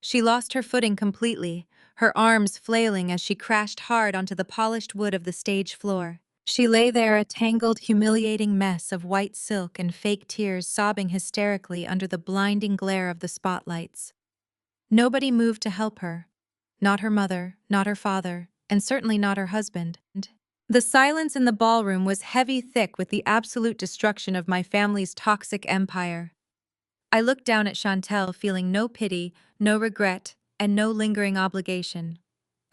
Speaker 1: She lost her footing completely, her arms flailing as she crashed hard onto the polished wood of the stage floor. She lay there, a tangled, humiliating mess of white silk and fake tears, sobbing hysterically under the blinding glare of the spotlights. Nobody moved to help her. Not her mother, not her father, and certainly not her husband. The silence in the ballroom was heavy, thick with the absolute destruction of my family's toxic empire. I looked down at Chantel, feeling no pity, no regret, and no lingering obligation.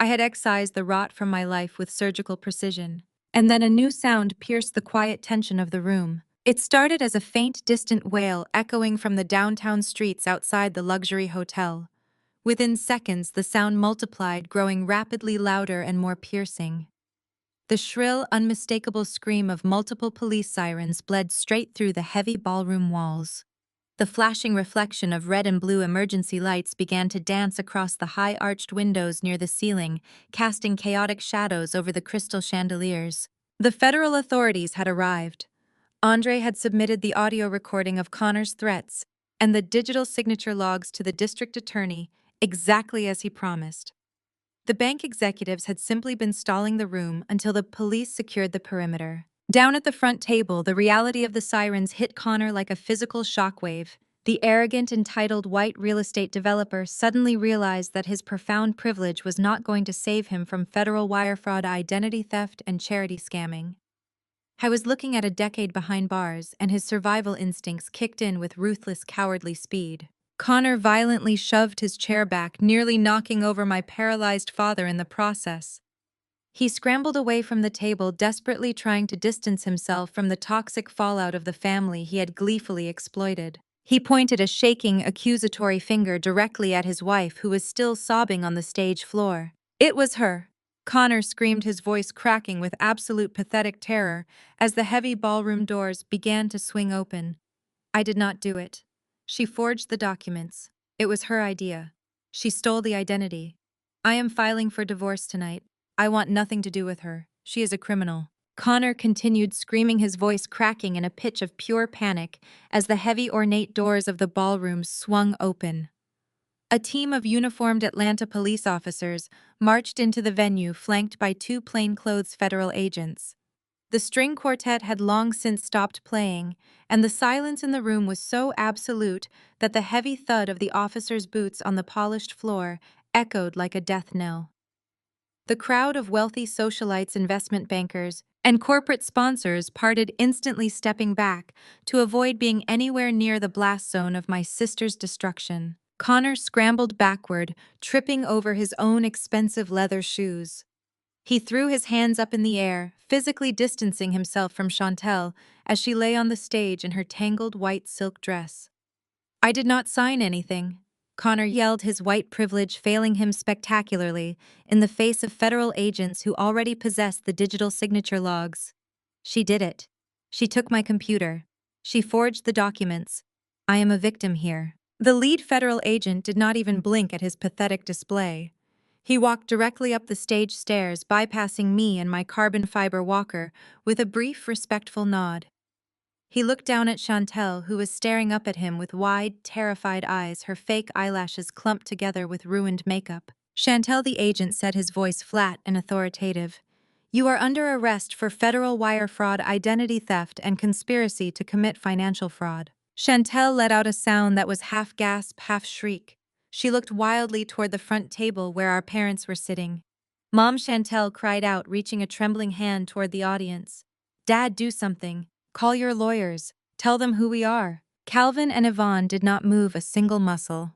Speaker 1: I had excised the rot from my life with surgical precision. And then a new sound pierced the quiet tension of the room. It started as a faint, distant wail echoing from the downtown streets outside the luxury hotel. Within seconds, the sound multiplied, growing rapidly louder and more piercing. The shrill, unmistakable scream of multiple police sirens bled straight through the heavy ballroom walls. The flashing reflection of red and blue emergency lights began to dance across the high-arched windows near the ceiling, casting chaotic shadows over the crystal chandeliers. The federal authorities had arrived. Andre had submitted the audio recording of Connor's threats and the digital signature logs to the district attorney, exactly as he promised. The bank executives had simply been stalling the room until the police secured the perimeter. Down at the front table, the reality of the sirens hit Connor like a physical shockwave. The arrogant, entitled white real estate developer suddenly realized that his profound privilege was not going to save him from federal wire fraud, identity theft, and charity scamming. I was looking at a decade behind bars, and his survival instincts kicked in with ruthless, cowardly speed. Connor violently shoved his chair back, nearly knocking over my paralyzed father in the process. He scrambled away from the table, desperately trying to distance himself from the toxic fallout of the family he had gleefully exploited. He pointed a shaking, accusatory finger directly at his wife, who was still sobbing on the stage floor. "It was her!" Connor screamed, his voice cracking with absolute pathetic terror as the heavy ballroom doors began to swing open. "I did not do it. She forged the documents. It was her idea. She stole the identity. I am filing for divorce tonight. I want nothing to do with her. She is a criminal." Connor continued screaming, his voice cracking in a pitch of pure panic as the heavy, ornate doors of the ballroom swung open. A team of uniformed Atlanta police officers marched into the venue, flanked by two plainclothes federal agents. The string quartet had long since stopped playing, and the silence in the room was so absolute that the heavy thud of the officers' boots on the polished floor echoed like a death knell. The crowd of wealthy socialites, investment bankers, and corporate sponsors parted, instantly stepping back to avoid being anywhere near the blast zone of my sister's destruction. Connor scrambled backward, tripping over his own expensive leather shoes. He threw his hands up in the air, physically distancing himself from Chantel as she lay on the stage in her tangled white silk dress. "I did not sign anything," Connor yelled, his white privilege failing him spectacularly in the face of federal agents who already possessed the digital signature logs. "She did it. She took my computer. She forged the documents. I am a victim here." The lead federal agent did not even blink at his pathetic display. He walked directly up the stage stairs, bypassing me and my carbon fiber walker with a brief, respectful nod. He looked down at Chantel, who was staring up at him with wide, terrified eyes, her fake eyelashes clumped together with ruined makeup. "Chantel," the agent said, his voice flat and authoritative, "you are under arrest for federal wire fraud, identity theft, and conspiracy to commit financial fraud." Chantel let out a sound that was half gasp, half shriek. She looked wildly toward the front table where our parents were sitting. "Mom," Chantel cried out, reaching a trembling hand toward the audience. "Dad, do something. Call your lawyers. Tell them who we are." Calvin and Yvonne did not move a single muscle.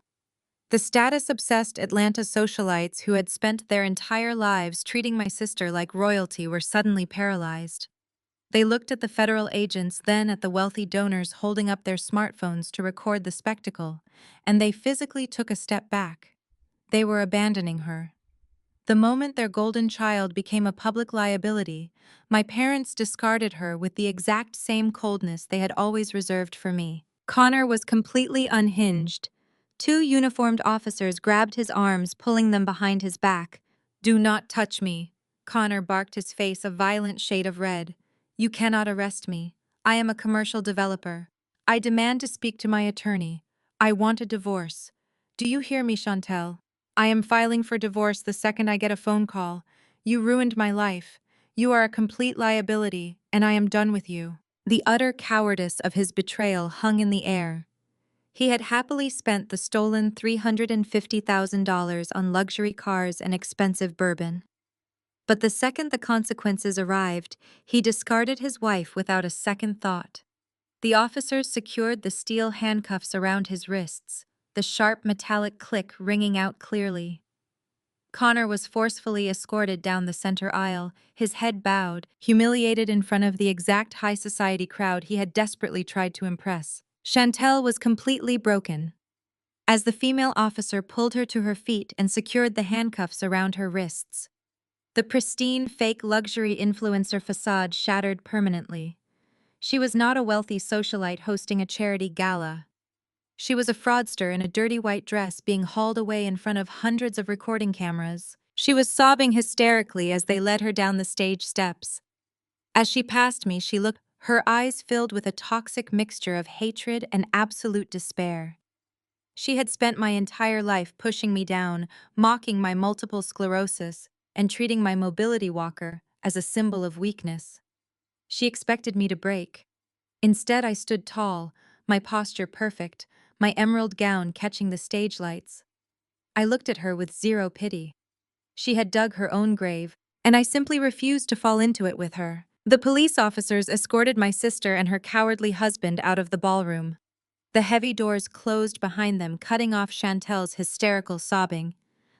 Speaker 1: The status-obsessed Atlanta socialites who had spent their entire lives treating my sister like royalty were suddenly paralyzed. They looked at the federal agents, then at the wealthy donors holding up their smartphones to record the spectacle, and they physically took a step back. They were abandoning her. The moment their golden child became a public liability, my parents discarded her with the exact same coldness they had always reserved for me. Connor was completely unhinged. Two uniformed officers grabbed his arms, pulling them behind his back. "Do not touch me," Connor barked, his face a violent shade of red. "You cannot arrest me. I am a commercial developer. I demand to speak to my attorney. I want a divorce. Do you hear me, Chantel? I am filing for divorce the second I get a phone call. You ruined my life. You are a complete liability, and I am done with you." The utter cowardice of his betrayal hung in the air. He had happily spent the stolen $350,000 on luxury cars and expensive bourbon. But the second the consequences arrived, he discarded his wife without a second thought. The officers secured the steel handcuffs around his wrists, the sharp metallic click ringing out clearly. Connor was forcefully escorted down the center aisle, his head bowed, humiliated in front of the exact high society crowd he had desperately tried to impress. Chantel was completely broken. As the female officer pulled her to her feet and secured the handcuffs around her wrists, the pristine, fake luxury influencer facade shattered permanently. She was not a wealthy socialite hosting a charity gala. She was a fraudster in a dirty white dress being hauled away in front of hundreds of recording cameras. She was sobbing hysterically as they led her down the stage steps. As she passed me, she looked, her eyes filled with a toxic mixture of hatred and absolute despair. She had spent my entire life pushing me down, mocking my multiple sclerosis, and treating my mobility walker as a symbol of weakness. She expected me to break. Instead, I stood tall, my posture perfect, my emerald gown catching the stage lights. I looked at her with zero pity. She had dug her own grave, and I simply refused to fall into it with her. The police officers escorted my sister and her cowardly husband out of the ballroom. The heavy doors closed behind them, cutting off Chantel's hysterical sobbing.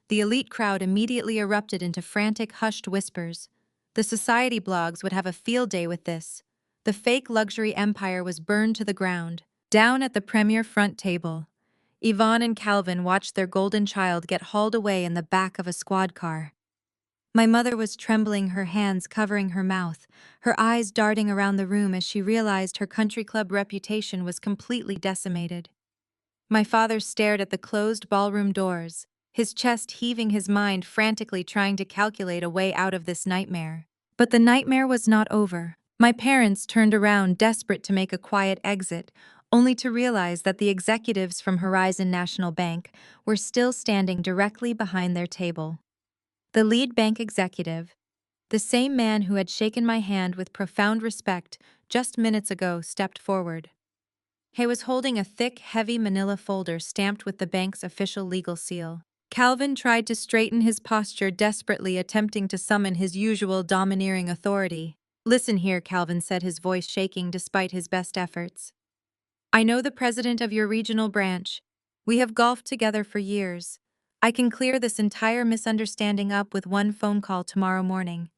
Speaker 1: The elite crowd immediately erupted into frantic, hushed whispers. The society blogs would have a field day with this. The fake luxury empire was burned to the ground. Down at the premier front table, Yvonne and Calvin watched their golden child get hauled away in the back of a squad car. My mother was trembling, her hands covering her mouth, her eyes darting around the room as she realized her country club reputation was completely decimated. My father stared at the closed ballroom doors, his chest heaving, his mind frantically trying to calculate a way out of this nightmare. But the nightmare was not over. My parents turned around, desperate to make a quiet exit, only to realize that the executives from Horizon National Bank were still standing directly behind their table. The lead bank executive, the same man who had shaken my hand with profound respect just minutes ago, stepped forward. He was holding a thick, heavy manila folder stamped with the bank's official legal seal. Calvin tried to straighten his posture, desperately attempting to summon his usual domineering authority. "Listen here," Calvin said, his voice shaking despite his best efforts. "I know the president of your regional branch. We have golfed together for years. I can clear this entire misunderstanding up with one phone call tomorrow morning.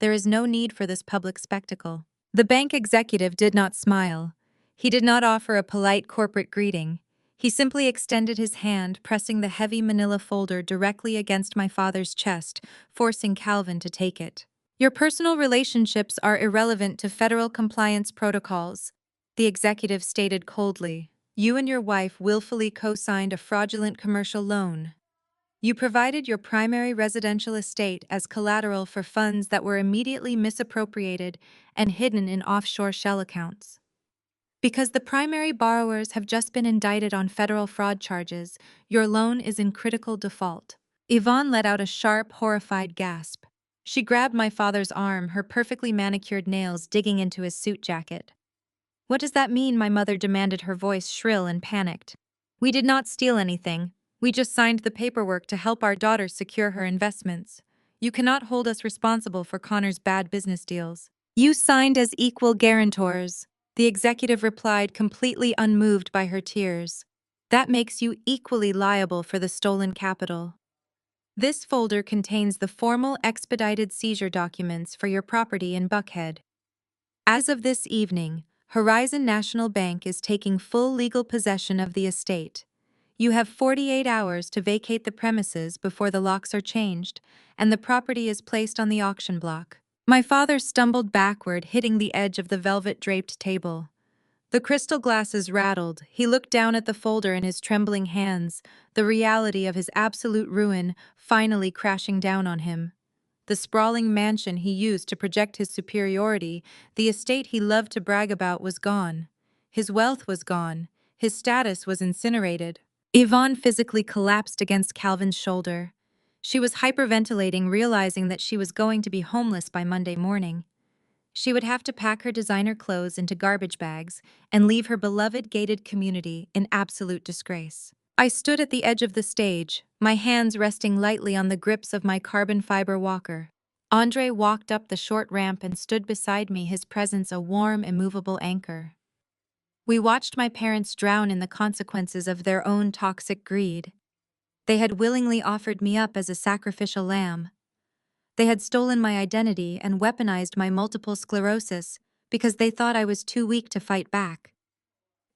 Speaker 1: There is no need for this public spectacle. The bank executive did not smile. He did not offer a polite corporate greeting. He simply extended his hand, pressing the heavy manila folder directly against my father's chest, forcing Calvin to take it. Your personal relationships are irrelevant to federal compliance protocols, the executive stated coldly. You and your wife willfully co-signed a fraudulent commercial loan. You provided your primary residential estate as collateral for funds that were immediately misappropriated and hidden in offshore shell accounts. Because the primary borrowers have just been indicted on federal fraud charges, your loan is in critical default. Yvonne let out a sharp, horrified gasp. She grabbed my father's arm, her perfectly manicured nails digging into his suit jacket. What does that mean? My mother demanded, her voice shrill and panicked. We did not steal anything. We just signed the paperwork to help our daughter secure her investments. You cannot hold us responsible for Connor's bad business deals. You signed as equal guarantors, the executive replied, completely unmoved by her tears. That makes you equally liable for the stolen capital. This folder contains the formal expedited seizure documents for your property in Buckhead. As of this evening, Horizon National Bank is taking full legal possession of the estate. You have 48 hours to vacate the premises before the locks are changed, and the property is placed on the auction block. My father stumbled backward, hitting the edge of the velvet-draped table. The crystal glasses rattled. He looked down at the folder in his trembling hands, the reality of his absolute ruin finally crashing down on him. The sprawling mansion he used to project his superiority, the estate he loved to brag about, was gone. His wealth was gone. His status was incinerated. Yvonne physically collapsed against Calvin's shoulder. She was hyperventilating, realizing that she was going to be homeless by Monday morning. She would have to pack her designer clothes into garbage bags and leave her beloved gated community in absolute disgrace. I stood at the edge of the stage, my hands resting lightly on the grips of my carbon fiber walker. Andre walked up the short ramp and stood beside me, his presence a warm, immovable anchor. We watched my parents drown in the consequences of their own toxic greed. They had willingly offered me up as a sacrificial lamb. They had stolen my identity and weaponized my multiple sclerosis because they thought I was too weak to fight back.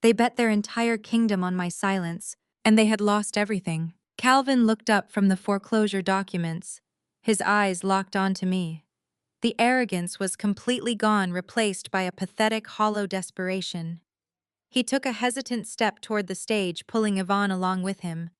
Speaker 1: They bet their entire kingdom on my silence, and they had lost everything. Calvin looked up from the foreclosure documents, his eyes locked onto me. The arrogance was completely gone, replaced by a pathetic, hollow desperation. He took a hesitant step toward the stage, pulling Yvonne along with him.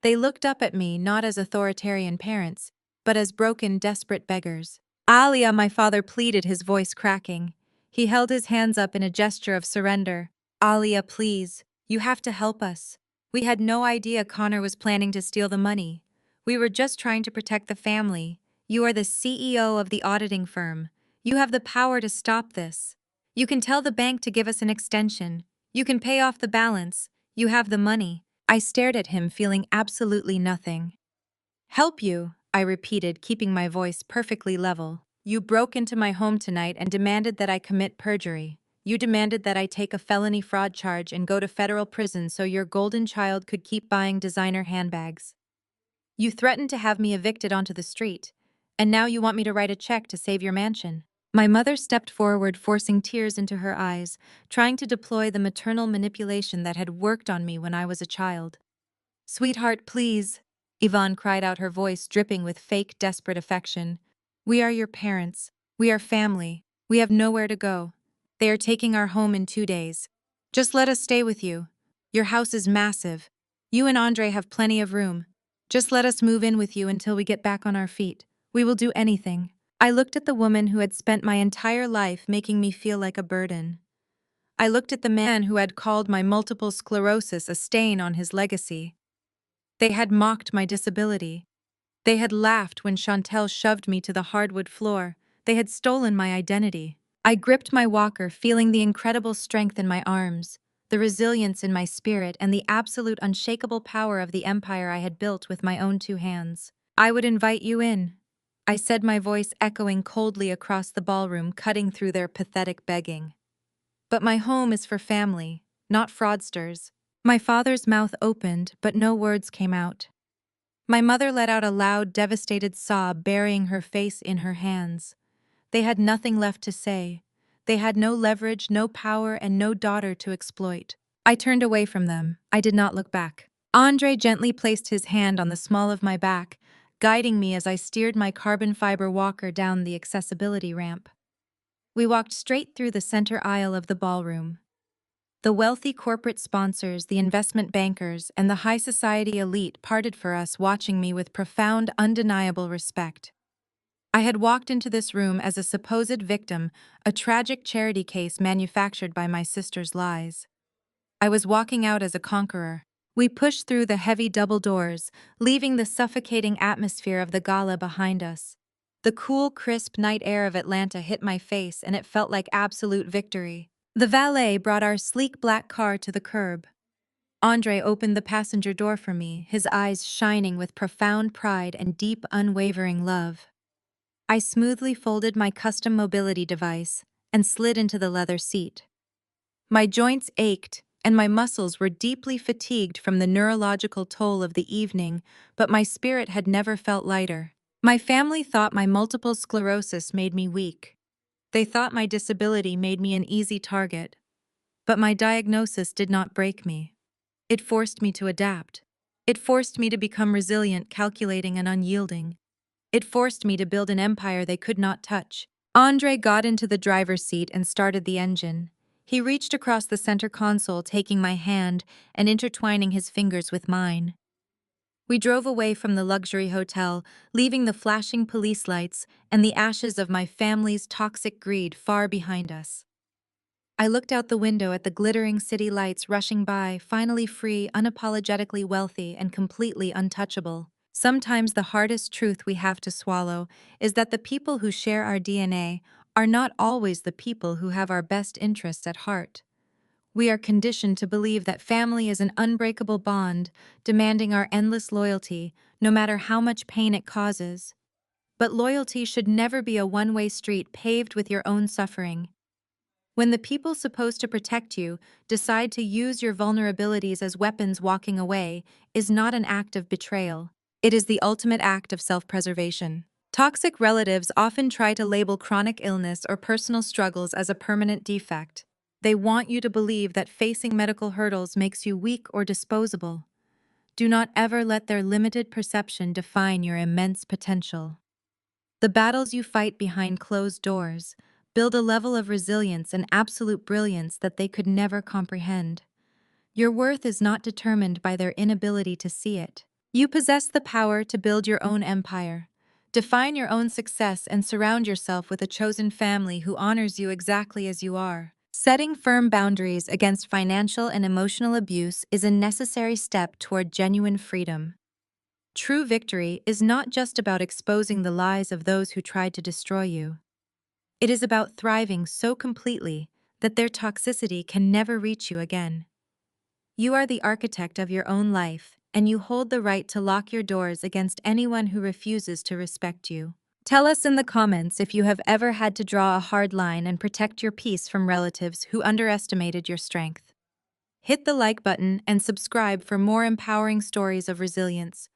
Speaker 1: They looked up at me not as authoritarian parents, but as broken, desperate beggars. Alia, my father pleaded, his voice cracking. He held his hands up in a gesture of surrender. Alia, please, you have to help us. We had no idea Connor was planning to steal the money. We were just trying to protect the family. You are the CEO of the auditing firm. You have the power to stop this. You can tell the bank to give us an extension. You can pay off the balance. You have the money. I stared at him, feeling absolutely nothing. Help you, I repeated, keeping my voice perfectly level. You broke into my home tonight and demanded that I commit perjury. You demanded that I take a felony fraud charge and go to federal prison so your golden child could keep buying designer handbags. You threatened to have me evicted onto the street, and now you want me to write a check to save your mansion. My mother stepped forward, forcing tears into her eyes, trying to deploy the maternal manipulation that had worked on me when I was a child. Sweetheart, please, Yvonne cried out, her voice dripping with fake, desperate affection. We are your parents. We are family. We have nowhere to go. They are taking our home in 2 days. Just let us stay with you. Your house is massive. You and Andre have plenty of room. Just let us move in with you until we get back on our feet. We will do anything. I looked at the woman who had spent my entire life making me feel like a burden. I looked at the man who had called my multiple sclerosis a stain on his legacy. They had mocked my disability. They had laughed when Chantel shoved me to the hardwood floor. They had stolen my identity. I gripped my walker, feeling the incredible strength in my arms, the resilience in my spirit, and the absolute unshakable power of the empire I had built with my own 2 hands. I would invite you in, I said, my voice echoing coldly across the ballroom, cutting through their pathetic begging. But my home is for family, not fraudsters. My father's mouth opened, but no words came out. My mother let out a loud, devastated sob, burying her face in her hands. They had nothing left to say. They had no leverage, no power, and no daughter to exploit. I turned away from them. I did not look back. Andre gently placed his hand on the small of my back, guiding me as I steered my carbon fiber walker down the accessibility ramp. We walked straight through the center aisle of the ballroom. The wealthy corporate sponsors, the investment bankers, and the high society elite parted for us, watching me with profound, undeniable respect. I had walked into this room as a supposed victim, a tragic charity case manufactured by my sister's lies. I was walking out as a conqueror. We pushed through the heavy double doors, leaving the suffocating atmosphere of the gala behind us. The cool, crisp night air of Atlanta hit my face, and it felt like absolute victory. The valet brought our sleek black car to the curb. Andre opened the passenger door for me, his eyes shining with profound pride and deep, unwavering love. I smoothly folded my custom mobility device and slid into the leather seat. My joints ached, and my muscles were deeply fatigued from the neurological toll of the evening, but my spirit had never felt lighter. My family thought my multiple sclerosis made me weak. They thought my disability made me an easy target. But my diagnosis did not break me. It forced me to adapt. It forced me to become resilient, calculating, and unyielding. It forced me to build an empire they could not touch. Andre got into the driver's seat and started the engine. He reached across the center console, taking my hand and intertwining his fingers with mine. We drove away from the luxury hotel, leaving the flashing police lights and the ashes of my family's toxic greed far behind us. I looked out the window at the glittering city lights rushing by, finally free, unapologetically wealthy, and completely untouchable. Sometimes the hardest truth we have to swallow is that the people who share our DNA are not always the people who have our best interests at heart. We are conditioned to believe that family is an unbreakable bond, demanding our endless loyalty, no matter how much pain it causes. But loyalty should never be a one-way street paved with your own suffering. When the people supposed to protect you decide to use your vulnerabilities as weapons, walking away is not an act of betrayal. It is the ultimate act of self-preservation. Toxic relatives often try to label chronic illness or personal struggles as a permanent defect. They want you to believe that facing medical hurdles makes you weak or disposable. Do not ever let their limited perception define your immense potential. The battles you fight behind closed doors build a level of resilience and absolute brilliance that they could never comprehend. Your worth is not determined by their inability to see it. You possess the power to build your own empire. Define your own success and surround yourself with a chosen family who honors you exactly as you are. Setting firm boundaries against financial and emotional abuse is a necessary step toward genuine freedom. True victory is not just about exposing the lies of those who tried to destroy you. It is about thriving so completely that their toxicity can never reach you again. You are the architect of your own life, and you hold the right to lock your doors against anyone who refuses to respect you. Tell us in the comments if you have ever had to draw a hard line and protect your peace from relatives who underestimated your strength. Hit the like button and subscribe for more empowering stories of resilience.